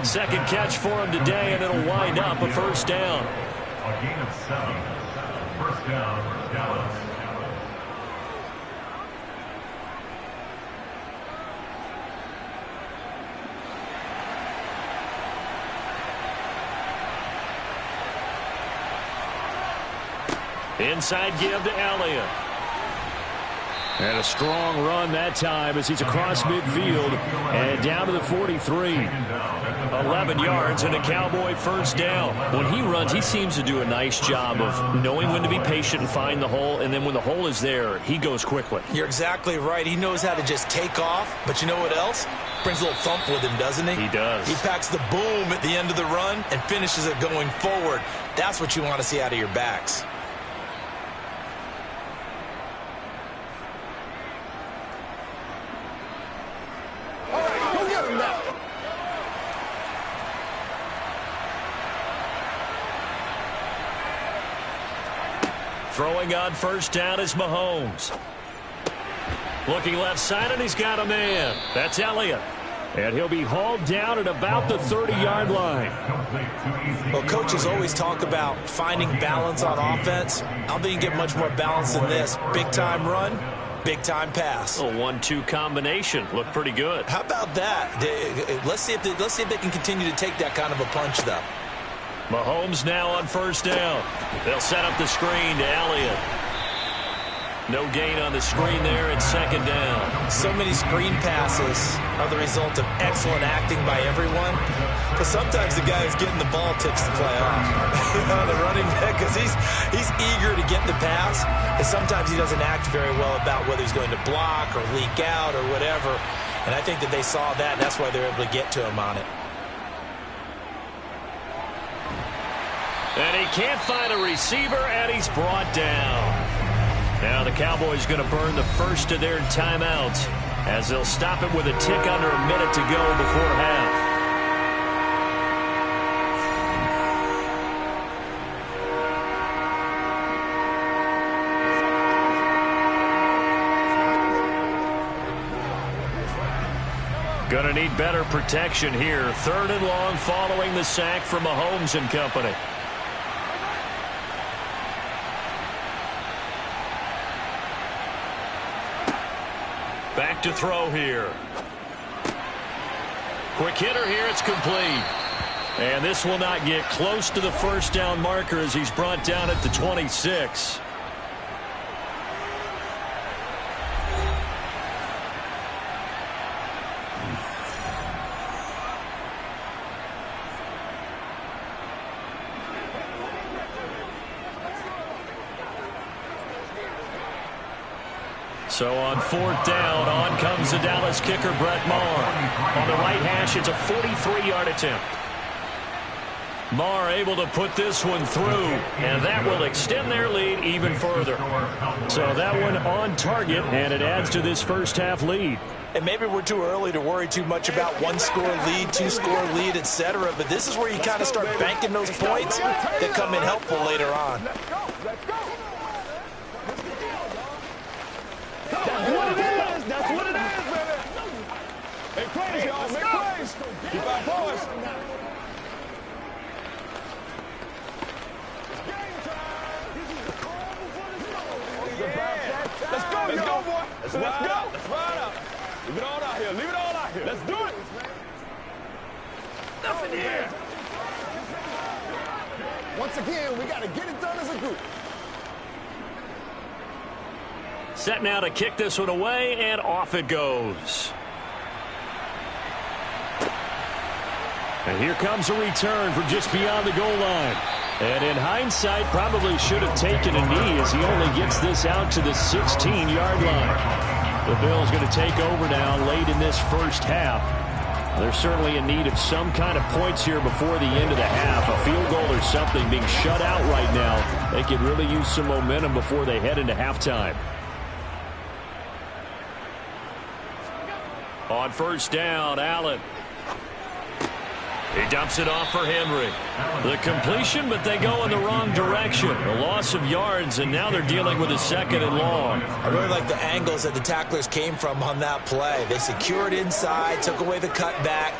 Second catch for him today, and it'll wind up a first down. A gain of 7. First down, Dallas. Inside give to Elliott. And a strong run that time as he's across midfield and down to the 43. 11 yards and a Cowboy first down. When he runs, he seems to do a nice job of knowing when to be patient and find the hole, and then when the hole is there, he goes quickly. You're exactly right. He knows how to just take off, but you know what else? Brings a little thump with him, doesn't he? He does. He packs the boom at the end of the run and finishes it going forward. That's what you want to see out of your backs. Throwing on first down is Mahomes. Looking left side, and he's got a man. That's Elliott. And he'll be hauled down at about the 30-yard line. Well, coaches always talk about finding balance on offense. I don't think you get much more balance than this. Big-time run, big-time pass. A 1-2 combination. Looked pretty good. How about that? Let's see if they can continue to take that kind of a punch, though. Mahomes now on first down. They'll set up the screen to Elliott. No gain on the screen there at second down. So many screen passes are the result of excellent acting by everyone. But sometimes the guy who's getting the ball tips the play off. The running back, because he's eager to get the pass. And sometimes he doesn't act very well about whether he's going to block or leak out or whatever. And I think that they saw that, and that's why they're able to get to him on it. And he can't find a receiver, and he's brought down. Now the Cowboys going to burn the first of their timeouts as they'll stop it with a tick under a minute to go before half. Going to need better protection here. 3rd and long following the sack from Mahomes and company. Back to throw here. Quick hitter here. It's complete. And this will not get close to the first down marker as he's brought down at the 26. So on 4th down, on comes the Dallas kicker, Brett Maher. On the right hash, it's a 43-yard attempt. Maher able to put this one through, and that will extend their lead even further. So that one on target, and it adds to this first half lead. And maybe we're too early to worry too much about 1-score lead, 2-score lead, etc. But this is where you kind of start banking those points that come in helpful later on. Let's go. That's what it is. That's what it is, baby. Make plays, y'all. Make plays. Keep our boys. Let's go, boy. Let's go. Let's ride out. Leave it all out here. Leave it all out here. Let's do it. Nothing here. Once again, we got to get it done as a group. Set now to kick this one away, and off it goes. And here comes a return from just beyond the goal line. And in hindsight, probably should have taken a knee as he only gets this out to the 16-yard line. The Bills going to take over now late in this first half. They're certainly in need of some kind of points here before the end of the half. A field goal or something, being shut out right now. They could really use some momentum before they head into halftime. On first down, Allen. He dumps it off for Henry. The completion, but they go in the wrong direction. A loss of yards, and now they're dealing with a 2nd and long. I really like the angles that the tacklers came from on that play. They secured inside, took away the cutback.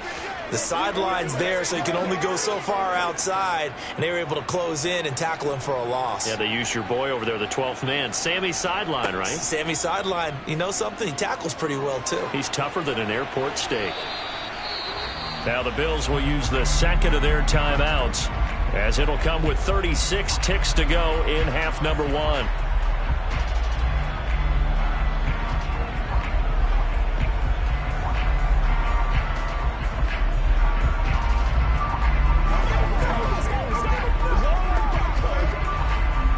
The sideline's there, so you can only go so far outside, and they were able to close in and tackle him for a loss. Yeah, they used your boy over there, the 12th man. Sammy Sideline, right? Sammy Sideline. You know something? He tackles pretty well, too. He's tougher than an airport steak. Now the Bills will use the 2nd of their timeouts as it'll come with 36 ticks to go in half number one.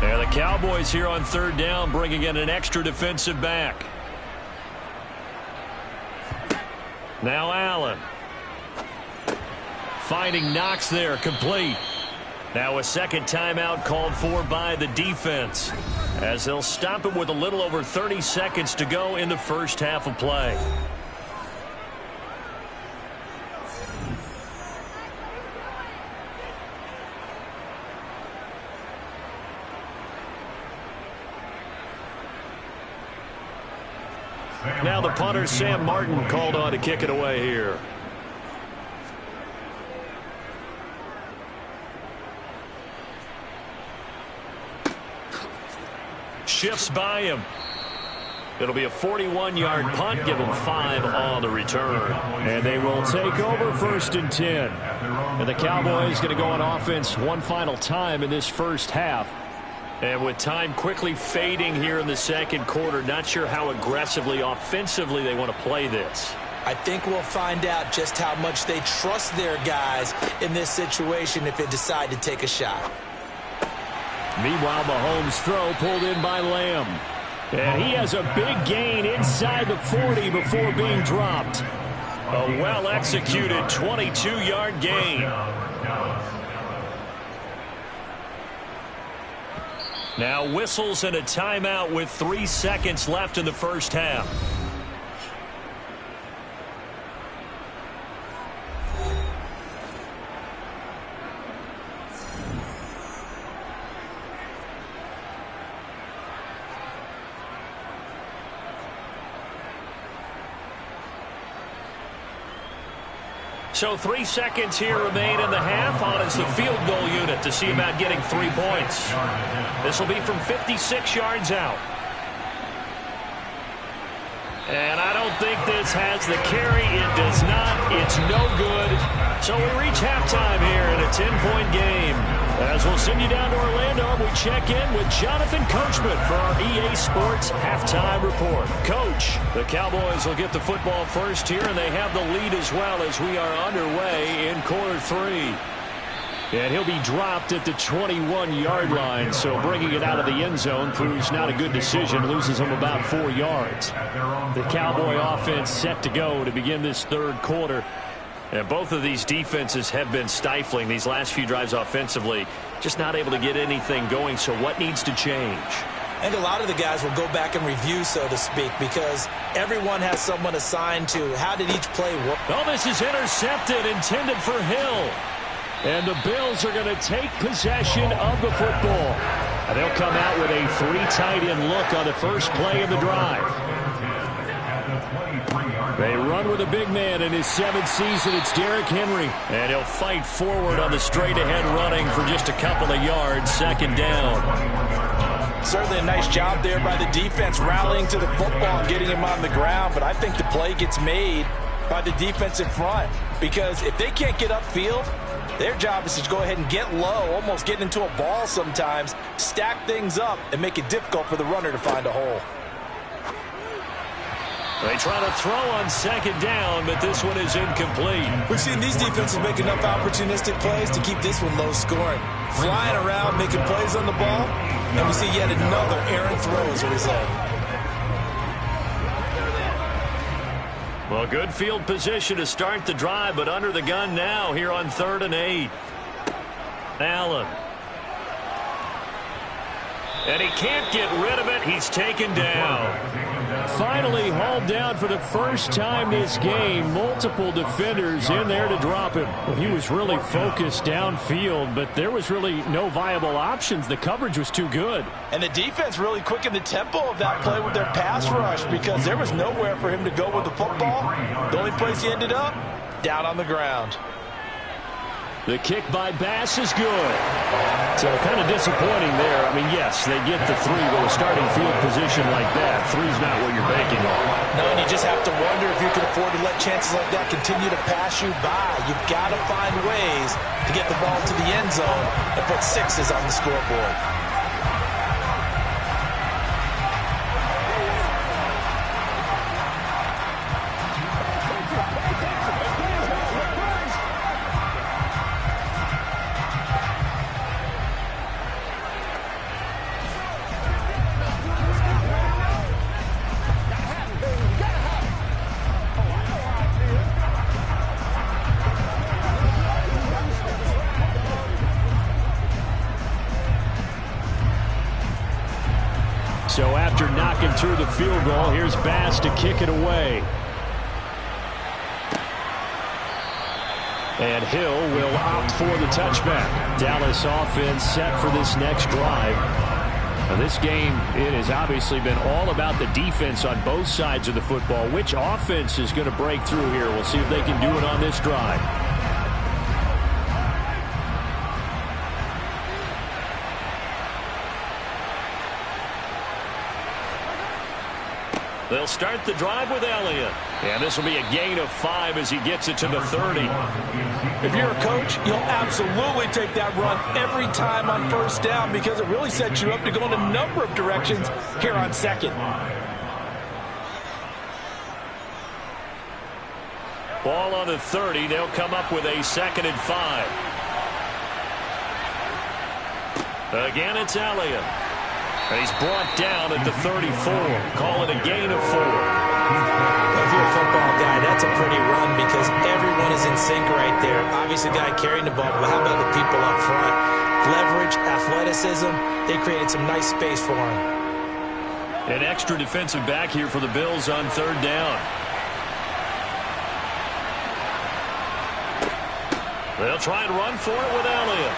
And the Cowboys here on third down, bringing in an extra defensive back. Now Allen. Finding Knox there, complete. Now a second timeout called for by the defense, as they'll stop it with a little over 30 seconds to go in the first half of play. Now the punter, Sam Martin, called on to kick it away here. Shifts by him. It'll be a 41-yard punt, give them 5 on the return. And they will take over 1st and 10. And the Cowboys going to go on offense one final time in this first half. And with time quickly fading here in the second quarter, not sure how aggressively, offensively they want to play this. I think we'll find out just how much they trust their guys in this situation if they decide to take a shot. Meanwhile, Mahomes' throw pulled in by Lamb. And he has a big gain inside the 40 before being dropped. A well-executed 22-yard gain. Now whistles and a timeout with 3 seconds left in the first half. So 3 seconds here remain in the half. On is the field goal unit to see about getting 3 points. This will be from 56 yards out. And I don't think this has the carry. It does not. It's no good. So we reach halftime here in a 10-point game. As we'll send you down to Orlando, we check in with Jonathan Coachman for our EA Sports Halftime Report. Coach, the Cowboys will get the football first here, and they have the lead as well as we are underway in quarter 3. And he'll be dropped at the 21-yard line, so bringing it out of the end zone proves not a good decision, loses him about 4 yards. The Cowboy offense set to go to begin this third quarter. And both of these defenses have been stifling these last few drives offensively, just not able to get anything going, so what needs to change? I think a lot of the guys will go back and review, so to speak, because everyone has someone assigned to how did each play work. Oh, this is intercepted, intended for Hill. And the Bills are going to take possession of the football. And they'll come out with a 3 tight end look on the first play of the drive. They run with a big man in his 7th season. It's Derrick Henry. And he'll fight forward on the straight-ahead running for just a couple of yards. Second down. Certainly a nice job there by the defense rallying to the football and getting him on the ground. But I think the play gets made by the defensive front, because if they can't get upfield, their job is to go ahead and get low, almost get into a ball sometimes, stack things up, and make it difficult for the runner to find a hole. They try to throw on second down, but this one is incomplete. We've seen these defenses make enough opportunistic plays to keep this one low scoring. Flying around, making plays on the ball, and we see yet another errant throw as a result. Well, good field position to start the drive, but under the gun now here on 3rd and 8. Allen. And he can't get rid of it. He's taken down. Finally hauled down for the first time this game. Multiple defenders in there to drop him. Well, he was really focused downfield, but there was really no viable options. The coverage was too good. And the defense really quickened the tempo of that play with their pass rush, because there was nowhere for him to go with the football. The only place he ended up, down on the ground. The kick by Bass is good. So kind of disappointing there. I mean, yes, they get the 3 with a starting field position like that. 3's not what you're banking on. No, and you just have to wonder if you can afford to let chances like that continue to pass you by. You've got to find ways to get the ball to the end zone and put 6s on the scoreboard. So after knocking through the field goal, here's Bass to kick it away. And Hill will opt for the touchback. Dallas offense set for this next drive. Now this game, it has obviously been all about the defense on both sides of the football. Which offense is going to break through here? We'll see if they can do it on this drive. They'll start the drive with Elliott. And this will be a gain of 5 as he gets it to the 30. If you're a coach, you'll absolutely take that run every time on first down because it really sets you up to go in a number of directions here on second. Ball on the 30. They'll come up with a 2nd and 5. Again, it's Elliott. And he's brought down at the 34. Call it a gain of 4. If you're a football guy, that's a pretty run because everyone is in sync right there. Obviously, the guy carrying the ball, but how about the people up front? Leverage, athleticism, they created some nice space for him. An extra defensive back here for the Bills on 3rd down. They'll try and run for it with Elliott.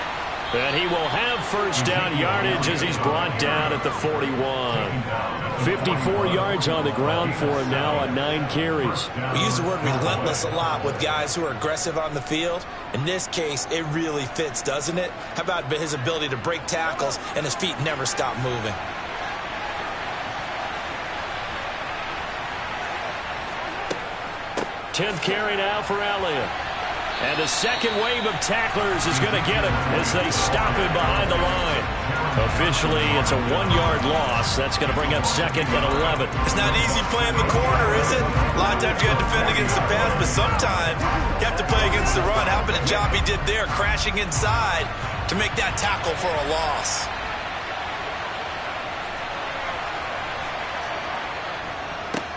And he will have first down yardage as he's brought down at the 41. 54 yards on the ground for him now on 9 carries. We use the word relentless a lot with guys who are aggressive on the field. In this case, it really fits, doesn't it? How about his ability to break tackles and his feet never stop moving? Tenth carry now for Elliott. And the second wave of tacklers is going to get him as they stop him behind the line. Officially, it's a 1-yard loss. That's going to bring up 2nd and 11. It's not easy playing the corner, is it? A lot of times you got to defend against the pass, but sometimes you have to play against the run. How about the job he did there, crashing inside to make that tackle for a loss?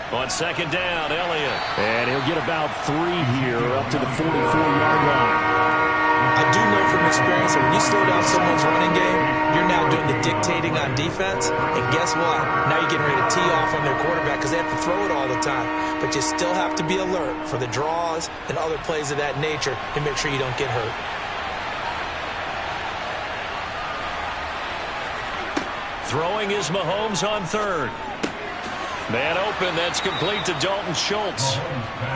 On 2nd down, Elliott. And he'll get about 3 here up to the 44-yard line. I do know from experience that when you slow down someone's running game, you're now doing the dictating on defense. And guess what? Now you're getting ready to tee off on their quarterback because they have to throw it all the time. But you still have to be alert for the draws and other plays of that nature and make sure you don't get hurt. Throwing is Mahomes on 3rd. Man open, that's complete to Dalton Schultz.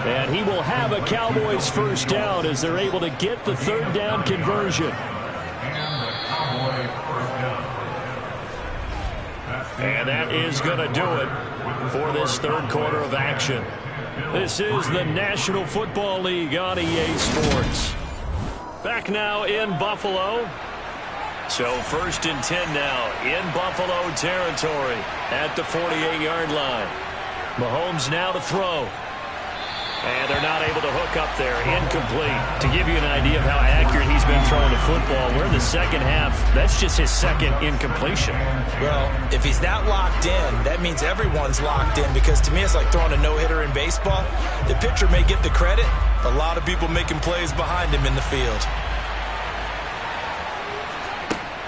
And he will have a Cowboys first down as they're able to get the 3rd down conversion. And that is going to do it for this 3rd quarter of action. This is the National Football League on EA Sports. Back now in Buffalo. So 1st and 10 now in Buffalo territory at the 48-yard line. Mahomes now to throw. And they're not able to hook up there. Incomplete. To give you an idea of how accurate he's been throwing the football, we're in the second half. That's just his 2nd incompletion. Well, if he's not locked in, that means everyone's locked in because to me it's like throwing a no-hitter in baseball. The pitcher may get the credit, a lot of people making plays behind him in the field.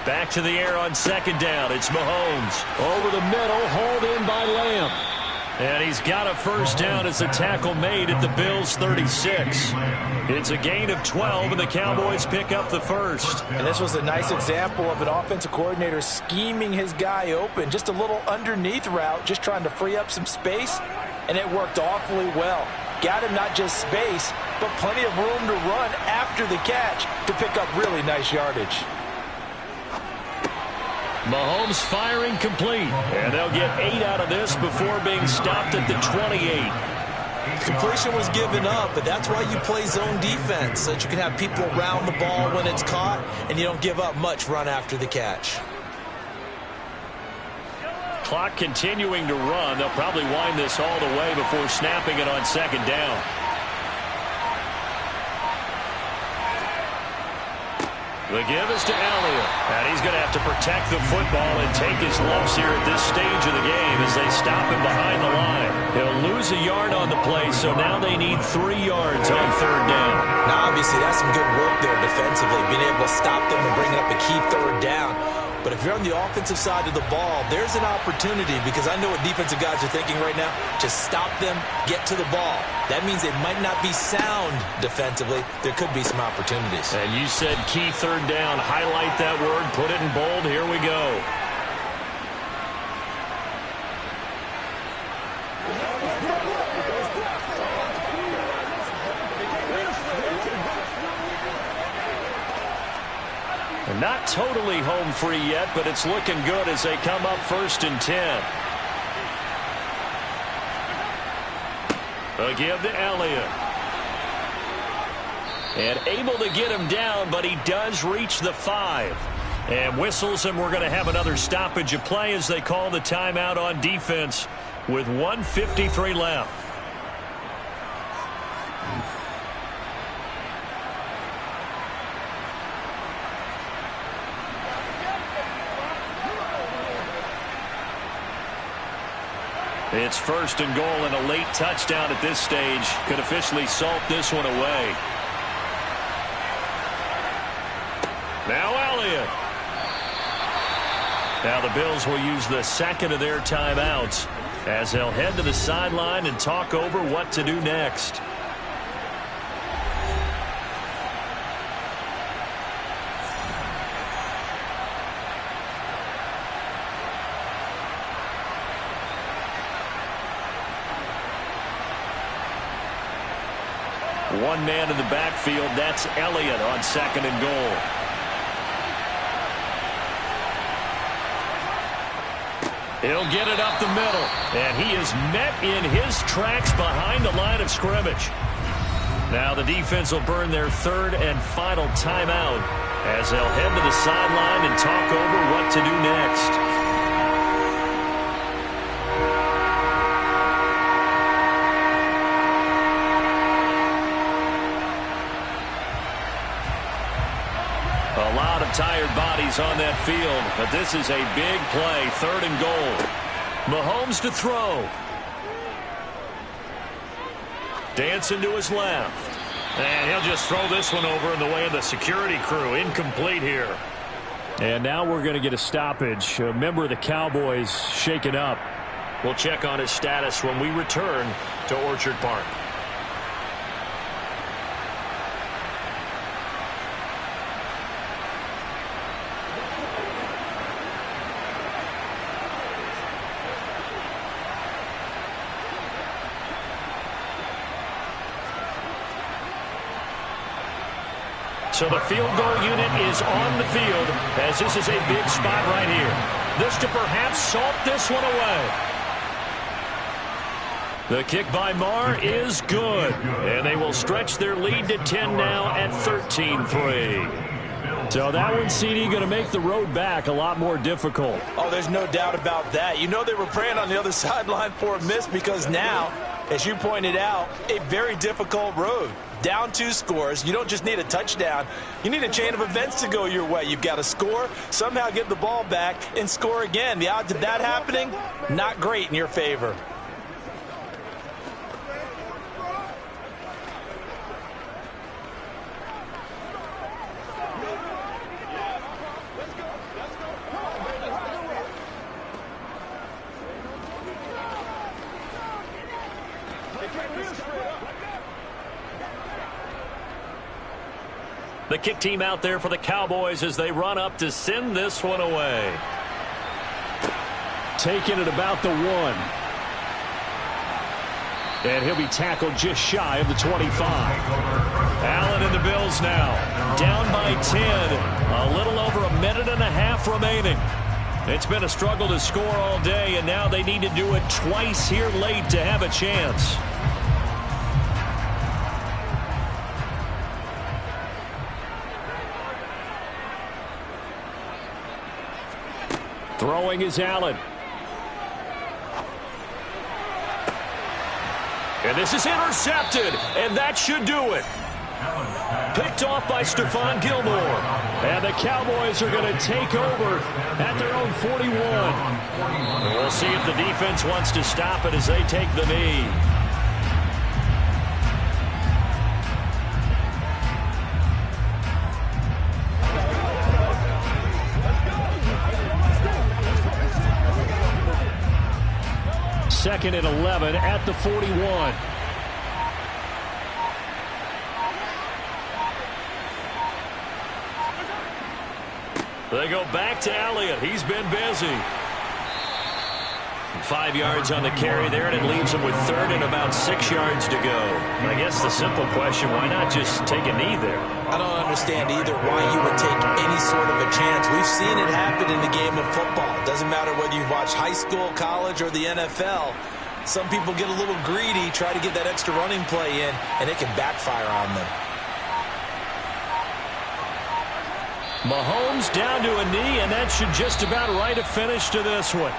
Back to the air on 2nd down. It's Mahomes. Over the middle, hauled in by Lamb. And he's got a first down as a tackle made at the Bills' 36. It's a gain of 12, and the Cowboys pick up the first. And this was a nice example of an offensive coordinator scheming his guy open. Just a little underneath route, just trying to free up some space, and it worked awfully well. Got him not just space, but plenty of room to run after the catch to pick up really nice yardage. Mahomes firing complete, and they'll get 8 out of this before being stopped at the 28. Completion was given up, but that's why you play zone defense, so that you can have people around the ball when it's caught, and you don't give up much run after the catch. Clock continuing to run. They'll probably wind this all the way before snapping it on second down. The give is to Elliott, and he's going to have to protect the football and take his lumps here at this stage of the game as they stop him behind the line. He'll lose a yard on the play, so now they need 3 yards on third down. Now, obviously, that's some good work there defensively, being able to stop them and bringing up a key third down. But if you're on the offensive side of the ball, there's an opportunity, because I know what defensive guys are thinking right now. Just stop them, get to the ball. That means they might not be sound defensively. There could be some opportunities. And you said key third down. Highlight that word. Put it in bold. Here we go. Not totally home free yet, but it's looking good as they come up 1st and 10. A give to Elliott. And able to get him down, but he does reach the 5. And whistles, and we're going to have another stoppage of play as they call the timeout on defense with 1:53 left. It's 1st and goal, and a late touchdown at this stage could officially salt this one away. Now Elliott. Now the Bills will use the second of their timeouts as they'll head to the sideline and talk over what to do next. One man in the backfield, that's Elliott on 2nd and goal. He'll get it up the middle, and he is met in his tracks behind the line of scrimmage. Now the defense will burn their 3rd and final timeout as they'll head to the sideline and talk over what to do next. A lot of tired bodies on that field, but this is a big play, 3rd and goal. Mahomes to throw. Dancing to his left. And he'll just throw this one over in the way of the security crew. Incomplete here. And now we're going to get a stoppage. A member of the Cowboys shaken up. We'll check on his status when we return to Orchard Park. So the field goal unit is on the field as this is a big spot right here. This to perhaps salt this one away. The kick by Marr is good. And they will stretch their lead to 10 now at 13-3. So that one, CD, going to make the road back a lot more difficult. Oh, there's no doubt about that. You know they were praying on the other sideline for a miss because now, as you pointed out, a very difficult road. Down 2 scores. You don't just need a touchdown. You need a chain of events to go your way. You've got to score, somehow get the ball back, and score again. The odds of that happening, not great in your favor. The kick team out there for the Cowboys as they run up to send this one away. Taking it about the 1. And he'll be tackled just shy of the 25. Allen and the Bills now. Down by 10. A little over a minute and a half remaining. It's been a struggle to score all day, and now they need to do it twice here late to have a chance. Throwing is Allen. And this is intercepted, and that should do it. Picked off by Stephon Gilmore. And the Cowboys are going to take over at their own 41. And we'll see if the defense wants to stop it as they take the knee. Second and 11 at the 41. They go back to Elliott. He's been busy. 5 yards on the carry there, and it leaves him with third and about 6 yards to go. I guess the simple question, why not just take a knee there? I don't understand either why you would take any sort of a chance. We've seen it happen in the game of football. It doesn't matter whether you've watched high school, college, or the NFL. Some people get a little greedy, try to get that extra running play in, and it can backfire on them. Mahomes down to a knee, and that should just about write a finish to this one.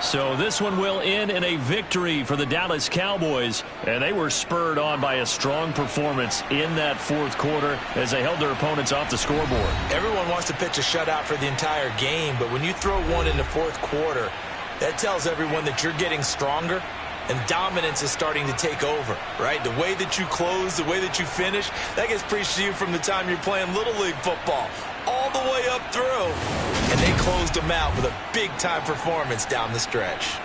So this one will end in a victory for the Dallas Cowboys, and they were spurred on by a strong performance in that fourth quarter as they held their opponents off the scoreboard. Everyone wants to pitch a shutout for the entire game, but when you throw one in the fourth quarter, that tells everyone that you're getting stronger and dominance is starting to take over, right? The way that you close, the way that you finish, that gets preached to you from the time you're playing Little League football all the way up through. And they closed them out with a big-time performance down the stretch.